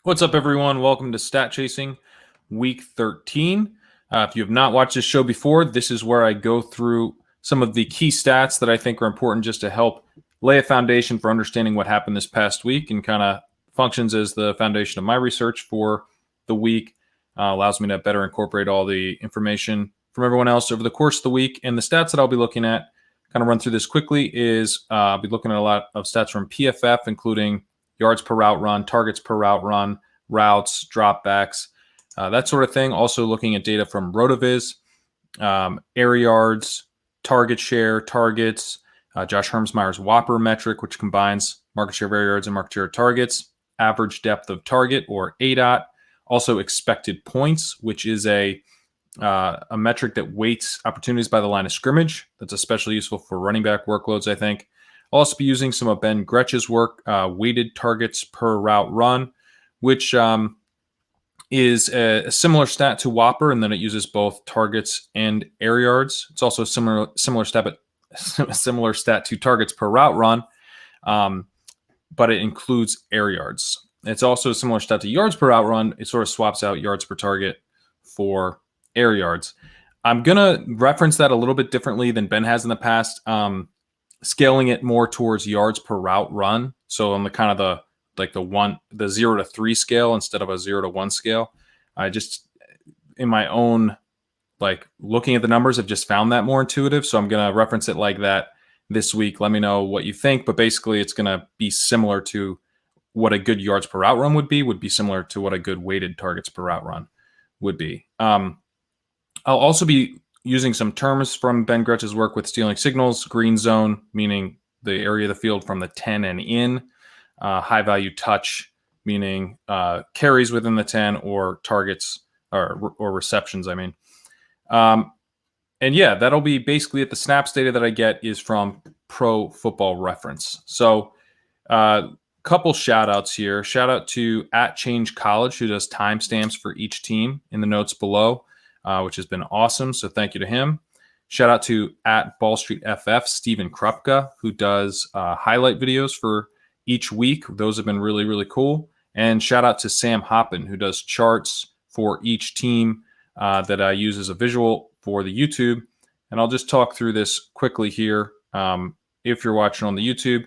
What's up, everyone? Welcome to Stat Chasing Week 13. If you have not watched this show before, this is where I go through some of the key stats that I think are important just to help lay a foundation for understanding what happened this past week and kind of functions as the foundation of my research for the week. Allows me to better incorporate all the information from everyone else over the course of the week. And the stats that I'll be looking at, kind of run through this quickly, is I'll be looking at a lot of stats from PFF, including yards per route run, targets per route run, routes, dropbacks, that sort of thing. Also looking at data from RotoViz, air yards, target share, targets, Josh Hermsmeyer's Whopper metric, which combines market share of air yards and market share of targets, average depth of target, or ADOT, also expected points, which is a metric that weights opportunities by the line of scrimmage. That's especially useful for running back workloads, I think. I'll also be using some of Ben Gretch's work, weighted targets per route run, which is a similar stat to Whopper, and then it uses both targets and air yards. It's also a similar stat to targets per route run, but it includes air yards. It's also a similar stat to yards per route run. It sort of swaps out yards per target for air yards. I'm going to reference that a little bit differently than Ben has in the past. Scaling it more towards yards per route run. So on the kind of the 0 to 3 scale instead of a 0 to 1 scale. I just, in my own, looking at the numbers, I've just found that more intuitive. So I'm going to reference it like that this week. Let me know what you think, but basically it's going to be similar to what a good yards per route run would be similar to what a good weighted targets per route run would be. I'll also be using some terms from Ben Gretch's work with stealing signals, green zone, meaning the area of the field from the 10 and in, high value touch, meaning carries within the 10 or targets or receptions, I mean. And yeah, that'll be basically it. The snaps data that I get is from Pro Football Reference. So couple shout outs here. Shout out to @ChangeCollege, who does timestamps for each team in the notes below. Which has been awesome. So thank you to him. Shout out to @BallStreetFF, Steven Krupka, who does highlight videos for each week. Those have been really, really cool. And shout out to Sam Hoppin, who does charts for each team that I use as a visual for the YouTube. And I'll just talk through this quickly here. If you're watching on the YouTube,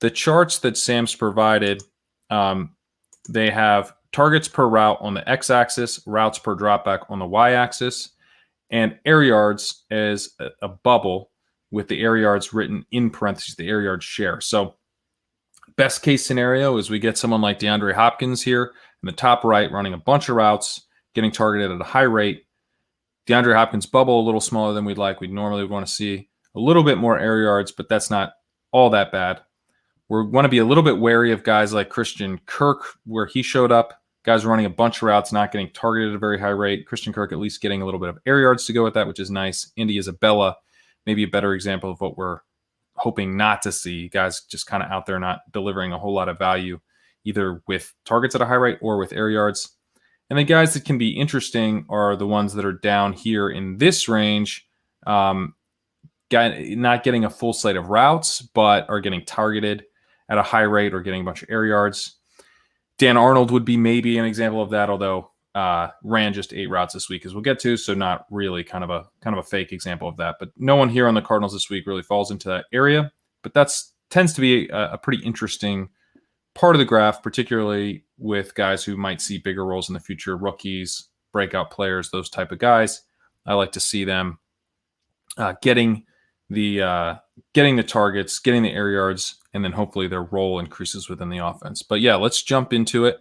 the charts that Sam's provided, they have targets per route on the x-axis, routes per dropback on the y-axis, and air yards as a bubble with the air yards written in parentheses, the air yard share. So best case scenario is we get someone like DeAndre Hopkins here in the top right running a bunch of routes, getting targeted at a high rate. DeAndre Hopkins bubble a little smaller than we'd like. We'd normally want to see a little bit more air yards, but that's not all that bad. We want to be a little bit wary of guys like Christian Kirk, where he showed up. Guys running a bunch of routes, not getting targeted at a very high rate. Christian Kirk at least getting a little bit of air yards to go with that, which is nice. Indy Isabella, maybe a better example of what we're hoping not to see. Guys just kind of out there not delivering a whole lot of value, either with targets at a high rate or with air yards. And the guys that can be interesting are the ones that are down here in this range, not getting a full slate of routes, but are getting targeted at a high rate or getting a bunch of air yards. Dan Arnold would be maybe an example of that, although ran just 8 routes this week, as we'll get to, so not really kind of a fake example of that. But no one here on the Cardinals this week really falls into that area. But that's tends to be a pretty interesting part of the graph, particularly with guys who might see bigger roles in the future, rookies, breakout players, those type of guys. I like to see them getting the targets, getting the air yards, and then hopefully their role increases within the offense. But yeah, let's jump into it,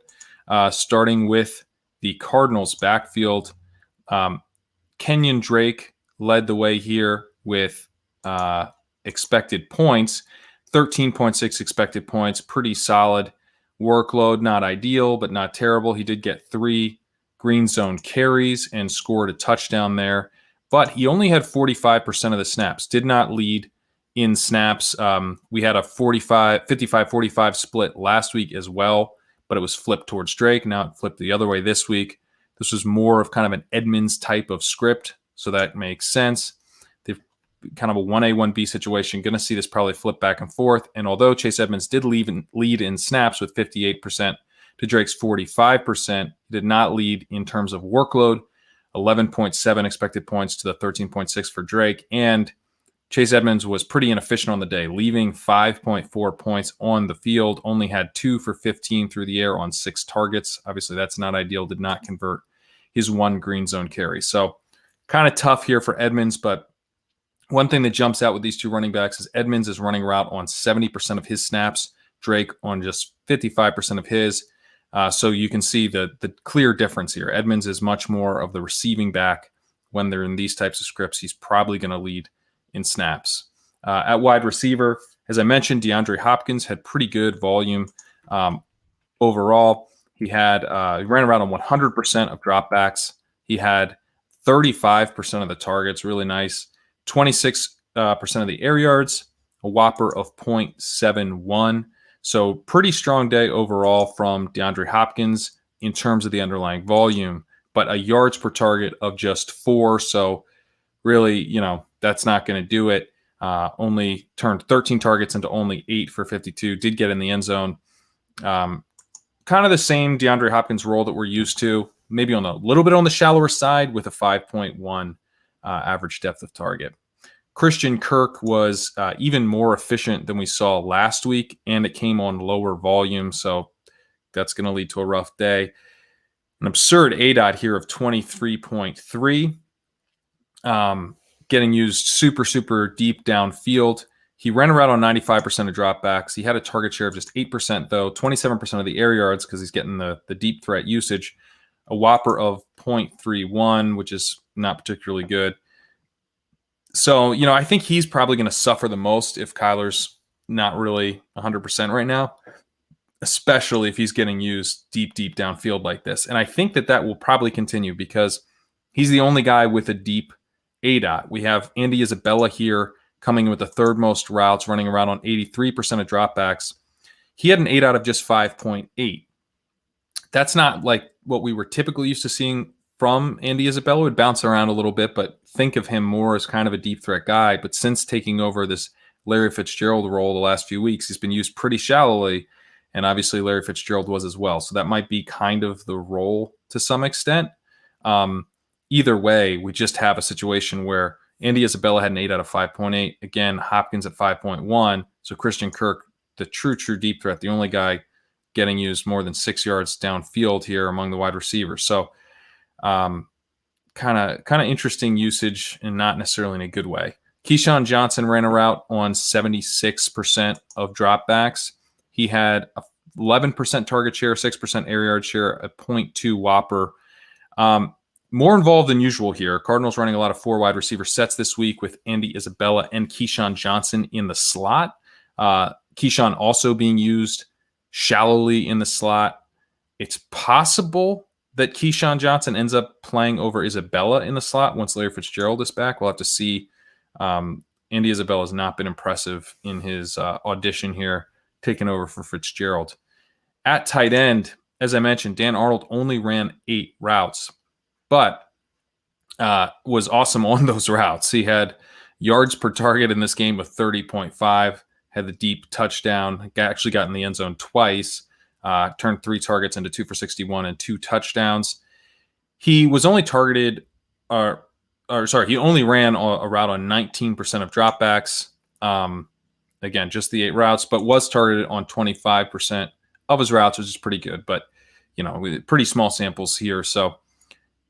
starting with the Cardinals backfield. Kenyon Drake led the way here with expected points, 13.6 expected points, pretty solid workload, not ideal, but not terrible. He did get 3 green zone carries and scored a touchdown there, but he only had 45% of the snaps, did not lead in snaps. We had a 55-45 split last week as well, but it was flipped towards Drake. Now it flipped the other way this week. This was more of kind of an Edmonds type of script, so that makes sense. They've kind of a 1A, 1B situation. Going to see this probably flip back and forth. And although Chase Edmonds did lead in snaps with 58%, to Drake's 45%. He did not lead in terms of workload, 11.7 expected points to the 13.6 for Drake. And Chase Edmonds was pretty inefficient on the day, leaving 5.4 points on the field, only had 2 for 15 through the air on 6 targets. Obviously, that's not ideal, did not convert his 1 green zone carry. So kind of tough here for Edmonds, but one thing that jumps out with these 2 running backs is Edmonds is running route on 70% of his snaps, Drake on just 55% of his. So you can see the clear difference here. Edmonds is much more of the receiving back when they're in these types of scripts. He's probably going to lead in snaps. At wide receiver, as I mentioned, DeAndre Hopkins had pretty good volume overall. He ran around on 100% of dropbacks. He had 35% of the targets, really nice. 26% of the air yards, a whopper of 0.71. So pretty strong day overall from DeAndre Hopkins in terms of the underlying volume, but a yards per target of just 4. So really, that's not going to do it. Only turned 13 targets into only 8 for 52. Did get in the end zone. Kind of the same DeAndre Hopkins role that we're used to, maybe on a little bit on the shallower side with a 5.1 average depth of target. Christian Kirk was even more efficient than we saw last week, and it came on lower volume, so that's going to lead to a rough day. An absurd ADOT here of 23.3. Getting used super, super deep downfield. He ran around on 95% of dropbacks. He had a target share of just 8%, though, 27% of the air yards because he's getting the deep threat usage. A whopper of 0.31, which is not particularly good. So, I think he's probably going to suffer the most if Kyler's not really 100% right now, especially if he's getting used deep, deep downfield like this. And I think that will probably continue because he's the only guy with a deep ADOT. We have Andy Isabella here coming in with the 3rd most routes, running around on 83% of dropbacks. He had an ADOT of just 5.8. That's not like what we were typically used to seeing from Andy Isabella. Would bounce around a little bit, but think of him more as kind of a deep threat guy. But since taking over this Larry Fitzgerald role the last few weeks, he's been used pretty shallowly, and obviously Larry Fitzgerald was as well. So that might be kind of the role to some extent. Either way, we just have a situation where Andy Isabella had an 8 out of 5.8. Again, Hopkins at 5.1. So Christian Kirk, the true deep threat, the only guy getting used more than 6 yards downfield here among the wide receivers. So kind of interesting usage and not necessarily in a good way. Keyshawn Johnson ran a route on 76% of dropbacks. He had a 11% target share, 6% air yard share, a 0.2 whopper. More involved than usual here. Cardinals running a lot of 4 wide receiver sets this week with Andy Isabella and Keyshawn Johnson in the slot. Keyshawn also being used shallowly in the slot. It's possible that Keyshawn Johnson ends up playing over Isabella in the slot once Larry Fitzgerald is back. We'll have to see. Andy Isabella has not been impressive in his audition here, taking over for Fitzgerald. At tight end, as I mentioned, Dan Arnold only ran 8 routes, but was awesome on those routes. He had yards per target in this game of 30.5, had the deep touchdown, actually got in the end zone twice, turned 3 targets into 2 for 61 and 2 touchdowns. He was only targeted, he only ran a route on 19% of dropbacks. Again, just the 8 routes, but was targeted on 25% of his routes, which is pretty good, but pretty small samples here. So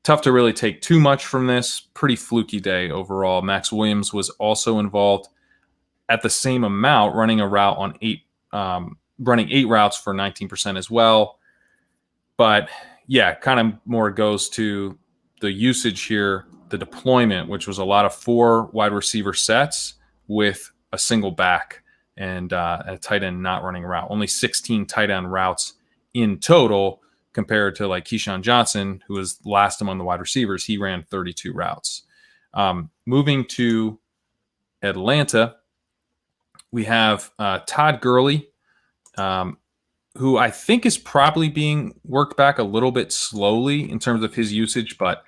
tough to really take too much from this. Pretty fluky day overall. Max Williams was also involved at the same amount, running a route on 8 routes for 19% as well. But yeah, kind of more goes to the usage here, the deployment, which was a lot of 4 wide receiver sets with a single back and a tight end not running a route. Only 16 tight end routes in total compared to like Keyshawn Johnson, who was last among the wide receivers. He ran 32 routes. Moving to Atlanta, we have Todd Gurley, who I think is probably being worked back a little bit slowly in terms of his usage, but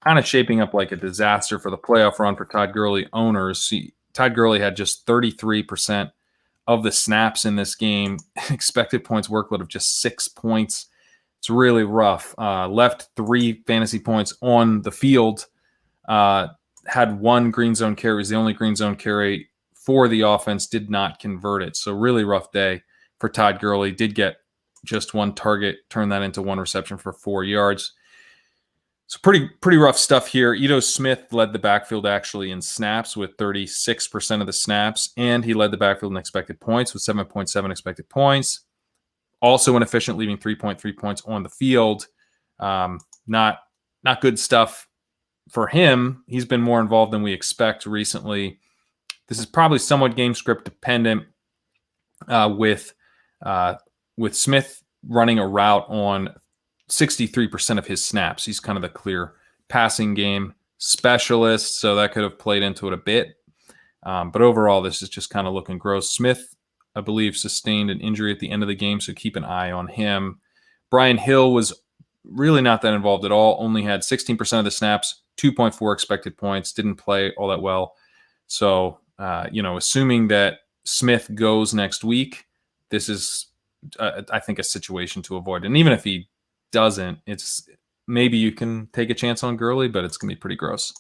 kind of shaping up like a disaster for the playoff run for Todd Gurley owners. Todd Gurley had just 33% of the snaps in this game, expected points workload of just 6 points. It's really rough. Left 3 fantasy points on the field. Had 1 green zone carry. It was the only green zone carry for the offense. Did not convert it. So really rough day for Todd Gurley. Did get just 1 target. Turned that into 1 reception for 4 yards. So pretty rough stuff here. Ito Smith led the backfield actually in snaps with 36% of the snaps, and he led the backfield in expected points with 7.7 expected points. Also inefficient, leaving 3.3 points on the field. Not good stuff for him. He's been more involved than we expect recently. This is probably somewhat game script dependent with Smith running a route on 63% of his snaps. He's kind of the clear passing game specialist, so that could have played into it a bit. But overall, this is just kind of looking gross. Smith, I believe, sustained an injury at the end of the game, so keep an eye on him. Brian Hill was really not that involved at all, only had 16% of the snaps, 2.4 expected points, didn't play all that well. So, assuming that Smith goes next week, this is, I think, a situation to avoid. And even if he doesn't, it's maybe you can take a chance on Gurley, but it's going to be pretty gross.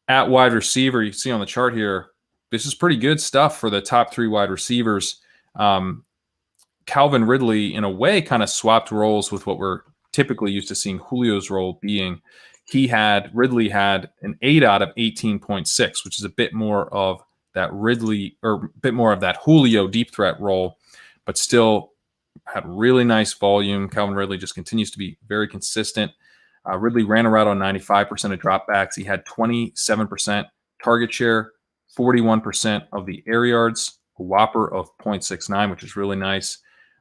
At wide receiver, you see on the chart here, this is pretty good stuff for the top 3 wide receivers. Calvin Ridley, in a way, kind of swapped roles with what we're typically used to seeing Julio's role being. Ridley had an 8 out of 18.6, which is a bit more of that Ridley, or a bit more of that Julio deep threat role, but still had really nice volume. Calvin Ridley just continues to be very consistent. Ridley ran a route on 95% of dropbacks. He had 27% target share, 41% of the air yards, a whopper of 0.69, which is really nice.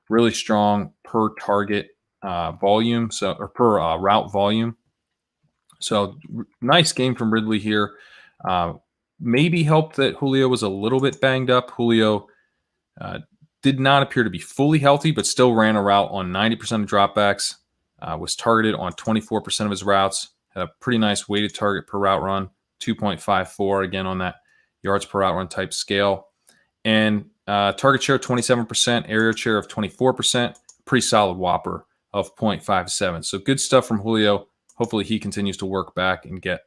Really strong per target volume, or per route volume. So nice game from Ridley here. Maybe helped that Julio was a little bit banged up. Julio did not appear to be fully healthy, but still ran a route on 90% of dropbacks, was targeted on 24% of his routes, had a pretty nice weighted target per route run, 2.54, again on that yards per route run type scale. And target share 27%, area share of 24%, pretty solid whopper of 0.57. So good stuff from Julio. Hopefully he continues to work back and get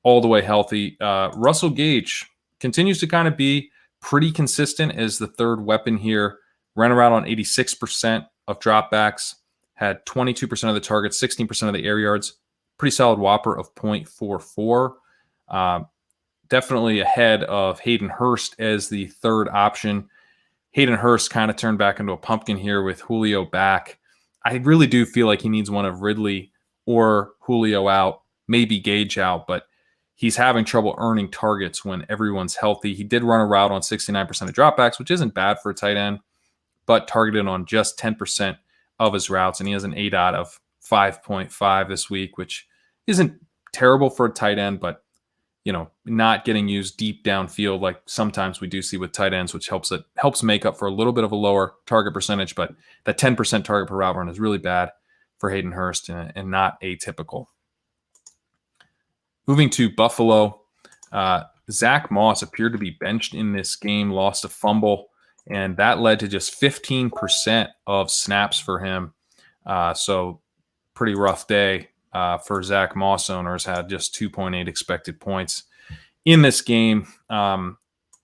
all the way healthy. Russell Gage continues to kind of be pretty consistent as the third weapon here. Ran around on 86% of dropbacks, had 22% of the targets, 16% of the air yards. Pretty solid whopper of 0.44. Definitely ahead of Hayden Hurst as the third option. Hayden Hurst kind of turned back into a pumpkin here with Julio back. I really do feel like he needs one of Ridley or Julio out, maybe Gage out, but he's having trouble earning targets when everyone's healthy. He did run a route on 69% of dropbacks, which isn't bad for a tight end, but targeted on just 10% of his routes, and he has an 8 out of 5.5 this week, which isn't terrible for a tight end, but not getting used deep downfield like sometimes we do see with tight ends, which helps make up for a little bit of a lower target percentage. But that 10% target per route run is really bad for Hayden Hurst and not atypical. Moving to Buffalo, Zach Moss appeared to be benched in this game, lost a fumble, and that led to just 15% of snaps for him. So pretty rough day for Zach Moss owners. Had just 2.8 expected points in this game.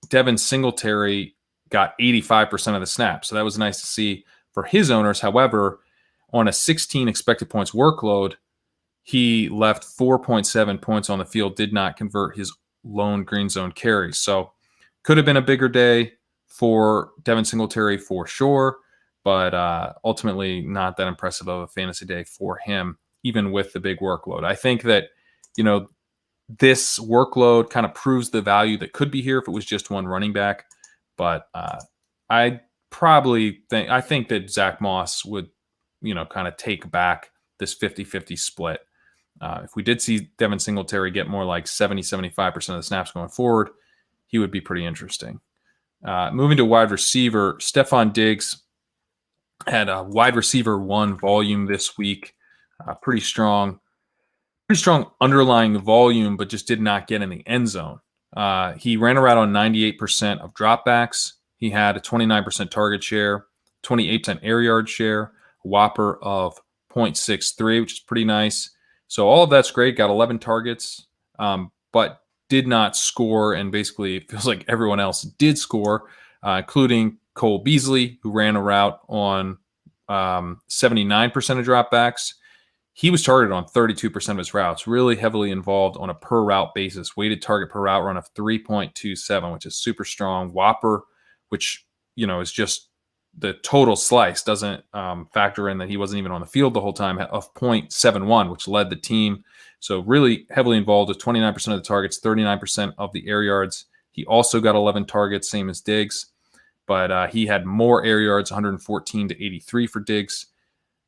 Devin Singletary got 85% of the snaps, so that was nice to see for his owners. However, on a 16 expected points workload, he left 4.7 points on the field, did not convert his lone green zone carry. So could have been a bigger day for Devin Singletary for sure, but ultimately not that impressive of a fantasy day for him, even with the big workload. I think that, this workload kind of proves the value that could be here if it was just one running back. But I think that Zach Moss would, kind of take back this 50-50 split. If we did see Devin Singletary get more like 70-75% of the snaps going forward, he would be pretty interesting. Moving to wide receiver, Stephon Diggs had a wide receiver 1 volume this week. Pretty strong underlying volume, but just did not get in the end zone. He ran around on 98% of dropbacks. He had a 29% target share, 28% air yard share, a whopper of 0.63, which is pretty nice. So all of that's great. Got 11 targets, but did not score. And basically, it feels like everyone else did score, including Cole Beasley, who ran a route on 79% of dropbacks. He was targeted on 32% of his routes, really heavily involved on a per route basis. Weighted target per route run of 3.27, which is super strong. Whopper, which, is just the total slice, doesn't factor in that he wasn't even on the field the whole time, of 0.71, which led the team. So really heavily involved with 29% of the targets, 39% of the air yards. He also got 11 targets, same as Diggs, but he had more air yards, 114 to 83 for Diggs,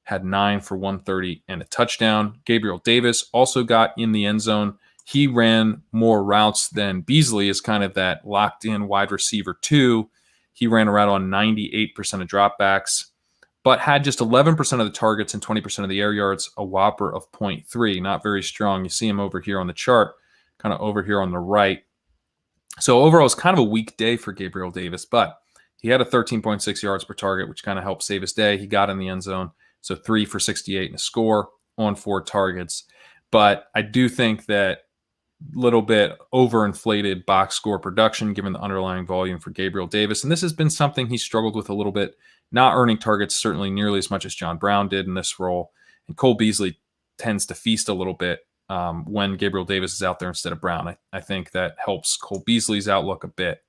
had 9 for 130 and a touchdown. Gabriel Davis also got in the end zone. He ran more routes than Beasley, is kind of that locked-in wide receiver 2. He ran a route on 98% of dropbacks, but had just 11% of the targets and 20% of the air yards, a whopper of 0.3. Not very strong. You see him over here on the chart, kind of over here on the right. So overall, it's kind of a weak day for Gabriel Davis, but he had a 13.6 yards per target, which kind of helped save his day. He got in the end zone, so 3 for 68 and a score on 4 targets. But I do think that little bit overinflated box score production given the underlying volume for Gabriel Davis. And this has been something he struggled with a little bit, not earning targets certainly nearly as much as John Brown did in this role. And Cole Beasley tends to feast a little bit when Gabriel Davis is out there instead of Brown. I think that helps Cole Beasley's outlook a bit.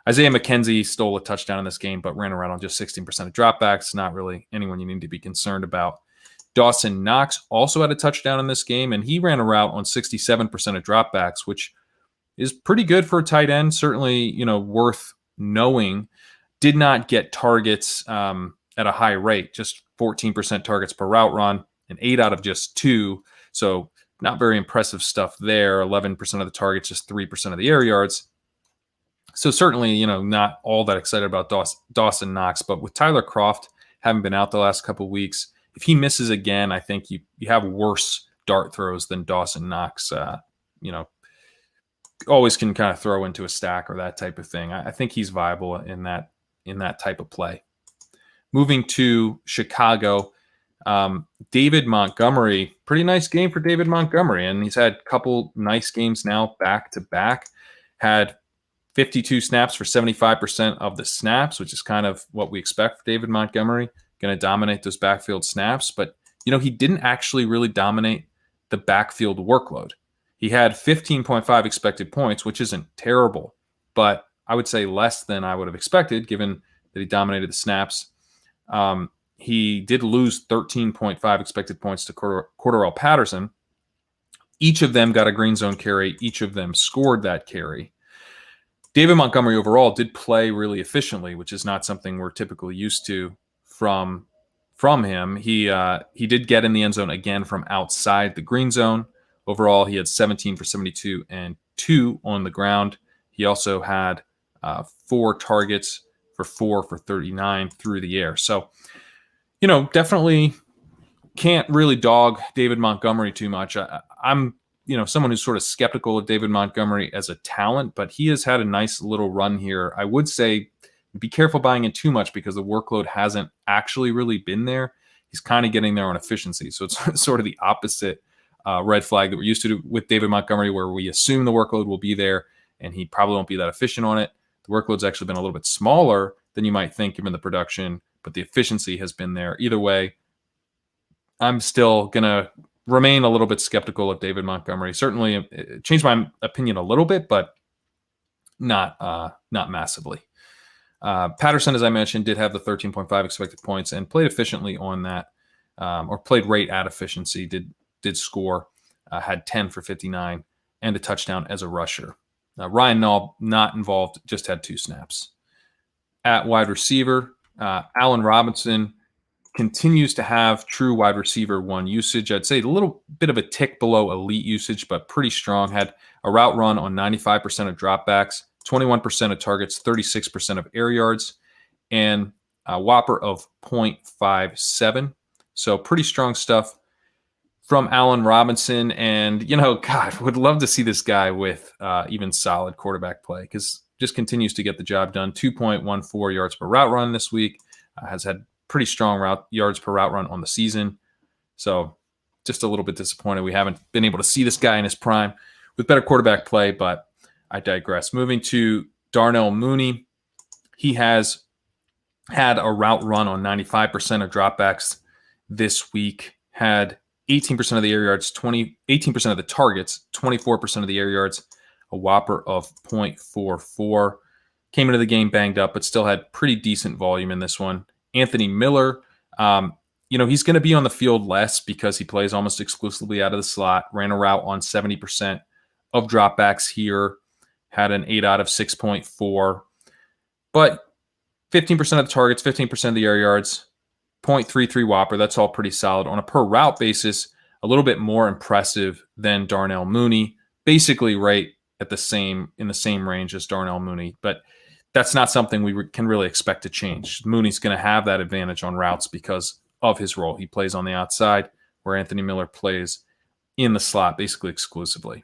Isaiah McKenzie stole a touchdown in this game, but ran around on just 16% of dropbacks. Not really anyone you need to be concerned about. Dawson Knox also had a touchdown in this game, and he ran a route on 67% of dropbacks, which is pretty good for a tight end. Certainly, worth knowing. Did not get targets at a high rate, just 14% targets per route run, and 8 out of just 2. So not very impressive stuff there. 11% of the targets, just 3% of the air yards. So certainly, not all that excited about Dawson Knox, but with Tyler Kroft having been out the last couple of weeks, if he misses again, I think you have worse dart throws than Dawson Knox. Always can kind of throw into a stack or that type of thing. I think he's viable in that type of play. Moving to Chicago, David Montgomery, pretty nice game for David Montgomery, and he's had a couple nice games now back to back. Had 52 snaps for 75% of the snaps, which is kind of what we expect for David Montgomery. Going to dominate those backfield snaps, but he didn't actually really dominate the backfield workload. He had 15.5 expected points, which isn't terrible, but I would say less than I would have expected given that he dominated the snaps. He did lose 13.5 expected points to Cordarrelle Patterson. Each of them got a green zone carry. Each of them scored that carry. David Montgomery overall did play really efficiently, which is not something we're typically used to from him. He did get in the end zone again from outside the green zone. Overall, he had 17 for 72 and 2 on the ground. He also had 4 targets for 4 for 39 through the air. So, definitely can't really dog David Montgomery too much. I'm someone who's sort of skeptical of David Montgomery as a talent, but he has had a nice little run here. I would say be careful buying in too much because the workload hasn't actually really been there. He's kind of getting there on efficiency. So it's sort of the opposite red flag that we're used to do with David Montgomery, where we assume the workload will be there and he probably won't be that efficient on it. The workload's actually been a little bit smaller than you might think given the production, but the efficiency has been there. Either way, I'm still going to remain a little bit skeptical of David Montgomery. Certainly changed my opinion a little bit, but not massively. Patterson, as I mentioned, did have the 13.5 expected points and played efficiently on that, or played right at efficiency, did score, had 10 for 59 and a touchdown as a rusher. Ryan Nall, not involved, just had 2 snaps. At wide receiver, Allen Robinson continues to have true wide receiver 1 usage. I'd say a little bit of a tick below elite usage, but pretty strong. Had a route run on 95% of dropbacks, 21% of targets, 36% of air yards, and a whopper of 0.57. So pretty strong stuff from Allen Robinson. And, God, would love to see this guy with even solid quarterback play because just continues to get the job done. 2.14 yards per route run this week. Has had pretty strong yards per route run on the season. So just a little bit disappointed we haven't been able to see this guy in his prime with better quarterback play, but I digress. Moving to Darnell Mooney. He has had a route run on 95% of dropbacks this week, had 18% of the air yards, 18% of the targets, 24% of the air yards, a whopper of 0.44. Came into the game banged up, but still had pretty decent volume in this one. Anthony Miller, he's going to be on the field less because he plays almost exclusively out of the slot. Ran a route on 70% of dropbacks here. Had an 8 out of 6.4. But 15% of the targets, 15% of the air yards, 0.33 whopper. That's all pretty solid. On a per route basis, a little bit more impressive than Darnell Mooney. Basically right in the same range as Darnell Mooney. But that's not something we can really expect to change. Mooney's going to have that advantage on routes because of his role. He plays on the outside where Anthony Miller plays in the slot basically exclusively.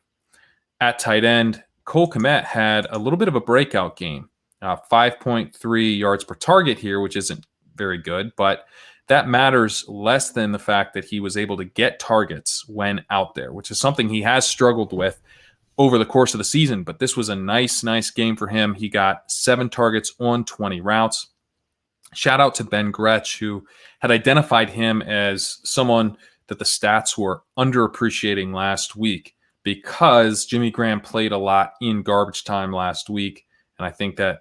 At tight end, Cole Kmet had a little bit of a breakout game. 5.3 yards per target here, which isn't very good, but that matters less than the fact that he was able to get targets when out there, which is something he has struggled with over the course of the season. But this was a nice game for him. He got 7 targets on 20 routes. Shout out to Ben Gretch, who had identified him as someone that the stats were underappreciating last week because Jimmy Graham played a lot in garbage time last week. And I think that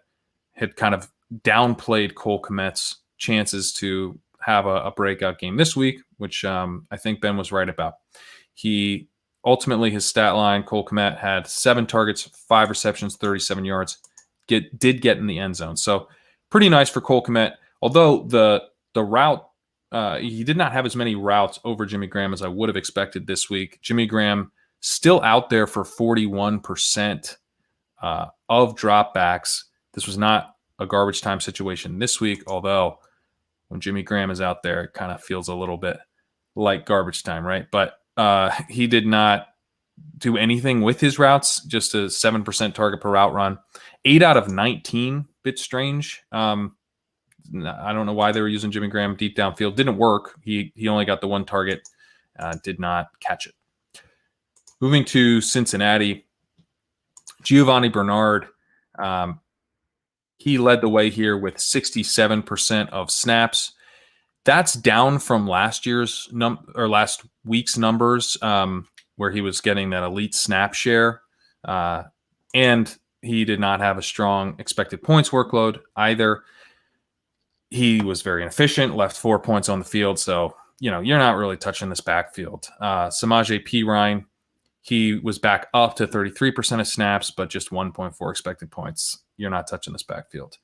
had kind of downplayed Cole Kmet's chances to have a breakout game this week, which I think Ben was right about. He ultimately, his stat line, Cole Kmet had 7 targets, 5 receptions, 37 yards, did get in the end zone. So pretty nice for Cole Kmet. Although the route, he did not have as many routes over Jimmy Graham as I would have expected this week. Jimmy Graham still out there for 41% of dropbacks. This was not a garbage time situation this week, although when Jimmy Graham is out there, it kind of feels a little bit like garbage time, right? But he did not do anything with his routes, just a 7% target per route run. 8 out of 19, bit strange. I don't know why they were using Jimmy Graham deep downfield. Didn't work. He only got the 1 target, did not catch it. Moving to Cincinnati, Giovanni Bernard, he led the way here with 67% of snaps. That's down from last week's numbers, where he was getting that elite snap share, and he did not have a strong expected points workload either. He was very inefficient, left 4 points on the field, so you're not really touching this backfield. Samaje Perine, he was back up to 33% of snaps, but just 1.4 expected points. You're not touching this backfield.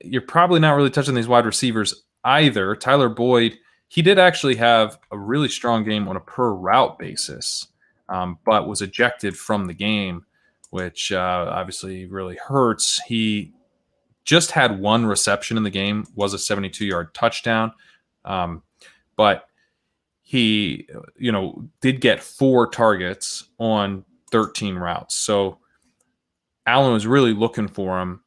You're probably not really touching these wide receivers either. Tyler Boyd, he did actually have a really strong game on a per route basis, but was ejected from the game, which obviously really hurts. He just had 1 reception in the game, was a 72-yard touchdown, but he, did get 4 targets on 13 routes. So Allen was really looking for him,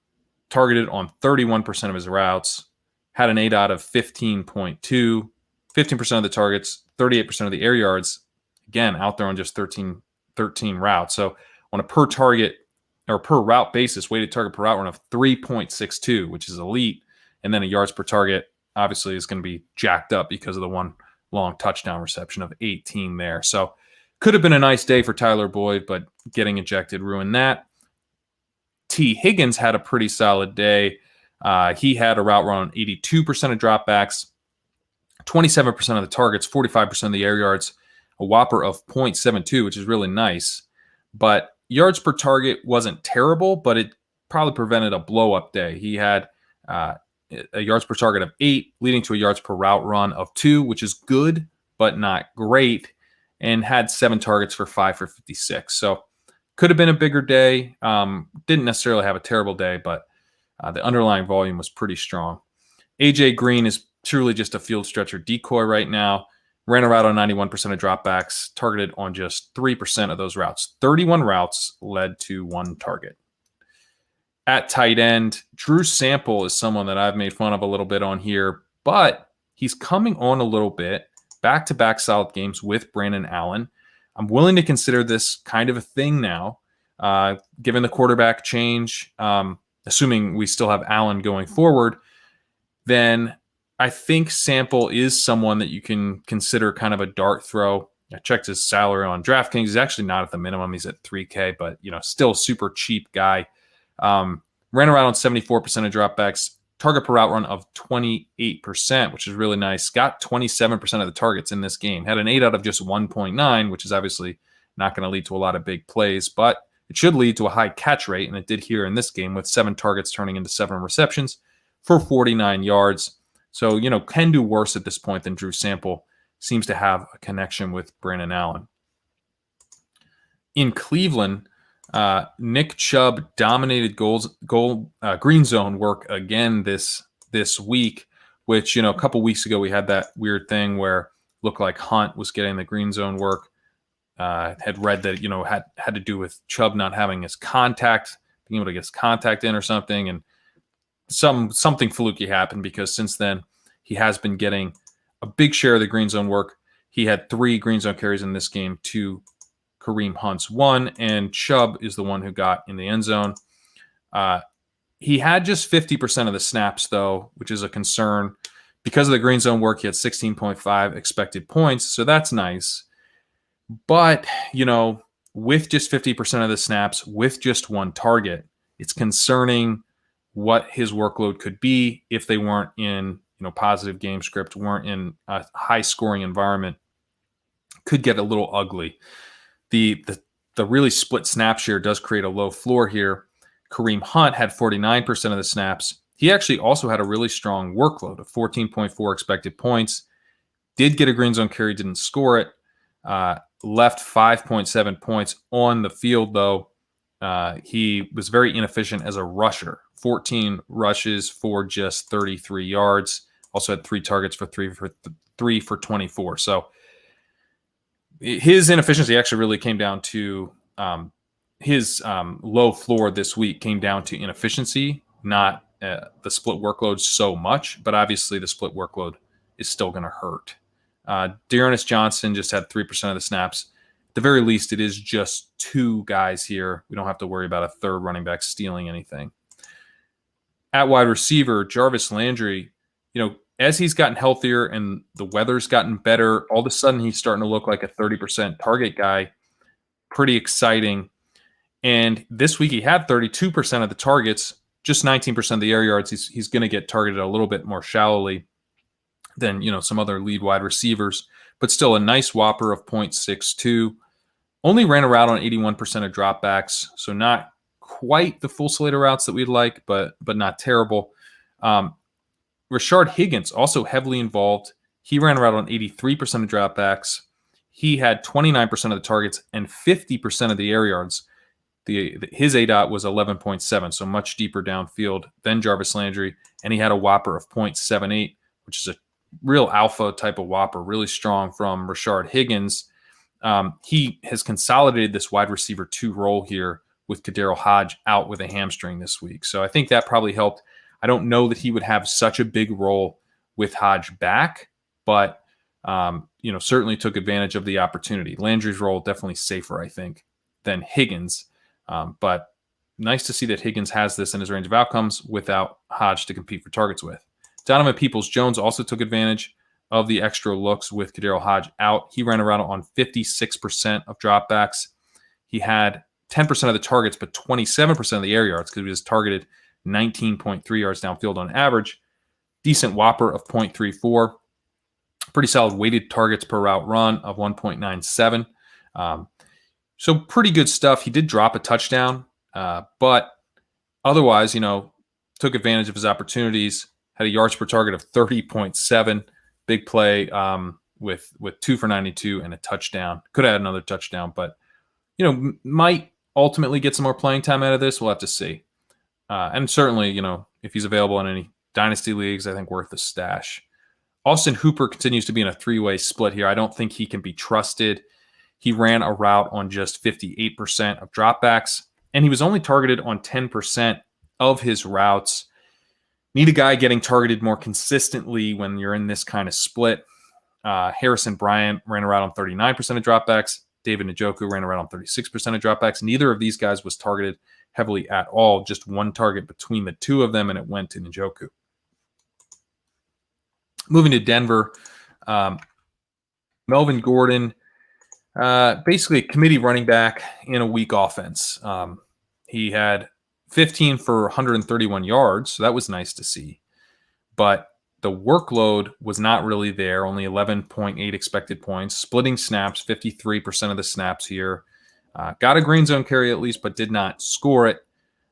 targeted on 31% of his routes, had an 8 out of 15.2, 15% of the targets, 38% of the air yards, again, out there on just 13 routes. So on a per target or per route basis, weighted target per route run of 3.62, which is elite. And then a yards per target obviously is going to be jacked up because of the 1 long touchdown reception of 18 there. So could have been a nice day for Tyler Boyd, but getting ejected ruined that. T. Higgins had a pretty solid day. He had a route run on 82% of dropbacks, 27% of the targets, 45% of the air yards, a whopper of 0.72, which is really nice. But yards per target wasn't terrible, but it probably prevented a blow-up day. He had a yards per target of 8, leading to a yards per route run of 2, which is good, but not great, and had 7 targets for 5 for 56. So could have been a bigger day. Didn't necessarily have a terrible day, but the underlying volume was pretty strong. AJ Green is truly just a field stretcher decoy right now. Ran a route on 91% of dropbacks, targeted on just 3% of those routes. 31 routes led to 1 target. At tight end, Drew Sample is someone that I've made fun of a little bit on here, but he's coming on a little bit. Back-to-back solid games with Brandon Allen. I'm willing to consider this kind of a thing now, given the quarterback change. Assuming we still have Allen going forward, then I think Sample is someone that you can consider kind of a dart throw. I checked his salary on DraftKings. He's actually not at the minimum. He's at $3K, but still a super cheap guy. Ran around on 74% of dropbacks. Target per route run of 28%, which is really nice. Got 27% of the targets in this game. Had an 8 out of just 1.9, which is obviously not going to lead to a lot of big plays, but it should lead to a high catch rate, and it did here in this game with 7 targets turning into 7 receptions for 49 yards. So, can do worse at this point than Drew Sample. Seems to have a connection with Brandon Allen. In Cleveland, Nick Chubb dominated green zone work again this week, which, a couple weeks ago we had that weird thing where it looked like Hunt was getting the green zone work. Had read that, had to do with Chubb not having his contact, being able to get his contact in or something. And something fluky happened because since then he has been getting a big share of the green zone work. He had 3 green zone carries in this game, 2 Kareem Hunt's 1, and Chubb is the one who got in the end zone. He had just 50% of the snaps, though, which is a concern. Because of the green zone work, he had 16.5 expected points, so that's nice. But, with just 50% of the snaps, with just 1 target, it's concerning what his workload could be if they weren't in, positive game script, weren't in a high-scoring environment. Could get a little ugly. The really split snap share does create a low floor here. Kareem Hunt had 49% of the snaps. He actually also had a really strong workload of 14.4 expected points. Did get a green zone carry, didn't score it. Left 5.7 points on the field, though. He was very inefficient as a rusher. 14 rushes for just 33 yards. Also had 3 targets for 3 for 24. So his inefficiency actually really came down to his low floor this week came down to inefficiency, not the split workload so much. But obviously the split workload is still going to hurt. Dearness Johnson just had 3% of the snaps. At the very least, it is just 2 guys here. We don't have to worry about a third running back stealing anything. At wide receiver, Jarvis Landry, as he's gotten healthier and the weather's gotten better, all of a sudden he's starting to look like a 30% target guy. Pretty exciting. And this week he had 32% of the targets, just 19% of the air yards. He's going to get targeted a little bit more shallowly than, some other lead wide receivers, but still a nice whopper of 0.62. Only ran a route on 81% of dropbacks, so not quite the full slate of routes that we'd like, but not terrible. Rashard Higgins also heavily involved. He ran a route on 83% of dropbacks. He had 29% of the targets and 50% of the air yards. His ADOT was 11.7, so much deeper downfield than Jarvis Landry, and he had a whopper of 0.78, which is a real alpha type of whopper, really strong from Rashard Higgins. He has consolidated this wide receiver 2 role here with Kadarius Hodge out with a hamstring this week. So I think that probably helped. I don't know that he would have such a big role with Hodge back, but certainly took advantage of the opportunity. Landry's role definitely safer, I think, than Higgins. But nice to see that Higgins has this in his range of outcomes without Hodge to compete for targets with. Donovan Peoples-Jones also took advantage of the extra looks with Kadarius Hodge out. He ran around on 56% of dropbacks. He had 10% of the targets, but 27% of the air yards because he was targeted 19.3 yards downfield on average. Decent whopper of 0.34. Pretty solid weighted targets per route run of 1.97. So pretty good stuff. He did drop a touchdown, but otherwise, took advantage of his opportunities. Had a yards per target of 30.7. Big play with 2 for 92 and a touchdown. Could have had another touchdown, but might ultimately get some more playing time out of this. We'll have to see. And certainly, if he's available in any dynasty leagues, I think worth a stash. Austin Hooper continues to be in a 3-way split here. I don't think he can be trusted. He ran a route on just 58% of dropbacks, and he was only targeted on 10% of his routes. Need a guy getting targeted more consistently when you're in this kind of split. Harrison Bryant ran a route on 39% of dropbacks. David Njoku ran around on 36% of dropbacks. Neither of these guys was targeted heavily at all. Just one target between the two of them, and it went to Njoku. Moving to Denver, Melvin Gordon, basically a committee running back in a weak offense. He had 15 for 131 yards, so that was nice to see. But the workload was not really there, only 11.8 expected points. Splitting snaps, 53% of the snaps here. Got a green zone carry at least, but did not score it.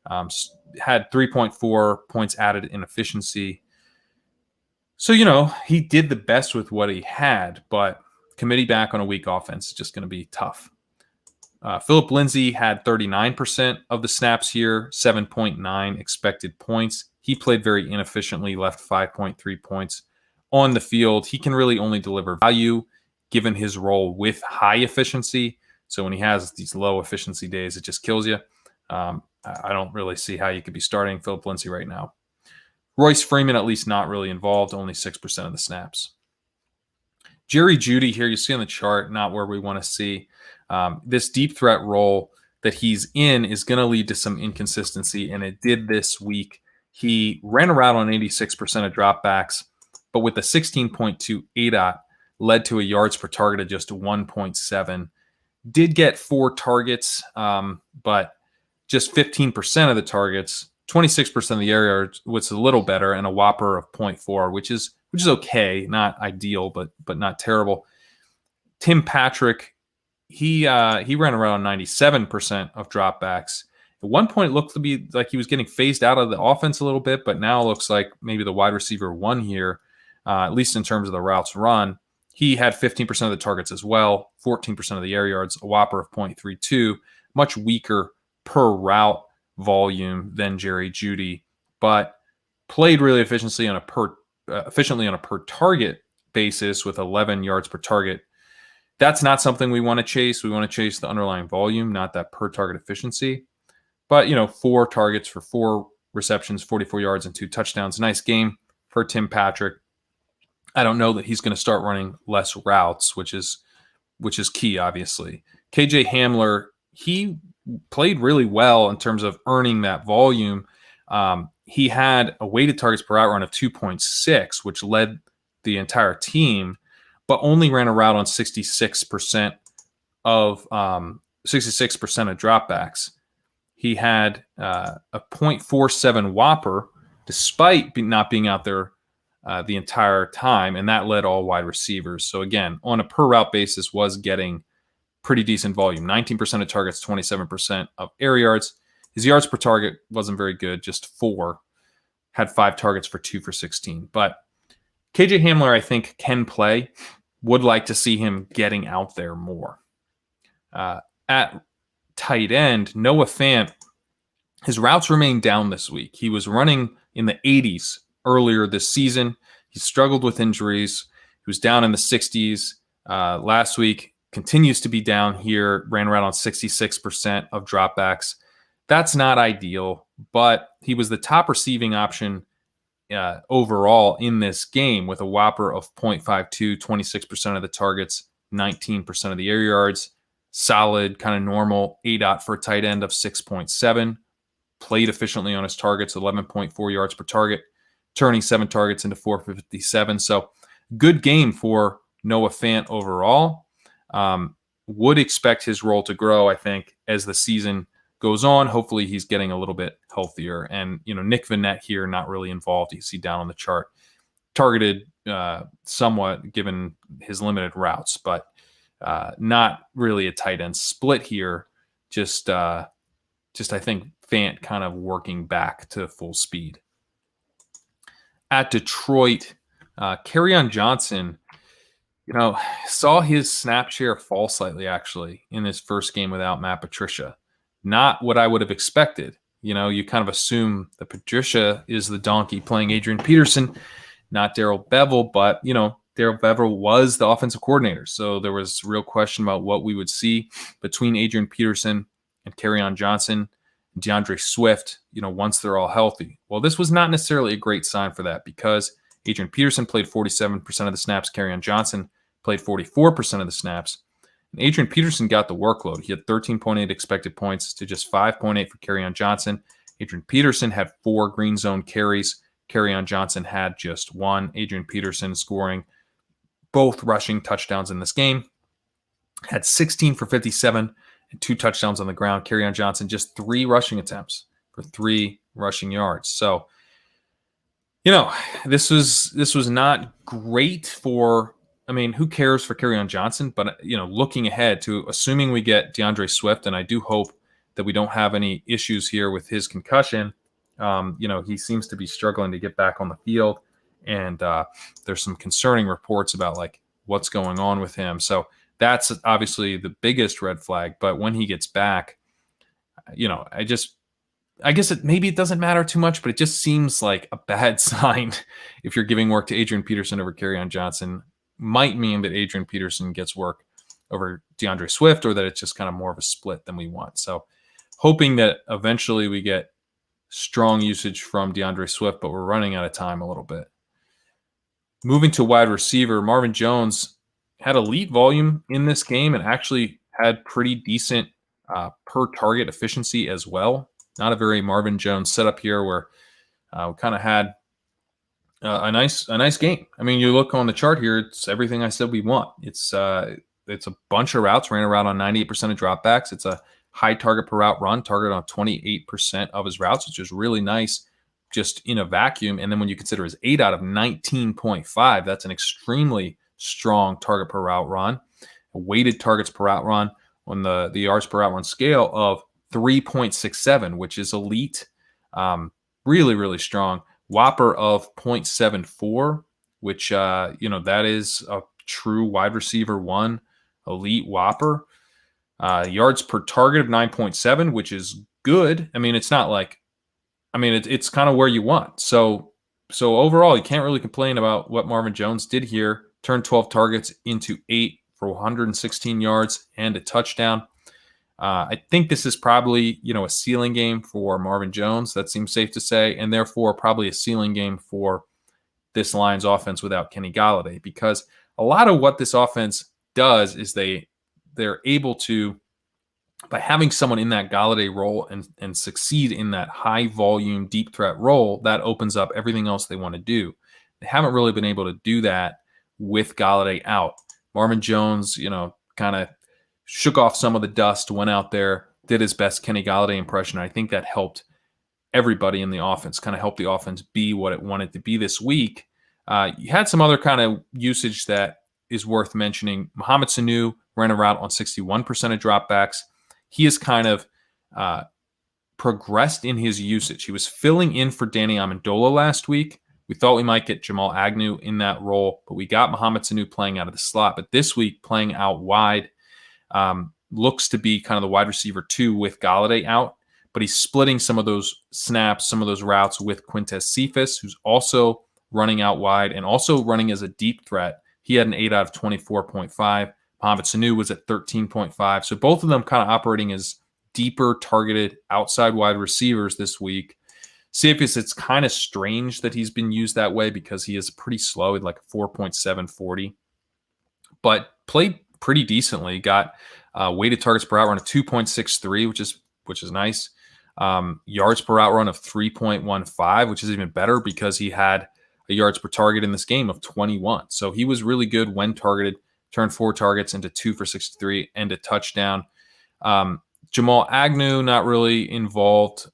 Had 3.4 points added in efficiency. So, he did the best with what he had, but committee back on a weak offense is just going to be tough. Philip Lindsay had 39% of the snaps here, 7.9 expected points. He played very inefficiently, left 5.3 points on the field. He can really only deliver value given his role with high efficiency. So when he has these low efficiency days, it just kills you. I don't really see how you could be starting Philip Lindsay right now. Royce Freeman, at least not really involved, only 6% of the snaps. Jerry Jeudy here, you see on the chart, not where we want to see. This deep threat role that he's in is going to lead to some inconsistency, and it did this week. He ran a route on 86% of dropbacks, but with a 16.2 ADOT, led to a yards per target of just 1.7. Did get 4 targets, but just 15% of the targets, 26% of the area was a little better, and a whopper of 0.4, which is okay, not ideal, but not terrible. Tim Patrick, he ran around 97% of dropbacks. At one point, it looked to be like he was getting phased out of the offense a little bit, but now it looks like maybe the wide receiver one here, at least in terms of the routes run. He had 15% of the targets as well, 14% of the air yards, a whopper of 0.32, much weaker per route volume than Jerry Jeudy, but played really efficiently on a per target basis with 11 yards per target. That's not something we want to chase. We want to chase the underlying volume, not that per target efficiency. But, 4 targets for 4 receptions, 44 yards, and 2 touchdowns. Nice game for Tim Patrick. I don't know that he's going to start running less routes, which is key, obviously. KJ Hamler, he played really well in terms of earning that volume. He had a weighted targets per route run of 2.6, which led the entire team, but only ran a route on 66% of dropbacks. He had a 0.47 whopper despite not being out there the entire time, and that led all wide receivers. So again, on a per route basis, was getting pretty decent volume. 19% of targets, 27% of air yards. His yards per target wasn't very good, just 4. Had 5 targets for 2 for 16. But KJ Hamler, I think, can play. Would like to see him getting out there more. At tight end, Noah Fant, his routes remain down this week. He was running in the 80s earlier this season. He struggled with injuries. He was down in the 60s last week. Continues to be down here. Ran around on 66% of dropbacks. That's not ideal, but he was the top receiving option overall in this game with a whopper of 0.52, 26% of the targets, 19% of the air yards. Solid, kind of normal ADOT for a tight end of 6.7. Played efficiently on his targets, 11.4 yards per target, turning 7 targets into 457. So good game for Noah Fant overall. Would expect his role to grow, I think, as the season goes on. Hopefully he's getting a little bit healthier. And, Nick Vannett here, not really involved. You see down on the chart. Targeted somewhat given his limited routes, but not really a tight end split here. Just I think Fant kind of working back to full speed. At Detroit, Kerrane Johnson, saw his snap share fall slightly actually in his first game without Matt Patricia. Not what I would have expected. You kind of assume that Patricia is the donkey playing Adrian Peterson, not Darrell Bevell, but Darrell Bevell was the offensive coordinator. So there was real question about what we would see between Adrian Peterson and Kerrane Johnson. DeAndre Swift, once they're all healthy. Well, this was not necessarily a great sign for that because Adrian Peterson played 47% of the snaps. Kerrane Johnson played 44% of the snaps. And Adrian Peterson got the workload. He had 13.8 expected points to just 5.8 for Kerrane Johnson. Adrian Peterson had 4 green zone carries. Kerrane Johnson had just 1. Adrian Peterson scoring both rushing touchdowns in this game. Had 16 for 57 and 2 touchdowns on the ground. Kerrane Johnson just 3 rushing attempts for 3 rushing yards. So, this was not great for, who cares for Kerrane Johnson? But, looking ahead to assuming we get DeAndre Swift, and I do hope that we don't have any issues here with his concussion. He seems to be struggling to get back on the field, and there's some concerning reports about what's going on with him. So that's obviously the biggest red flag. But when he gets back, I guess maybe it doesn't matter too much, but it just seems like a bad sign if you're giving work to Adrian Peterson over Kerrane Johnson. Might mean that Adrian Peterson gets work over DeAndre Swift, or that it's just kind of more of a split than we want. So hoping that eventually we get strong usage from DeAndre Swift, but we're running out of time a little bit. Moving to wide receiver, Marvin Jones had elite volume in this game and actually had pretty decent per target efficiency as well. Not a very Marvin Jones setup here where we kind of had a nice game. You look on the chart here, it's everything I said we want. It's a bunch of routes, ran a route on 98% of dropbacks. It's a high target per route run, target on 28% of his routes, which is really nice just in a vacuum. And then when you consider his 8 out of 19.5, that's an extremely strong target per route run. Weighted targets per route run on the yards per route run scale of 3.67, which is elite. Really, really strong. Whopper of 0.74, which, that is a true wide receiver 1 elite Whopper. Yards per target of 9.7, which is good. It's not it's kind of where you want. So overall, you can't really complain about what Marvin Jones did here. Turned 12 targets into 8 for 116 yards and a touchdown. I think this is probably, a ceiling game for Marvin Jones. That seems safe to say, and therefore probably a ceiling game for this Lions offense without Kenny Golladay, because a lot of what this offense does is they're able to, by having someone in that Golladay role and succeed in that high volume, deep threat role, that opens up everything else they want to do. They haven't really been able to do that with Golladay out. Marvin Jones, kind of shook off some of the dust, went out there, did his best Kenny Golladay impression. I think that helped everybody in the offense, kind of helped the offense be what it wanted to be this week. You had some other kind of usage that is worth mentioning. Mohamed Sanu ran a route on 61% of dropbacks. He has kind of progressed in his usage. He was filling in for Danny Amendola last week. We thought we might get Jamal Agnew in that role, but we got Mohamed Sanu playing out of the slot. But this week, playing out wide, looks to be kind of the wide receiver 2 with Golladay out. But he's splitting some of those snaps, some of those routes with Quintez Cephas, who's also running out wide and also running as a deep threat. He had an 8 out of 24.5. Mohamed Sanu was at 13.5. So both of them kind of operating as deeper targeted outside wide receivers this week. Cephas, it's kind of strange that he's been used that way because he is pretty slow at like 4.740, but played pretty decently. Got weighted targets per out run of 2.63, which is nice. Yards per out run of 3.15, which is even better because he had a yards per target in this game of 21. So he was really good when targeted. Turned 4 targets into 2 for 63 and a touchdown. Jamal Agnew, not really involved,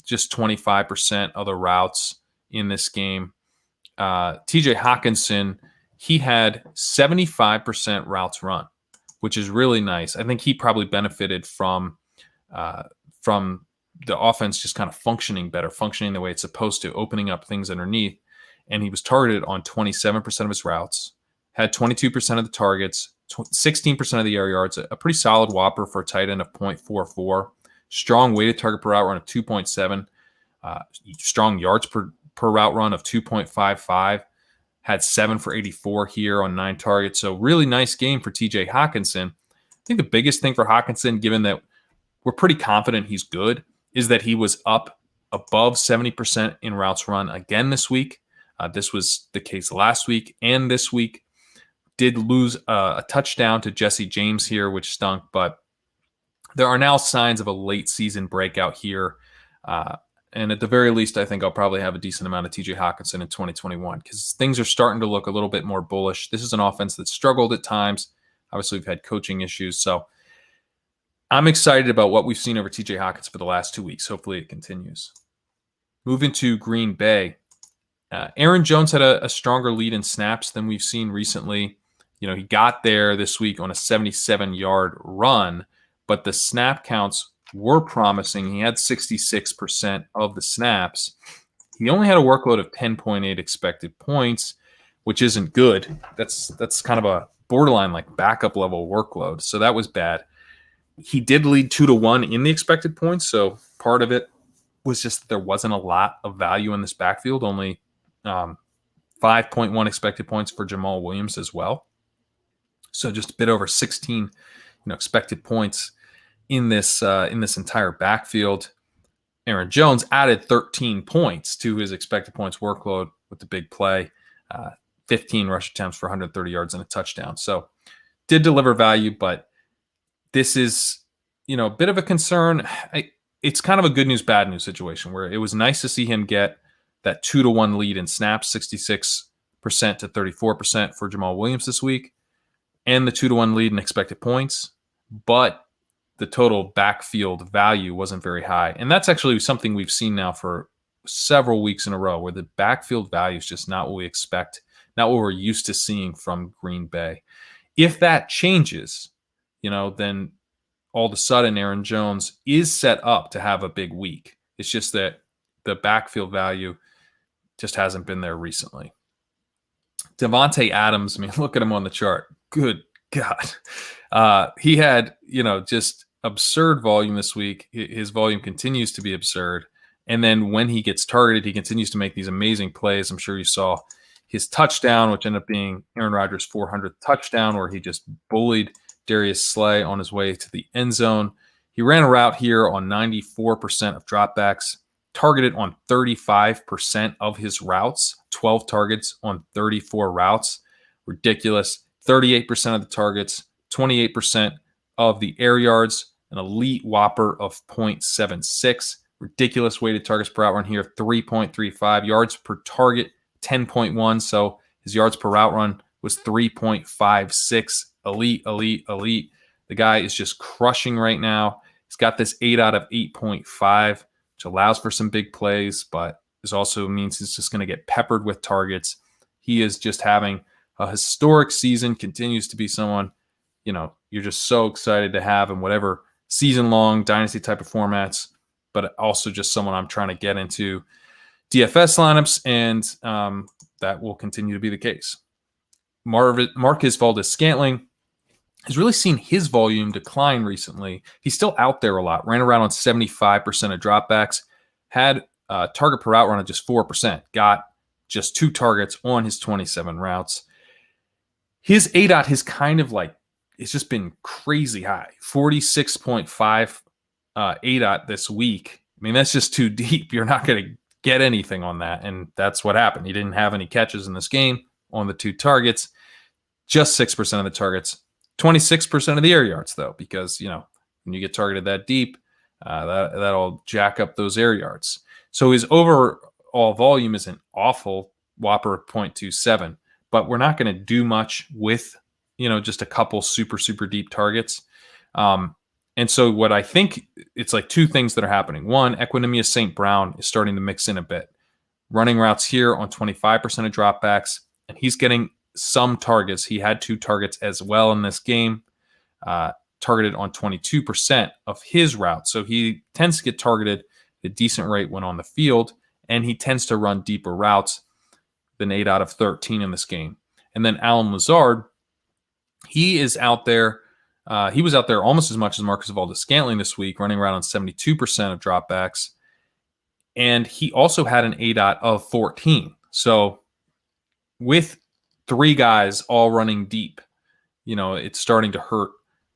just 25% of the routes in this game. TJ Hawkinson, he had 75% routes run, which is really nice. I think he probably benefited from the offense just kind of functioning better, functioning the way it's supposed to, opening up things underneath. And he was targeted on 27% of his routes, had 22% of the targets, 16% of the air yards, a pretty solid Whopper for a tight end of 0.44, strong weighted target per route run of 2.7, strong yards per route run of 2.55, had 7 for 84 here on 9 targets. So really nice game for TJ Hawkinson. I think the biggest thing for Hawkinson, given that we're pretty confident he's good, is that he was up above 70% in routes run again this week. This was the case last week and this week. Did lose a touchdown to Jesse James here, which stunk, but there are now signs of a late season breakout here. And at the very least, I think I'll probably have a decent amount of TJ Hockenson in 2021 because things are starting to look a little bit more bullish. This is an offense that struggled at times. Obviously, we've had coaching issues. So I'm excited about what we've seen over TJ Hockenson for the last 2 weeks. Hopefully it continues. Moving to Green Bay. Aaron Jones had a stronger lead in snaps than we've seen recently. He got there this week on a 77-yard run, but the snap counts were promising. He had 66% of the snaps. He only had a workload of 10.8 expected points, which isn't good. That's kind of a borderline like backup level workload. So that was bad. He did lead 2-1 in the expected points. So part of it was just that there wasn't a lot of value in this backfield. Only 5.1 expected points for Jamal Williams as well. So just a bit over 16, expected points in this entire backfield. Aaron Jones added 13 points to his expected points workload with the big play, 15 rush attempts for 130 yards and a touchdown. So did deliver value, but this is, a bit of a concern. It's kind of a good news, bad news situation where it was nice to see him get that 2-1 lead in snaps, 66% to 34% for Jamal Williams this week, and the 2-1 lead in expected points, but the total backfield value wasn't very high. And that's actually something we've seen now for several weeks in a row where the backfield value is just not what we expect, not what we're used to seeing from Green Bay. If that changes, then all of a sudden Aaron Jones is set up to have a big week. It's just that the backfield value just hasn't been there recently. Davante Adams, look at him on the chart. Good God. He had, just absurd volume this week. His volume continues to be absurd. And then when he gets targeted, he continues to make these amazing plays. I'm sure you saw his touchdown, which ended up being Aaron Rodgers' 400th touchdown, where he just bullied Darius Slay on his way to the end zone. He ran a route here on 94% of dropbacks, targeted on 35% of his routes, 12 targets on 34 routes. Ridiculous. 38% of the targets, 28% of the air yards, an elite whopper of 0.76. Ridiculous weighted targets per route run here, 3.35 yards per target, 10.1. So his yards per route run was 3.56. Elite. The guy is just crushing right now. He's got this 8 out of 8.5, which allows for some big plays, but this also means he's just going to get peppered with targets. He is just having a historic season, continues to be someone, you're just so excited to have in whatever season-long dynasty type of formats, but also just someone I'm trying to get into DFS lineups, and that will continue to be the case. Marquez Valdes-Scantling has really seen his volume decline recently. He's still out there a lot, ran around on 75% of dropbacks, had a target per route run of just 4%, got just 2 targets on his 27 routes. His ADOT has kind of it's just been crazy high, 46.5 ADOT this week. That's just too deep. You're not going to get anything on that, and that's what happened. He didn't have any catches in this game on the 2 targets, just 6% of the targets, 26% of the air yards, though, because, when you get targeted that deep, that'll jack up those air yards. So his overall volume isn't awful, whopper 0.27, but we're not going to do much with, just a couple super, super deep targets. And so what I think, it's 2 things that are happening. One, Equinemius St. Brown is starting to mix in a bit. Running routes here on 25% of dropbacks, and he's getting some targets. He had 2 targets as well in this game, targeted on 22% of his routes. So he tends to get targeted at a decent rate when on the field, and he tends to run deeper routes than 8 out of 13 in this game. And then Allen Lazard, he is out there. He was out there almost as much as Marquez Valdes-Scantling this week, running around on 72% of dropbacks. And he also had an ADOT of 14. So with 3 guys all running deep, it's starting to hurt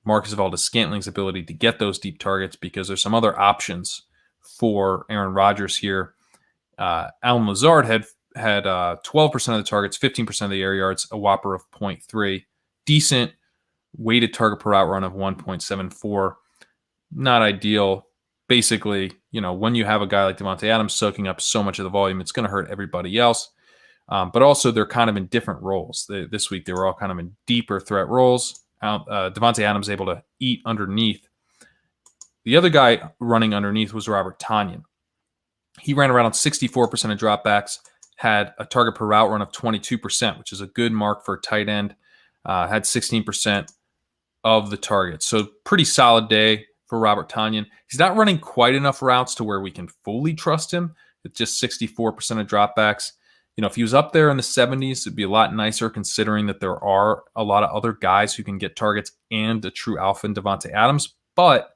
Marquez Valdes-Scantling's ability to get those deep targets because there's some other options for Aaron Rodgers here. Allen Lazard had 12% of the targets, 15% of the air yards, a whopper of 0.3. Decent weighted target per route run of 1.74. Not ideal. Basically, when you have a guy like Davante Adams soaking up so much of the volume, it's going to hurt everybody else. But also, they're kind of in different roles. This week, they were all kind of in deeper threat roles. Davante Adams able to eat underneath. The other guy running underneath was Robert Tonyan. He ran around on 64% of dropbacks, had a target per route run of 22%, which is a good mark for a tight end. Had 16% of the targets. So pretty solid day for Robert Tonyan. He's not running quite enough routes to where we can fully trust him. It's just 64% of dropbacks. If he was up there in the 70s, it'd be a lot nicer considering that there are a lot of other guys who can get targets and a true alpha in Davante Adams, but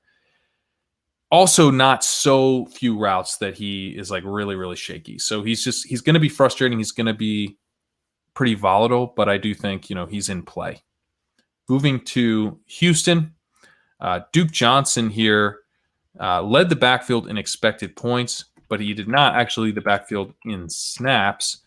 also not so few routes that he is like really, really shaky. So he's going to be frustrating. He's going to be pretty volatile, but I do think, he's in play. Moving to Houston, Duke Johnson here led the backfield in expected points, but he did not actually lead the backfield in snaps.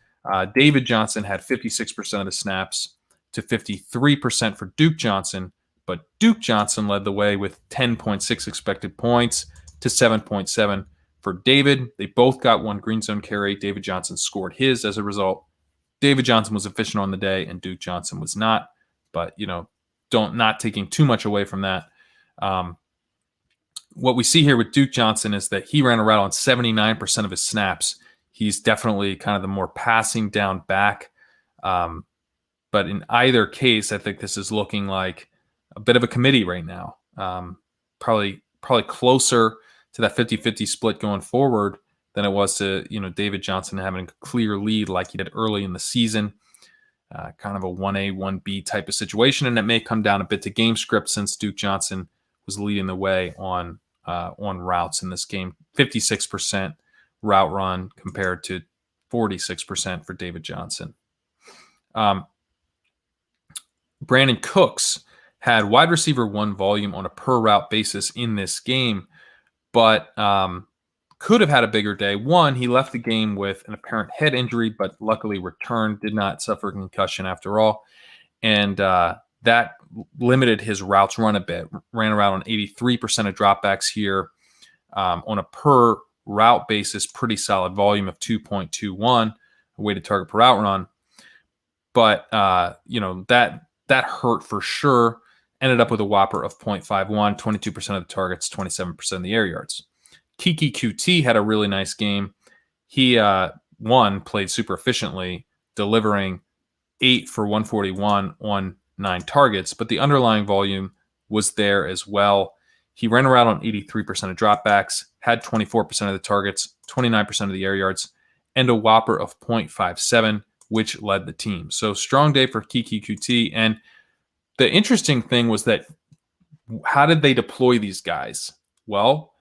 David Johnson had 56% of the snaps to 53% for Duke Johnson, but Duke Johnson led the way with 10.6 expected points to 7.7 for David. They both got one green zone carry. David Johnson scored his as a result. David Johnson was efficient on the day, and Duke Johnson was not, but, not taking too much away from that. What we see here with Duke Johnson is that he ran around on 79% of his snaps. He's definitely kind of the more passing down back. But in either case, I think this is looking like a bit of a committee right now. Probably closer to that 50-50 split going forward than it was to, David Johnson having a clear lead like he did early in the season. Kind of a 1A, 1B type of situation. And it may come down a bit to game script since Duke Johnson was leading the way on routes in this game. 56% route run compared to 46% for David Johnson. Brandon Cooks had wide receiver 1 volume on a per route basis in this game, but could have had a bigger day. One, he left the game with an apparent head injury, but luckily returned, did not suffer concussion after all. And that limited his routes run a bit. Ran around on 83% of dropbacks here on a per route basis, pretty solid volume of 2.21 weighted target per route run. But, that hurt for sure. Ended up with a whopper of 0.51, 22% of the targets, 27% of the air yards. Kiki QT had a really nice game. He, played super efficiently, delivering 8 for 141 on 9 targets, but the underlying volume was there as well. He ran around on 83% of dropbacks, had 24% of the targets, 29% of the air yards, and a whopper of 0.57, which led the team. So strong day for Kiki QT. And the interesting thing was that how did they deploy these guys? Well,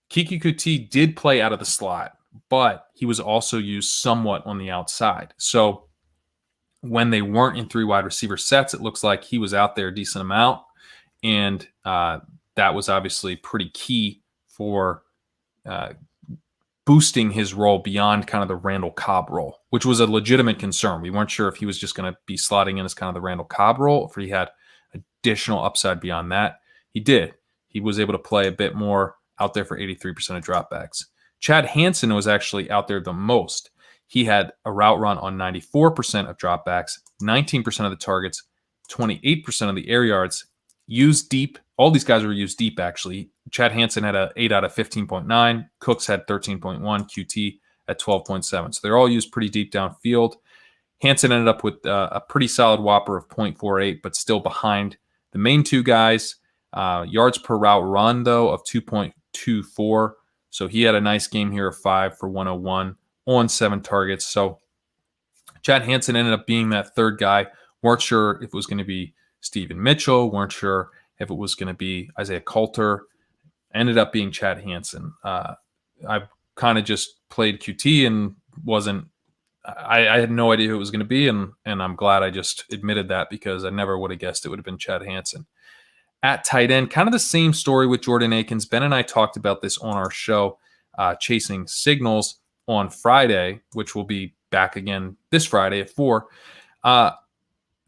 Kiki QT did play out of the slot, but he was also used somewhat on the outside. So when they weren't in 3 wide receiver sets, it looks like he was out there a decent amount. And that was obviously pretty key for boosting his role beyond kind of the Randall Cobb role, which was a legitimate concern. We weren't sure if he was just going to be slotting in as kind of the Randall Cobb role, or if he had additional upside beyond that. He did. He was able to play a bit more out there for 83% of dropbacks. Chad Hansen was actually out there the most. He had a route run on 94% of dropbacks, 19% of the targets, 28% of the air yards, used deep. All these guys were used deep, actually. Chad Hansen had a 8 out of 15.9. Cooks had 13.1. QT at 12.7. So they're all used pretty deep downfield. Hansen ended up with a pretty solid whopper of 0.48, but still behind the main 2 guys. Yards per route run, though, of 2.24. So he had a nice game here of 5 for 101 on 7 targets. So Chad Hansen ended up being that third guy. Weren't sure if it was going to be Steven Mitchell. Weren't sure if it was going to be Isaiah Coulter. Ended up being Chad Hansen. I kind of just played QT and wasn't – I had no idea who it was going to be, and I'm glad I just admitted that because I never would have guessed it would have been Chad Hansen. At tight end, kind of the same story with Jordan Akins. Ben and I talked about this on our show. chasing signals on Friday, which will be back again this Friday at 4.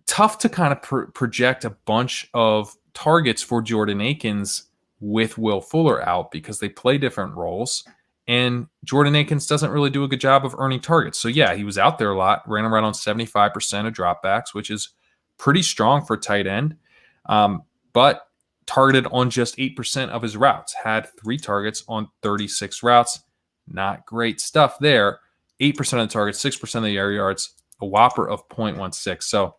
Tough to kind of project a bunch of targets for Jordan Akins with Will Fuller out because they play different roles. And Jordan Akins doesn't really do a good job of earning targets. So, yeah, he was out there a lot, ran around on 75% of dropbacks, which is pretty strong for tight end, but targeted on just 8% of his routes, had 3 targets on 36 routes. Not great stuff there. 8% of the targets, 6% of the air yards, a whopper of 0.16. So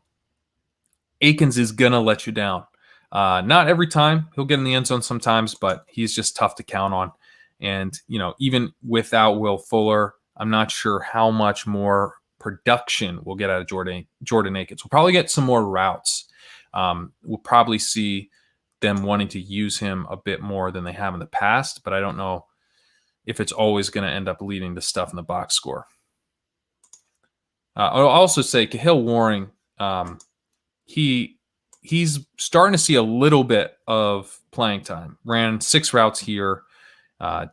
Akins is going to let you down. Not every time. He'll get in the end zone sometimes, but he's just tough to count on. And, even without Will Fuller, I'm not sure how much more production we'll get out of Jordan Akins. We'll probably get some more routes. We'll probably see them wanting to use him a bit more than they have in the past, but I don't know if it's always going to end up leading to stuff in the box score. I'll also say Cahill Waring, he's starting to see a little bit of playing time. Ran 6 routes here.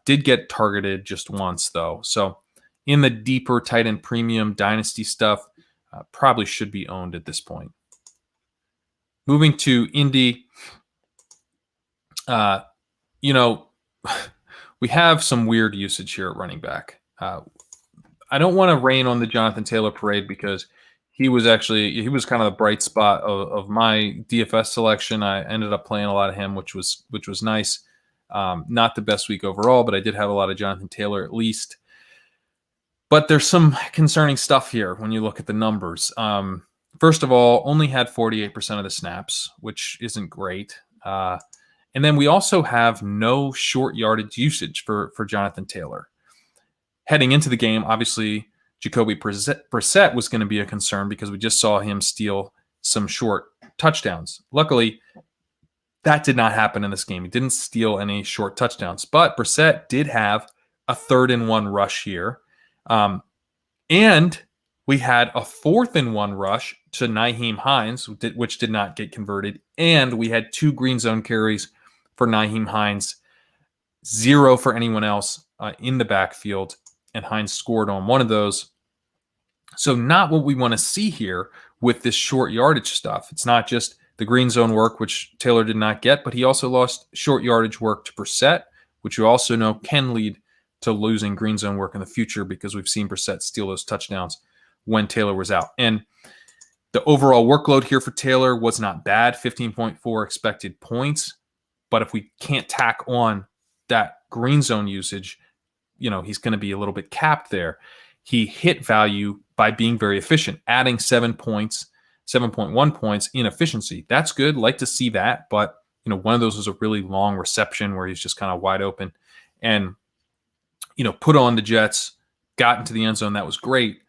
Did get targeted just once, though. So in the deeper tight end premium dynasty stuff, probably should be owned at this point. Moving to Indy, we have some weird usage here at running back. I don't want to rain on the Jonathan Taylor parade because he was kind of the bright spot of my DFS selection. I ended up playing a lot of him, which was nice. Not the best week overall, but I did have a lot of Jonathan Taylor at least. But there's some concerning stuff here when you look at the numbers. First of all, only had 48% of the snaps, which isn't great. And then we also have no short yardage usage for Jonathan Taylor. Heading into the game, obviously, Jacoby Brissett was going to be a concern because we just saw him steal some short touchdowns. Luckily, that did not happen in this game. He didn't steal any short touchdowns, but Brissett did have a 3rd-and-1 rush here. And we had a 4th-and-1 rush to Nyheim Hines, which did not get converted. And we had 2 green zone carries for Nyheim Hines, 0 for anyone else in the backfield. And Hines scored on one of those. So not what we want to see here with this short yardage stuff. It's not just the green zone work, which Taylor did not get, but he also lost short yardage work to Brissett, which you also know can lead to losing green zone work in the future because we've seen Brissett steal those touchdowns when Taylor was out. And the overall workload here for Taylor was not bad, 15.4 expected points. But if we can't tack on that green zone usage, he's going to be a little bit capped there. He hit value by being very efficient, adding 7.1 points in efficiency. That's good. Like to see that. But, one of those was a really long reception where he's just kind of wide open and, put on the Jets, got into the end zone. That was great.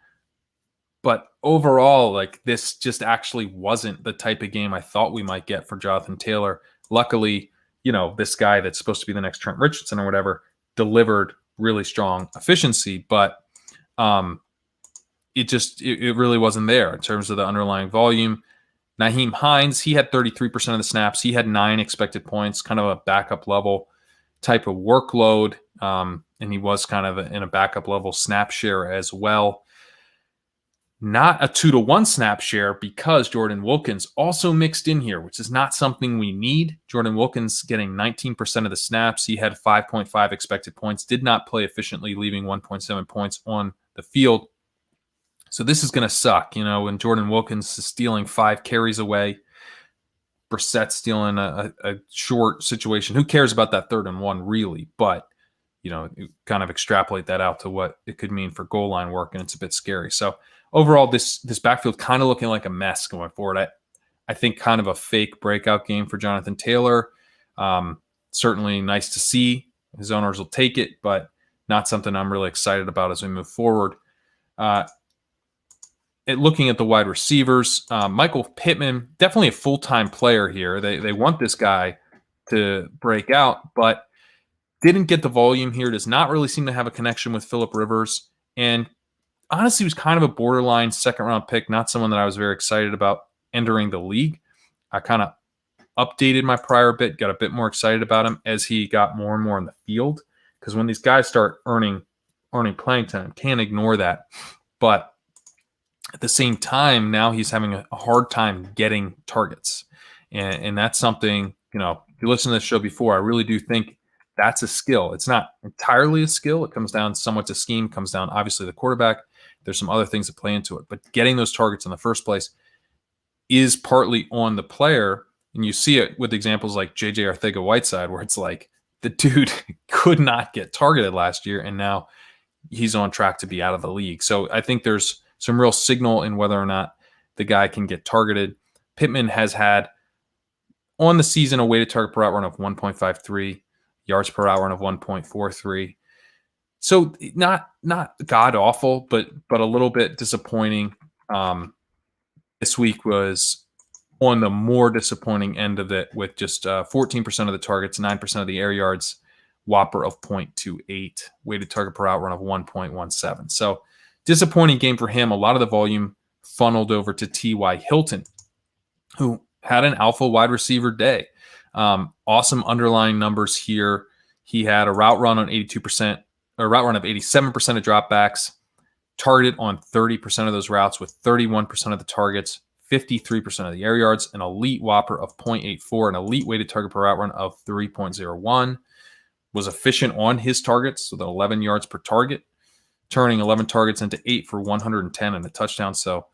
But overall, this just actually wasn't the type of game I thought we might get for Jonathan Taylor. Luckily, this guy that's supposed to be the next Trent Richardson or whatever delivered really strong efficiency, but it really wasn't there in terms of the underlying volume. Nyheim Hines, he had 33% of the snaps. He had 9 expected points, kind of a backup level type of workload. And he was kind of in a backup level snap share as well. Not a 2-to-1 snap share because Jordan Wilkins also mixed in here, which is not something we need. Jordan Wilkins getting 19% of the snaps. He had 5.5 expected points, did not play efficiently, leaving 1.7 points on the field. So this is going to suck, when Jordan Wilkins is stealing 5 carries away, Brissett stealing a short situation. Who cares about that 3rd-and-1 really? But, kind of extrapolate that out to what it could mean for goal line work, and it's a bit scary. So overall, this backfield kind of looking like a mess going forward. I think kind of a fake breakout game for Jonathan Taylor. Certainly nice to see. His owners will take it, but not something I'm really excited about as we move forward. Looking at the wide receivers, Michael Pittman, definitely a full-time player here. They want this guy to break out, but didn't get the volume here. Does not really seem to have a connection with Phillip Rivers. And honestly, was kind of a borderline 2nd-round pick, not someone that I was very excited about entering the league. I kind of updated my prior bit, got a bit more excited about him as he got more and more in the field. because when these guys start earning playing time, can't ignore that. But at the same time, now he's having a hard time getting targets. And that's something, if you listen to this show before, I really do think that's a skill. It's not entirely a skill. It comes down somewhat to scheme, comes down obviously the quarterback. There's some other things that play into it. But getting those targets in the first place is partly on the player. And you see it with examples like J.J. Arcega-Whiteside, where it's like the dude could not get targeted last year, and now he's on track to be out of the league. So I think there's some real signal in whether or not the guy can get targeted. Pittman has had on the season a weighted target per route run of 1.53, yards per route run of 1.43. So not god awful, but a little bit disappointing. This week was on the more disappointing end of it, with just 14% of the targets, 9% of the air yards, whopper of 0.28, weighted target per route run of 1.17. So disappointing game for him. A lot of the volume funneled over to T.Y. Hilton, who had an alpha wide receiver day. Awesome underlying numbers here. He had a route run on 82%, or route run of 87% of dropbacks, targeted on 30% of those routes with 31% of the targets, 53% of the air yards, an elite whopper of 0.84, an elite weighted target per route run of 3.01, was efficient on his targets with 11 yards per target, turning 11 targets into 8 for 110 and a touchdown. So,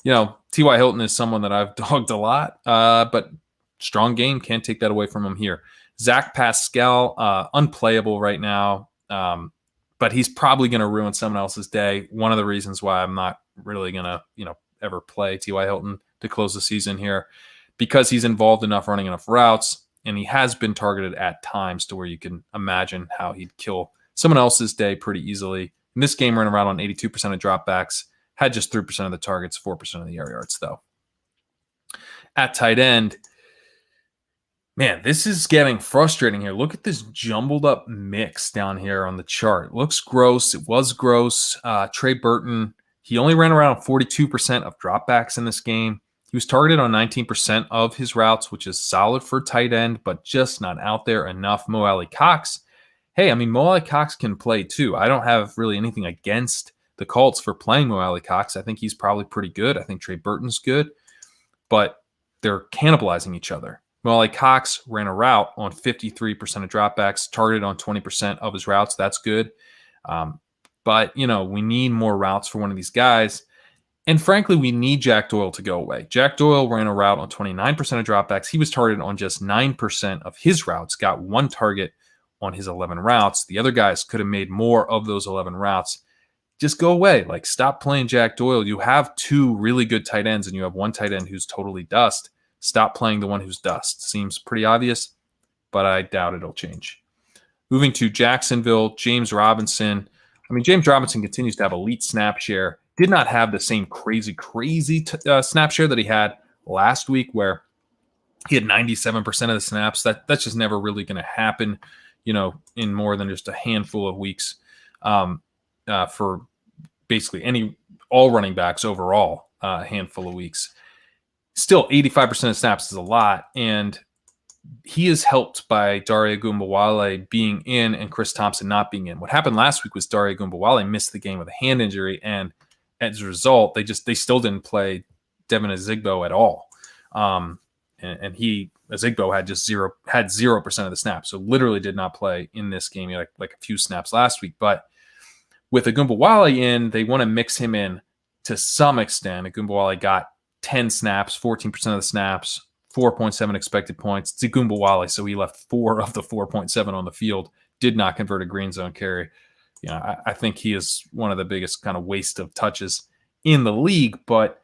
T.Y. Hilton is someone that I've dogged a lot, but strong game. Can't take that away from him here. Zach Pascal, unplayable right now, but he's probably going to ruin someone else's day. One of the reasons why I'm not really going to, ever play T.Y. Hilton to close the season here, because he's involved enough running enough routes, and he has been targeted at times to where you can imagine how he'd kill someone else's day pretty easily. In this game, ran around on 82% of dropbacks, had just 3% of the targets, 4% of the air yards, though. At tight end, man, this is getting frustrating here. Look at this jumbled up mix down here on the chart. It looks gross. It was gross. Trey Burton, he only ran around 42% of dropbacks in this game. He was targeted on 19% of his routes, which is solid for tight end, but just not out there enough. Mo Alley-Cox, Mo Alley-Cox can play too. I don't have really anything against the Colts for playing Mo Alley-Cox. I think he's probably pretty good. I think Trey Burton's good, but they're cannibalizing each other. Mo Alley-Cox ran a route on 53% of dropbacks, targeted on 20% of his routes. That's good. But, we need more routes for one of these guys. And frankly, we need Jack Doyle to go away. Jack Doyle ran a route on 29% of dropbacks. He was targeted on just 9% of his routes, got one target on his 11 routes. The other guys could have made more of those 11 routes. Just go away. Stop playing Jack Doyle. You have two really good tight ends, and you have one tight end who's totally dust. Stop playing the one who's dust. Seems pretty obvious, but I doubt it'll change. Moving to Jacksonville, James Robinson. James Robinson continues to have elite snap share. Did not have the same crazy snap share that he had last week, where he had 97% of the snaps. That's just never really going to happen, in more than just a handful of weeks for basically all running backs overall, a handful of weeks. Still, 85% of snaps is a lot, and he is helped by Dare Ogunbowale being in and Chris Thompson not being in. What happened last week was Dare Ogunbowale missed the game with a hand injury, and as a result, they still didn't play Devin Azigbo at all. And Azigbo had 0% of the snaps, so literally did not play in this game. He had like a few snaps last week, but with Ogunbowale in, they want to mix him in to some extent. Ogunbowale got 10 snaps, 14% of the snaps, 4.7 expected points. It's Ogunbowale, so he left 4 of the 4.7 on the field, did not convert a green zone carry. I think he is one of the biggest kind of waste of touches in the league, but,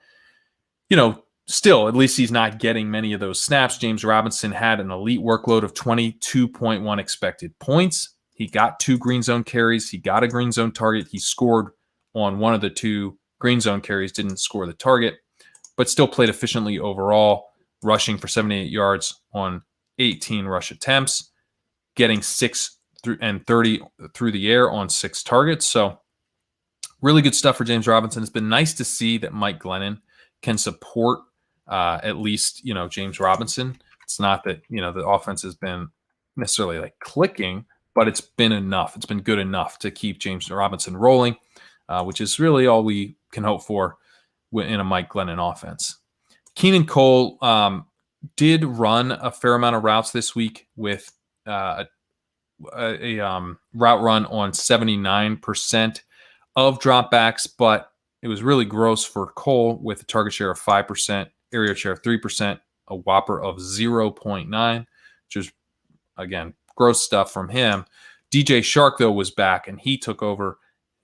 still, at least he's not getting many of those snaps. James Robinson had an elite workload of 22.1 expected points. He got 2 green zone carries. He got a green zone target. He scored on one of the 2 green zone carries, didn't score the target, but still played efficiently overall, rushing for 78 yards on 18 rush attempts, getting 6 and 30 through the air on 6 targets. So really good stuff for James Robinson. It's been nice to see that Mike Glennon can support at least, James Robinson. It's not that, the offense has been necessarily clicking, but it's been enough. It's been good enough to keep James Robinson rolling, which is really all we can hope for in a Mike Glennon offense. Keenan Cole did run a fair amount of routes this week with a route run on 79% of dropbacks, but it was really gross for Cole with a target share of 5%, area share of 3%, a whopper of 0.9, which is, again, gross stuff from him. DJ Shark, though, was back, and he took over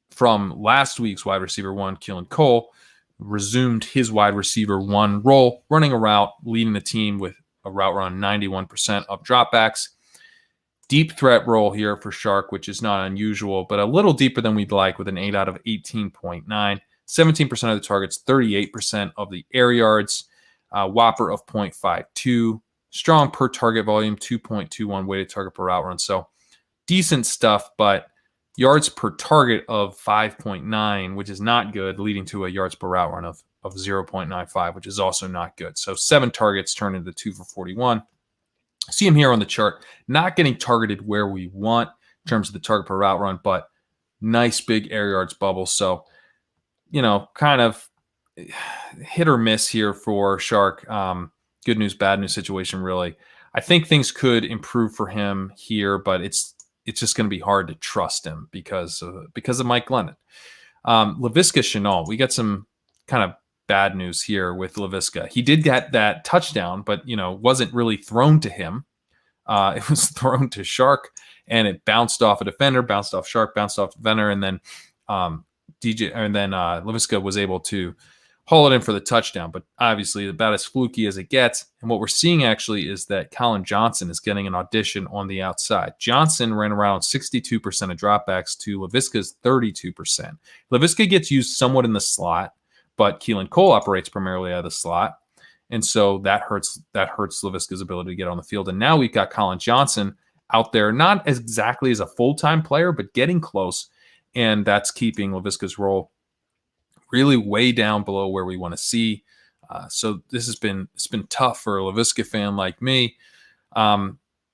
from last week's wide receiver one, Keelan Cole, resumed his wide receiver one role, running a route, leading the team with a route run 91% of dropbacks. Deep threat role here for Shark, which is not unusual, but a little deeper than we'd like with an 8 out of 18.9, 17% of the targets, 38% of the air yards, whopper of 0.52, strong per target volume, 2.21 weighted target per route run. So decent stuff, but yards per target of 5.9, which is not good, leading to a yards per route run of 0.95, which is also not good. So 7 targets turned into 2 for 41. See him here on the chart, not getting targeted where we want in terms of the target per route run, but nice big air yards bubble. So, kind of hit or miss here for Shark. Good news, bad news situation, really. I think things could improve for him here, but it's just going to be hard to trust him because of Mike Glennon. Laviska Shenault, we got some kind of bad news here with Laviska. He did get that touchdown, but wasn't really thrown to him. It was thrown to Shark, and it bounced off a defender, bounced off Shark, bounced off defender, and then Laviska was able to haul it in for the touchdown. But obviously, about as fluky as it gets. And what we're seeing actually is that Colin Johnson is getting an audition on the outside. Johnson ran around 62% of dropbacks to Laviska's 32%. Laviska gets used somewhat in the slot, but Keelan Cole operates primarily out of the slot. And so that hurts Laviska's ability to get on the field. And now we've got Colin Johnson out there, not exactly as a full-time player, but getting close. And that's keeping Laviska's role really way down below where we want to see. So it's been tough for a Laviska fan like me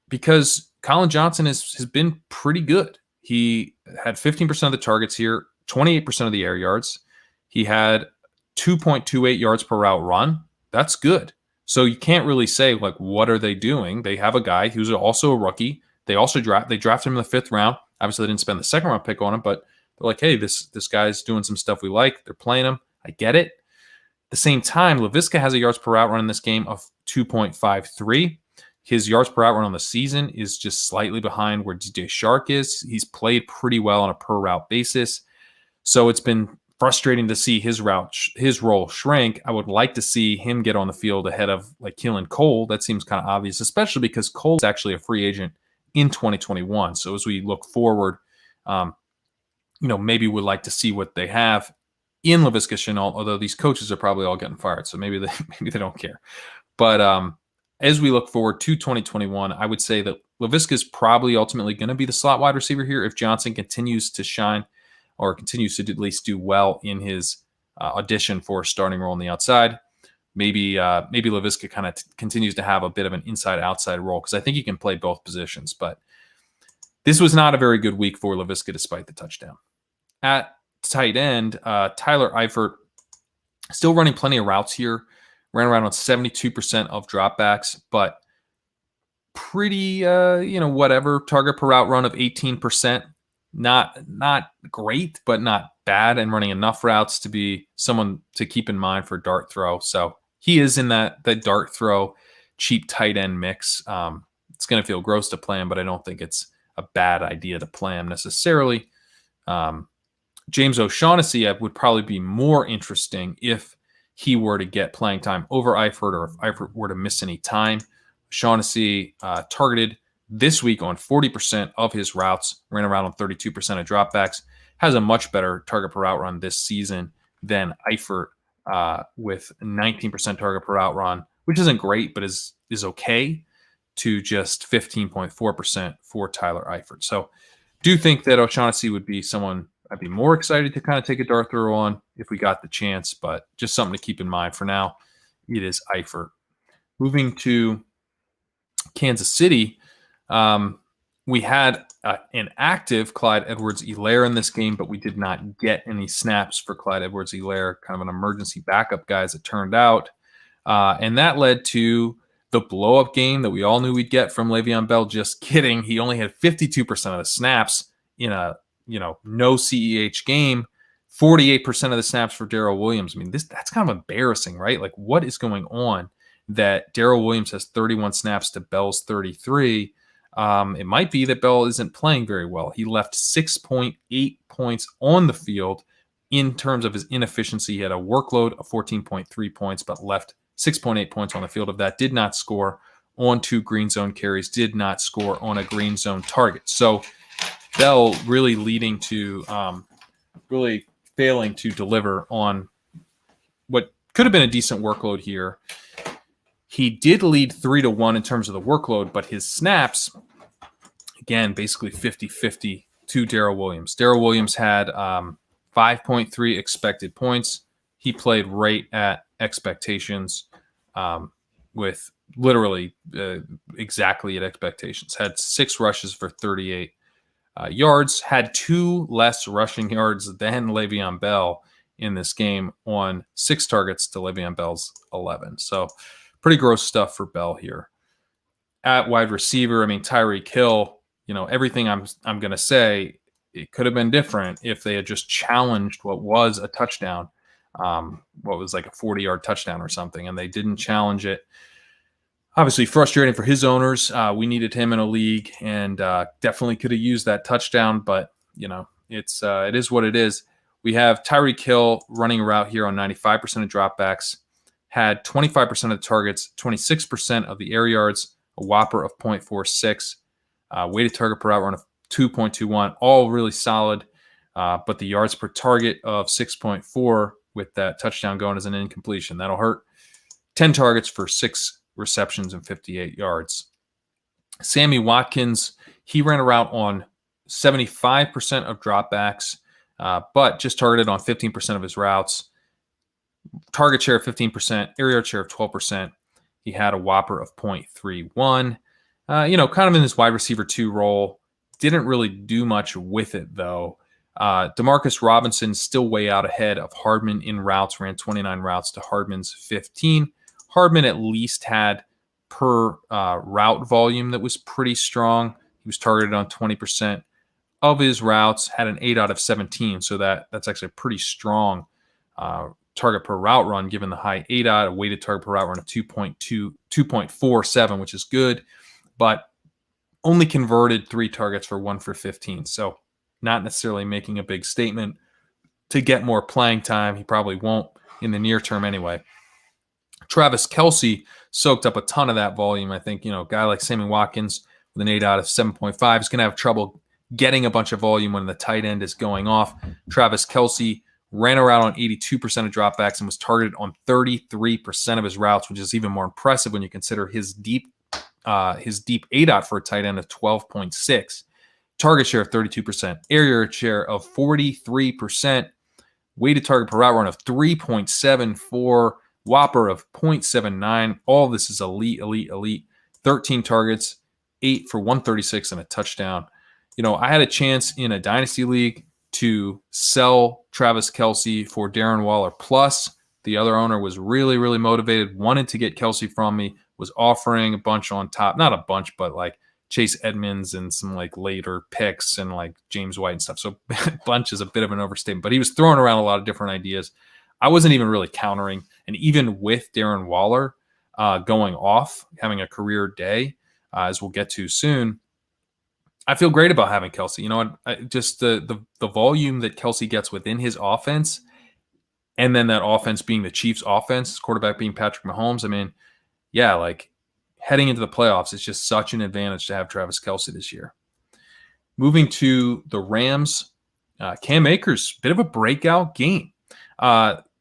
because Colin Johnson has been pretty good. He had 15% of the targets here, 28% of the air yards. He had 2.28 yards per route run. That's good. So you can't really say, what are they doing? They have a guy who's also a rookie. They also drafted him in the 5th round. Obviously, they didn't spend the 2nd round pick on him, but they're like, hey, this guy's doing some stuff we like. They're playing him. I get it. At the same time, Laviska has a yards per route run in this game of 2.53. His yards per route run on the season is just slightly behind where DJ Shark is. He's played pretty well on a per route basis. So it's been frustrating to see his role shrink. I would like to see him get on the field ahead of Keelan Cole. That seems kind of obvious, especially because Cole is actually a free agent in 2021. So as we look forward, maybe we'd like to see what they have in Laviska Shenault, although these coaches are probably all getting fired, so maybe they don't care. But as we look forward to 2021, I would say that Laviska is probably ultimately going to be the slot wide receiver here if Johnson continues to shine or continues to at least do well in his audition for a starting role on the outside. Maybe Laviska kind of continues to have a bit of an inside-outside role because I think he can play both positions. But this was not a very good week for Laviska despite the touchdown. At tight end, Tyler Eifert still running plenty of routes here. Ran around on 72% of dropbacks, but pretty, whatever. Target per route run of 18%. Not great, but not bad, and running enough routes to be someone to keep in mind for dart throw. So he is in that dart throw cheap tight end mix. It's going to feel gross to play him, but I don't think it's a bad idea to play him necessarily. James O'Shaughnessy would probably be more interesting if he were to get playing time over Eifert, or if Eifert were to miss any time. O'Shaughnessy targeted this week on 40% of his routes, ran around on 32% of dropbacks, has a much better target per route run this season than Eifert with 19% target per route run, which isn't great, but is okay, to just 15.4% for Tyler Eifert. So do think that O'Shaughnessy would be someone I'd be more excited to kind of take a dart throw on if we got the chance, but just something to keep in mind for now. It is Eifert. Moving to Kansas City, We had an active Clyde Edwards-Helaire in this game, but we did not get any snaps for Clyde Edwards-Helaire, kind of an emergency backup guy as it turned out. And that led to the blow-up game that we all knew we'd get from Le'Veon Bell. Just kidding. He only had 52% of the snaps in a no CEH game, 48% of the snaps for Darrell Williams. I mean, that's kind of embarrassing, right? Like, what is going on that Darrell Williams has 31 snaps to Bell's 33? It might be that Bell isn't playing very well. He left 6.8 points on the field in terms of his inefficiency. He had a workload of 14.3 points, but left 6.8 points on the field of that. Did not score on 2 green zone carries, did not score on a green zone target. So Bell really leading to really failing to deliver on what could have been a decent workload here. He did lead 3-1 in terms of the workload, but his snaps, again, basically 50-50 to Darrell Williams. Darrell Williams had 5.3 expected points. He played right at expectations, with literally exactly at expectations. Had 6 rushes for 38 yards, had 2 less rushing yards than Le'Veon Bell in this game on 6 targets to Le'Veon Bell's 11. So pretty gross stuff for Bell here. At wide receiver, I mean, Tyreek Hill, everything I'm going to say, it could have been different if they had just challenged what was a touchdown, what was like a 40-yard touchdown or something, and they didn't challenge it. Obviously frustrating for his owners. We needed him in a league, and definitely could have used that touchdown, but, it is what it is. We have Tyreek Hill running a route here on 95% of dropbacks, had 25% of the targets, 26% of the air yards, a whopper of 0.46, weighted target per route run of 2.21, all really solid, but the yards per target of 6.4 with that touchdown going as an incompletion. That'll hurt. 10 targets for 6 receptions and 58 yards. Sammy Watkins, he ran a route on 75% of dropbacks, but just targeted on 15% of his routes. Target share of 15%, air yard share of 12%. He had a whopper of 0.31. Kind of in this wide receiver 2 role. Didn't really do much with it, though. Demarcus Robinson still way out ahead of Hardman in routes, ran 29 routes to Hardman's 15. Hardman at least had per route volume that was pretty strong. He was targeted on 20% of his routes, had an 8 out of 17, so that's actually a pretty strong target per route run, given the high 8 out, a weighted target per route run of 2.47, which is good, but only converted 3 targets for 1 for 15. So not necessarily making a big statement to get more playing time. He probably won't in the near term anyway. Travis Kelce soaked up a ton of that volume. I think, a guy like Sammy Watkins with an 8 out of 7.5 is going to have trouble getting a bunch of volume when the tight end is going off. Travis Kelce ran around on 82% of dropbacks and was targeted on 33% of his routes, which is even more impressive when you consider his deep ADOT for a tight end of 12.6, target share of 32%, air yard share of 43%, weighted target per route run of 3.74, whopper of 0.79. All this is elite. 13 targets, 8 for 136 and a touchdown. I had a chance in a dynasty league to sell Travis Kelce for Darren Waller plus. The other owner was really, really motivated, wanted to get Kelce from me, was offering a bunch on top. Not a bunch, but like Chase Edmonds and some like later picks and like James White and stuff. So bunch is a bit of an overstatement, but he was throwing around a lot of different ideas. I wasn't even really countering. And even with Darren Waller going off, having a career day, as we'll get to soon, I feel great about having Kelce. Just the volume that Kelce gets within his offense, and then that offense being the Chiefs' offense, quarterback being Patrick Mahomes. I mean, yeah, like heading into the playoffs, it's just such an advantage to have Travis Kelce this year. Moving to the Rams, Cam Akers, bit of a breakout game.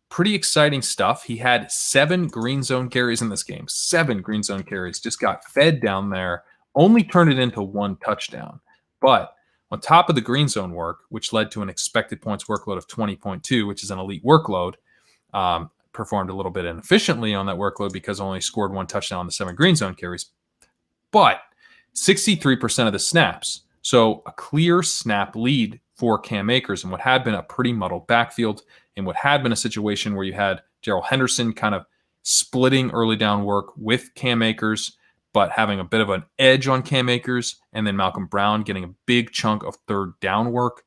Pretty exciting stuff. He had 7 green zone carries in this game. 7 green zone carries. Just got fed down there. Only turned it into 1 touchdown. But on top of the green zone work, which led to an expected points workload of 20.2, which is an elite workload, performed a little bit inefficiently on that workload because only scored 1 touchdown on the 7 green zone carries. But 63% of the snaps. So a clear snap lead for Cam Akers in what had been a pretty muddled backfield, in what had been a situation where you had Darrell Henderson kind of splitting early down work with Cam Akers, but having a bit of an edge on Cam Akers, and then Malcolm Brown getting a big chunk of third down work.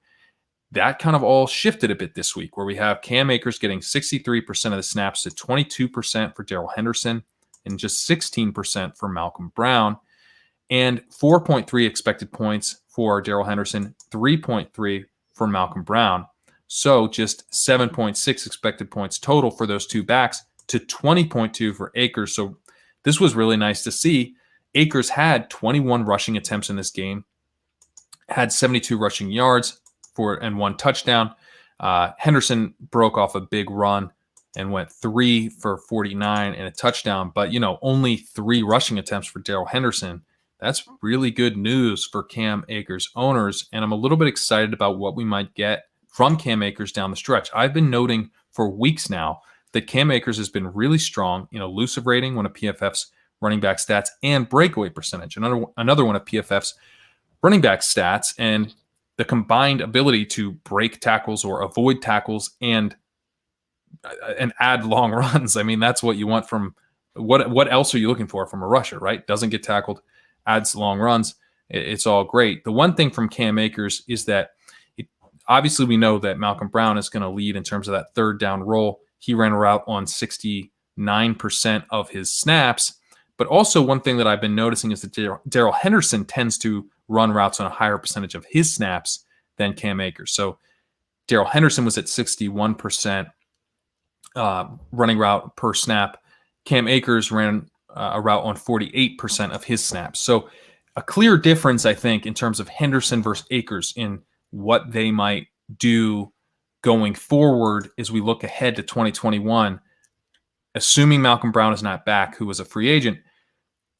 That kind of all shifted a bit this week, where we have Cam Akers getting 63% of the snaps to 22% for Darrell Henderson and just 16% for Malcolm Brown, and 4.3 expected points for Darrell Henderson, 3.3 for Malcolm Brown. So just 7.6 expected points total for those two backs to 20.2 for Akers. So this was really nice to see. Akers had 21 rushing attempts in this game, had 72 rushing yards and 1 touchdown. Henderson broke off a big run and went 3 for 49 and a touchdown, but only 3 rushing attempts for Darrell Henderson. That's really good news for Cam Akers owners, and I'm a little bit excited about what we might get from Cam Akers down the stretch. I've been noting for weeks now that Cam Akers has been really strong in elusive rating, one of PFF's running back stats, and breakaway percentage, another one of PFF's running back stats, and the combined ability to break tackles or avoid tackles and add long runs. I mean, that's what you want from what else are you looking for from a rusher, right? Doesn't get tackled, adds long runs. It's all great. The one thing from Cam Akers is that obviously we know that Malcolm Brown is going to lead in terms of that third down role. He ran a route on 69% of his snaps. But also one thing that I've been noticing is that Darrell Henderson tends to run routes on a higher percentage of his snaps than Cam Akers. So Darrell Henderson was at 61% running route per snap. Cam Akers ran a route on 48% of his snaps. So a clear difference, I think, in terms of Henderson versus Akers in what they might do going forward as we look ahead to 2021, assuming Malcolm Brown is not back, who was a free agent.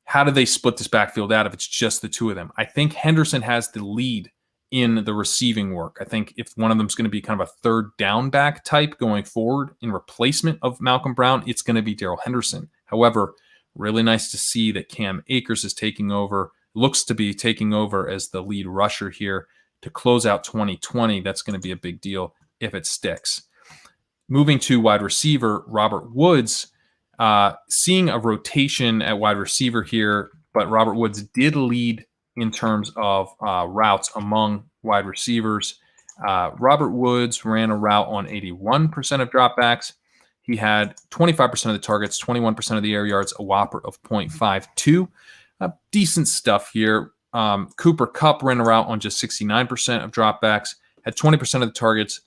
How do they split this backfield out if it's just the two of them? I think Henderson has the lead in the receiving work. I think if one of them is going to be kind of a third down back type going forward in replacement of Malcolm Brown, it's going to be Darrell Henderson. However, really nice to see that Cam Akers is taking over, looks to be taking over as the lead rusher here to close out 2020. That's going to be a big deal if it sticks. Moving to wide receiver, Robert Woods, seeing a rotation at wide receiver here, but Robert Woods did lead in terms of routes among wide receivers. Robert Woods ran a route on 81% of dropbacks. He had 25% of the targets, 21% of the air yards, a whopper of 0.52. Decent stuff here. Cooper Kupp ran a route on just 69% of dropbacks, had 20% of the targets,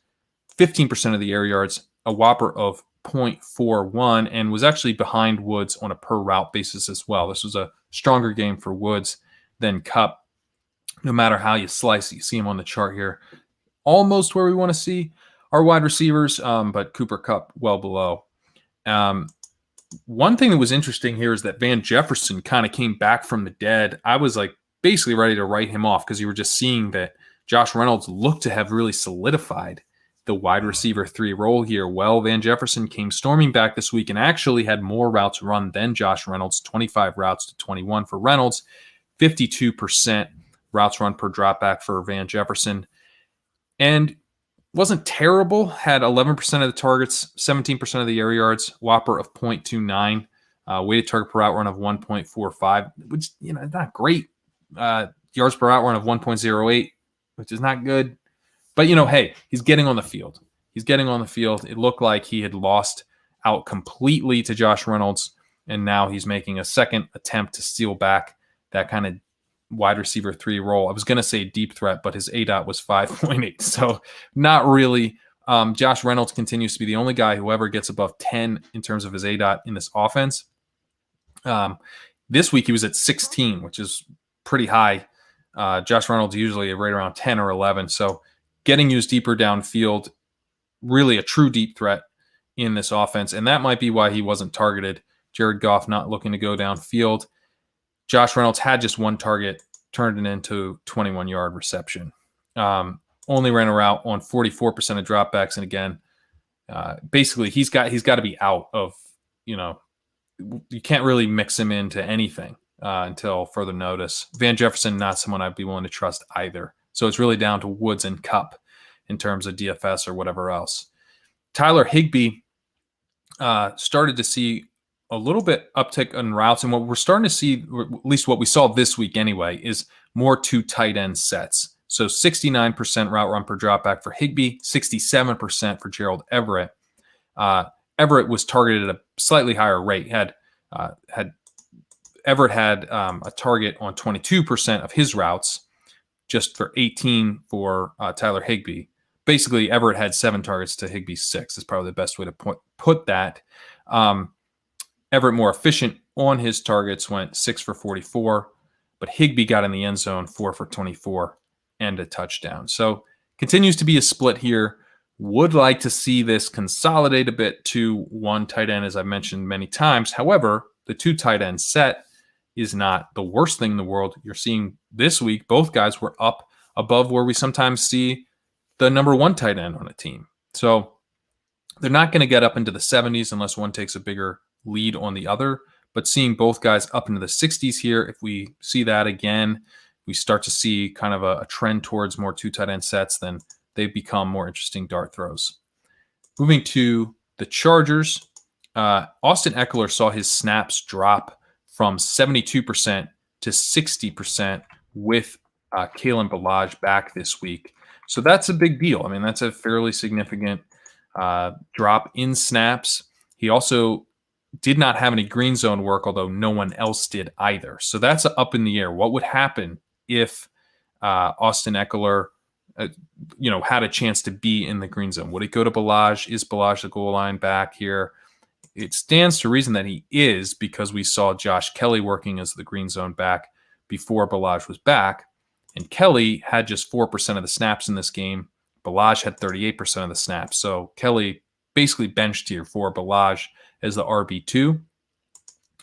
15% of the air yards, a whopper of 0.41, and was actually behind Woods on a per route basis as well. This was a stronger game for Woods than Kupp. No matter how you slice it, you see him on the chart here, almost where we want to see our wide receivers, but Cooper Kupp well below. One thing that was interesting here is that Van Jefferson kind of came back from the dead. I was basically ready to write him off because you were just seeing that Josh Reynolds looked to have really solidified the wide receiver 3 role here. Well, Van Jefferson came storming back this week and actually had more routes run than Josh Reynolds, 25 routes to 21 for Reynolds, 52% routes run per dropback for Van Jefferson. And wasn't terrible, had 11% of the targets, 17% of the air yards, whopper of 0.29, weighted target per route run of 1.45, which, not great. Yards per route run of 1.08, which is not good. But, hey, he's getting on the field. It looked like he had lost out completely to Josh Reynolds, and now he's making a second attempt to steal back that kind of wide receiver 3 role. I was going to say deep threat, but his ADOT was 5.8, so not really. Josh Reynolds continues to be the only guy who ever gets above 10 in terms of his ADOT in this offense. This week he was at 16, which is pretty high. Josh Reynolds usually right around 10 or 11, so getting used deeper downfield, really a true deep threat in this offense, and that might be why he wasn't targeted. Jared Goff not looking to go downfield. Josh Reynolds had just one target, turned it into 21-yard reception. Only ran a route on 44% of dropbacks, and again, basically he's got to be out of, you can't really mix him into anything until further notice. Van Jefferson, not someone I'd be willing to trust either. So it's really down to Woods and Kupp in terms of DFS or whatever else. Tyler Higbee started to see a little bit uptick on routes. And what we're starting to see, or at least what we saw this week anyway, is more 2 tight end sets. So 69% route run per dropback for Higbee, 67% for Gerald Everett. Everett was targeted at a slightly higher rate. Everett had a target on 22% of his routes, just for 18 for Tyler Higbee. Basically, Everett had 7 targets to Higbee's 6. Is probably the best way to put that. Everett more efficient on his targets, went 6 for 44, but Higbee got in the end zone 4 for 24 and a touchdown. So continues to be a split here. Would like to see this consolidate a bit to 1 tight end, as I've mentioned many times. However, the 2 tight end set is not the worst thing in the world. You're seeing this week, both guys were up above where we sometimes see the number 1 tight end on a team. So they're not going to get up into the 70s unless one takes a bigger lead on the other. But seeing both guys up into the 60s here, if we see that again, we start to see kind of a trend towards more 2 tight end sets, then they become more interesting dart throws. Moving to the Chargers, Austin Eckler saw his snaps drop from 72% to 60% with Kalen Ballage back this week. So that's a big deal. I mean, that's a fairly significant drop in snaps. He also did not have any green zone work, although no one else did either. So that's up in the air. What would happen if Austin Eckler had a chance to be in the green zone? Would it go to Ballage? Is Ballage the goal line back here? It stands to reason that he is, because we saw Josh Kelly working as the green zone back before Ballage was back. And Kelly had just 4% of the snaps in this game. Ballage had 38% of the snaps. So Kelly basically benched here for Ballage as the RB2.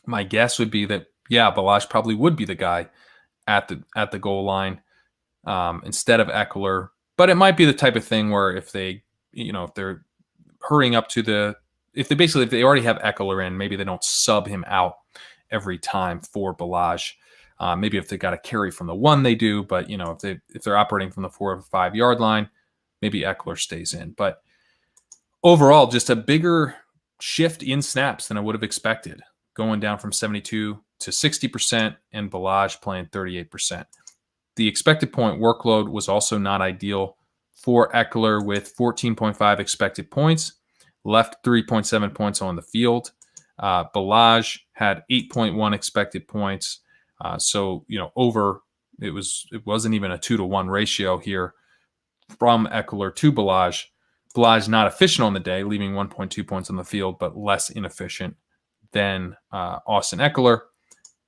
My guess would be that, Ballage probably would be the guy at the goal line instead of Eckler. But it might be the type of thing where if they, if they're hurrying up to if they already have Eckler in, maybe they don't sub him out every time for Ballage. Maybe if they got a carry from the 1, they do. But if they're operating from the 4 or 5 yard line, maybe Eckler stays in. But overall, just a bigger shift in snaps than I would have expected, going down from 72 to 60%, and Ballage playing 38%. The expected point workload was also not ideal for Eckler, with 14.5 expected points, left 3.7 points on the field. Ballage had 8.1 expected points. Over, it wasn't even a 2-to-1 ratio here from Eckler to Ballage. Ballage not efficient on the day, leaving 1.2 points on the field, but less inefficient than Austin Eckler.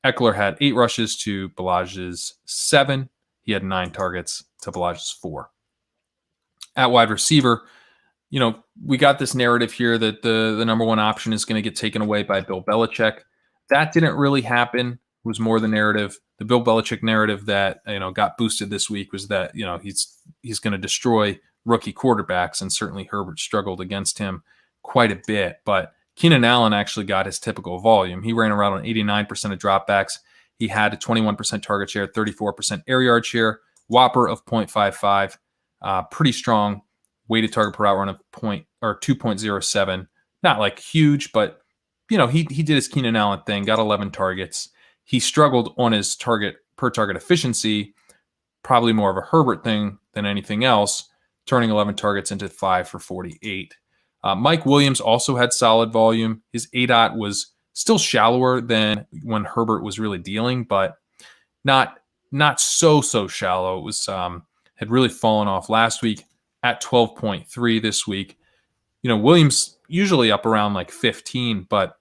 Eckler had 8 rushes to Ballage's 7. He had 9 targets to Ballage's 4. At wide receiver, we got this narrative here that the number 1 option is going to get taken away by Bill Belichick. That didn't really happen. It was more the narrative. The Bill Belichick narrative that got boosted this week was that he's going to destroy rookie quarterbacks, and certainly Herbert struggled against him quite a bit. But Keenan Allen actually got his typical volume. He ran around on 89% of dropbacks. He had a 21% target share, 34% air yard share, whopper of 0.55, pretty strong weighted target per route run of 2.07. Not like huge, but he did his Keenan Allen thing, got 11 targets. He struggled on his per target efficiency, probably more of a Herbert thing than anything else, turning 11 targets into 5 for 48. Mike Williams also had solid volume. His ADOT was still shallower than when Herbert was really dealing, but not so shallow. It was had really fallen off last week at 12.3 this week. Williams usually up around like 15, but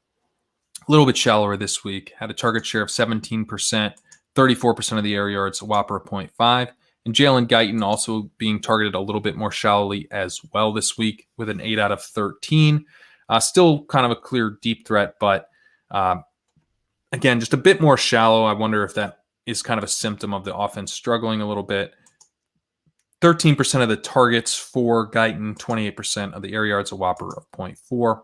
a little bit shallower this week. Had a target share of 17%, 34% of the air yards, a whopper of 0.5. And Jalen Guyton also being targeted a little bit more shallowly as well this week with an 8 out of 13. Still kind of a clear deep threat, but again, just a bit more shallow. I wonder if that is kind of a symptom of the offense struggling a little bit. 13% of the targets for Guyton, 28% of the air yards, a whopper of 0.4.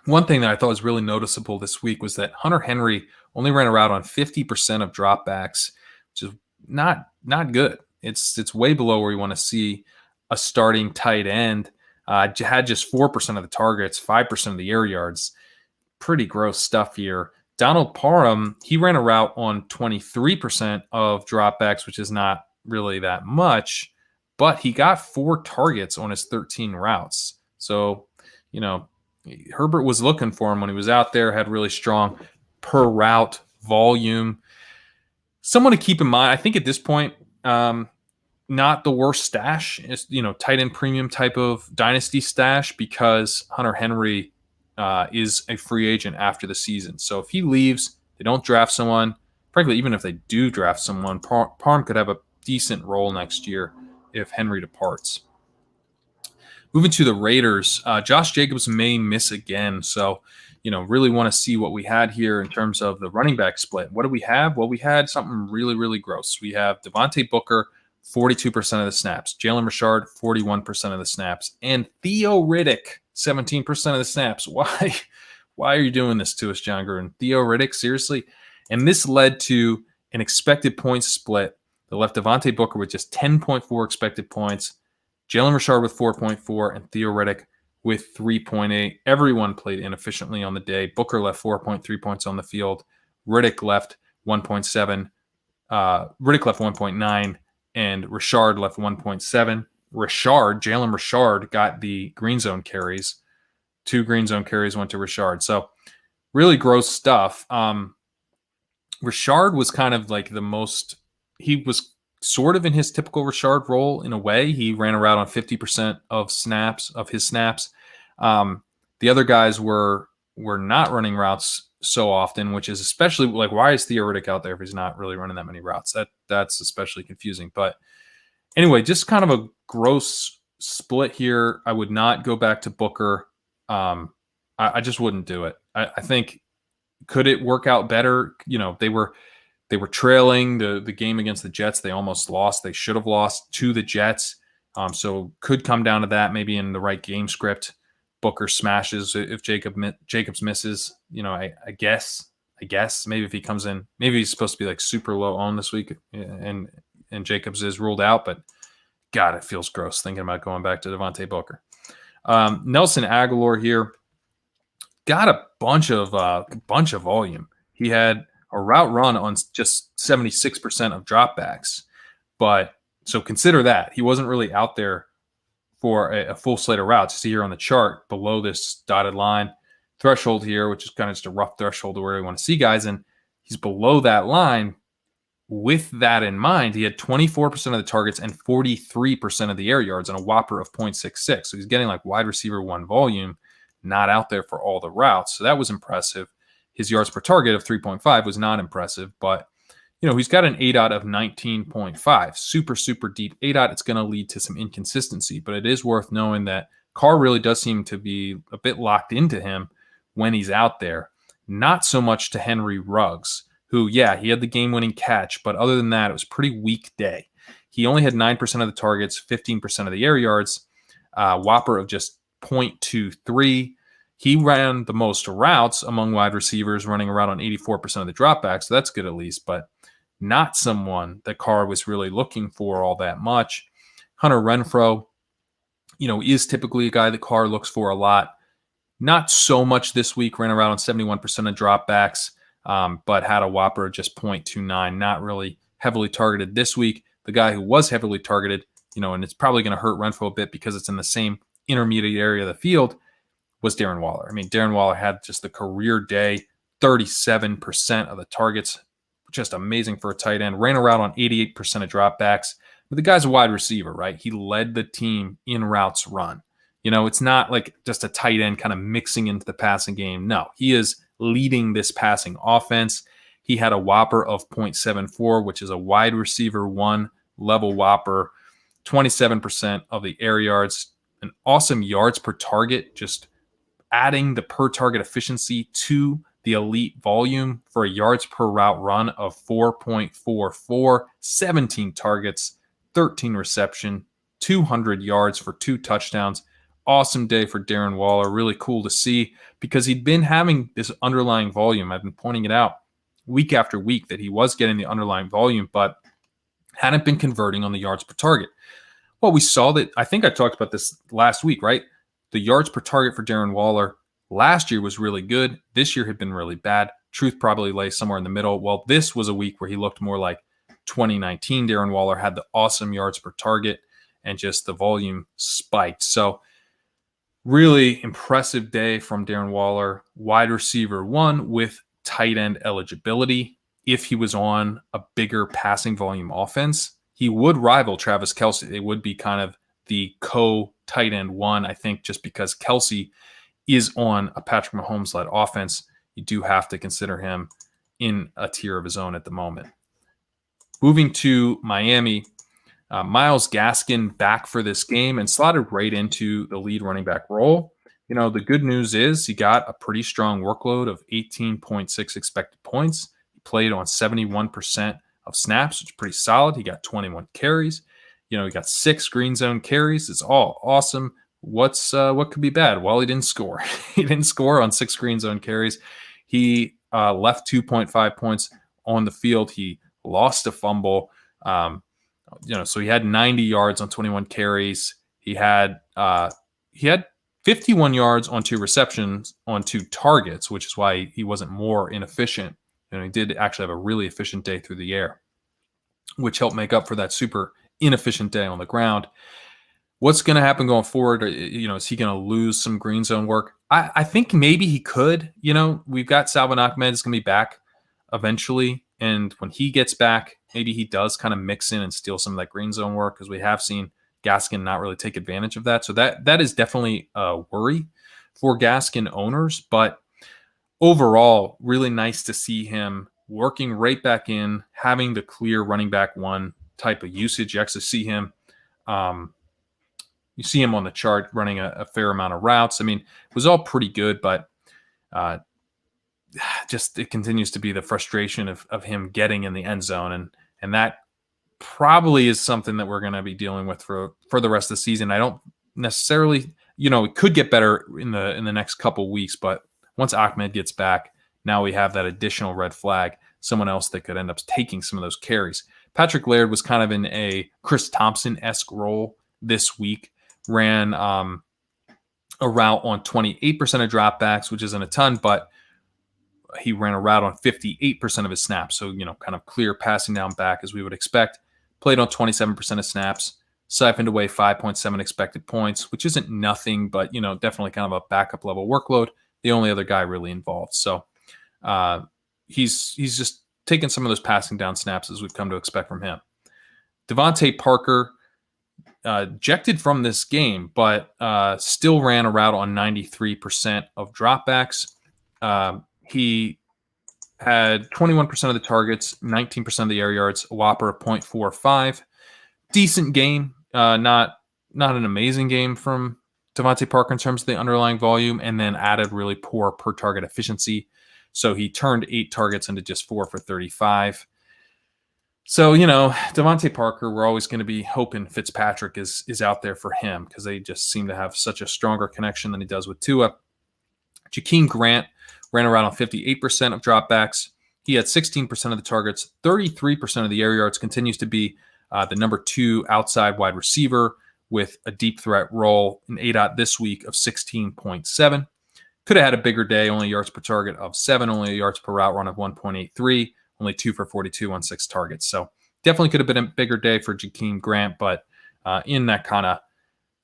One thing that I thought was really noticeable this week was that Hunter Henry only ran a route on 50% of dropbacks, which is not good. It's way below where you want to see a starting tight end. Had just 4% of the targets, 5% of the air yards. Pretty gross stuff here. Donald Parham, he ran a route on 23% of dropbacks, which is not really that much, but he got 4 targets on his 13 routes. So, Herbert was looking for him when he was out there, had really strong per route volume. Someone to keep in mind, I think at this point, not the worst stash. It's, tight end premium type of dynasty stash because Hunter Henry is a free agent after the season. So if he leaves, they don't draft someone. Frankly, even if they do draft someone, Parham could have a decent role next year if Henry departs. Moving to the Raiders, Josh Jacobs may miss again. So, really want to see what we had here in terms of the running back split. What do we have? Well, we had something really, really gross. We have Devontae Booker, 42% of the snaps. Jalen Richard, 41% of the snaps. And Theo Riddick, 17% of the snaps. Why are you doing this to us, John Gruden? Theo Riddick, seriously? And this led to an expected points split that left Devontae Booker with just 10.4 expected points, Jalen Richard with 4.4, and Theo Riddick with 3.8. Everyone played inefficiently on the day. Booker left 4.3 points on the field. Riddick left 1.7. Riddick left 1.9, and Richard left 1.7. Jalen Richard got the green zone carries. 2 green zone carries went to Richard. So really gross stuff. Richard was kind of like he was sort of in his typical Richard role in a way. He ran a route on 50% of his snaps. The other guys were not running routes so often, which is especially like, why is Theo Riddick out there if he's not really running that many routes? That's especially confusing. But anyway, just kind of a gross split here. I would not go back to Booker. I just wouldn't do it. I think, could it work out better? They were trailing the game against the Jets. They almost lost. They should have lost to the Jets. So could come down to that, maybe in the right game script. Booker smashes if Jacobs misses. I guess maybe if he comes in, maybe he's supposed to be like super low owned this week, and Jacobs is ruled out. But God, it feels gross thinking about going back to Devontae Booker. Nelson Aguilar here got a bunch of volume. He had a route run on just 76% of dropbacks. But so consider that. He wasn't really out there for a full slate of routes. You see here on the chart below this dotted line threshold here, which is kind of just a rough threshold to where we want to see guys. And he's below that line. With that in mind, he had 24% of the targets and 43% of the air yards and a whopper of 0.66. So he's getting like wide receiver 1 volume, not out there for all the routes. So that was impressive. His yards per target of 3.5 was not impressive, but he's got an ADOT of 19.5, super, super deep ADOT. It's going to lead to some inconsistency, but it is worth knowing that Carr really does seem to be a bit locked into him when he's out there. Not so much to Henry Ruggs, who, he had the game-winning catch, but other than that, it was a pretty weak day. He only had 9% of the targets, 15% of the air yards, whopper of just 0.23. He ran the most routes among wide receivers, running around on 84% of the dropbacks. So that's good at least, but not someone that Carr was really looking for all that much. Hunter Renfrow, is typically a guy that Carr looks for a lot. Not so much this week, ran around on 71% of dropbacks, but had a whopper of just 0.29. Not really heavily targeted this week. The guy who was heavily targeted, and it's probably going to hurt Renfrow a bit because it's in the same intermediate area of the field, was Darren Waller. I mean, Darren Waller had just the career day, 37% of the targets, just amazing for a tight end. Ran around on 88% of dropbacks. But the guy's a wide receiver, right? He led the team in routes run. It's not like just a tight end kind of mixing into the passing game. No, he is leading this passing offense. He had a whopper of 0.74, which is a wide receiver 1 level whopper, 27% of the air yards, an awesome yards per target, just adding the per target efficiency to the elite volume for a yards per route run of 4.44, 17 targets, 13 reception, 200 yards for 2 touchdowns. awesome day for Darren Waller. Really cool to see because he'd been having this underlying volume. I've been pointing it out week after week that he was getting the underlying volume, but hadn't been converting on the yards per target. Well, we saw that. I think I talked about this last week, right? The yards per target for Darren Waller last year was really good. This year had been really bad. Truth probably lay somewhere in the middle. Well, this was a week where he looked more like 2019. Darren Waller had the awesome yards per target and just the volume spiked. So really impressive day from Darren Waller, wide receiver one with tight end eligibility. If he was on a bigger passing volume offense, he would rival Travis Kelce. It would be kind of the co-tight end one, I think, just because Kelce is on a Patrick Mahomes-led offense. You do have to consider him in a tier of his own at the moment. Moving to Miami, Myles Gaskin back for this game and slotted right into the lead running back role. You know, the good news is he got a pretty strong workload of 18.6 expected points. He played on 71% of snaps, which is pretty solid. He got 21 carries. You know, he got 6 green zone carries. It's all awesome. What could be bad? Well, he didn't score. He didn't score on 6 green zone carries. He left 2.5 points on the field. He lost a fumble. So he had 90 yards on 21 carries. He had 51 yards on 2 receptions on 2 targets, which is why he wasn't more inefficient. And he did actually have a really efficient day through the air, which helped make up for that super inefficient day on the ground. What's going to happen going forward? Is he going to lose some green zone work? I think maybe he could. We've got Salvon Ahmed is going to be back eventually. And when he gets back, maybe he does kind of mix in and steal some of that green zone work because we have seen Gaskin not really take advantage of that. So that is definitely a worry for Gaskin owners. But overall, really nice to see him working right back in, having the clear running back one type of usage. You actually see him. You see him on the chart running a fair amount of routes. I mean, it was all pretty good, but just it continues to be the frustration of him getting in the end zone. And that probably is something that we're going to be dealing with for the rest of the season. I don't necessarily, it could get better in the next couple weeks, but once Ahmed gets back, now we have that additional red flag, someone else that could end up taking some of those carries. Patrick Laird was kind of in a Chris Thompson-esque role this week, ran a route on 28% of dropbacks, which isn't a ton, but he ran a route on 58% of his snaps. So, kind of clear passing down back as we would expect. Played on 27% of snaps, siphoned away 5.7 expected points, which isn't nothing, but, definitely kind of a backup level workload. The only other guy really involved. So he's just taken some of those passing down snaps as we've come to expect from him. Devontae Parker ejected from this game, but still ran a route on 93% of dropbacks. He had 21% of the targets, 19% of the air yards, a whopper of 0.45. Decent game, not an amazing game from Devontae Parker in terms of the underlying volume, and then added really poor per target efficiency. So he turned 8 targets into just 4 for 35. So, Devontae Parker, we're always going to be hoping Fitzpatrick is out there for him because they just seem to have such a stronger connection than he does with Tua. Jakeem Grant ran around on 58% of dropbacks. He had 16% of the targets, 33% of the air yards, continues to be the number 2 outside wide receiver with a deep threat role, an ADOT this week of 16.7. Could have had a bigger day, only yards per target of 7, only yards per route run of 1.83, only 2 for 42 on 6 targets. So definitely could have been a bigger day for Jakeem Grant, but in that kind of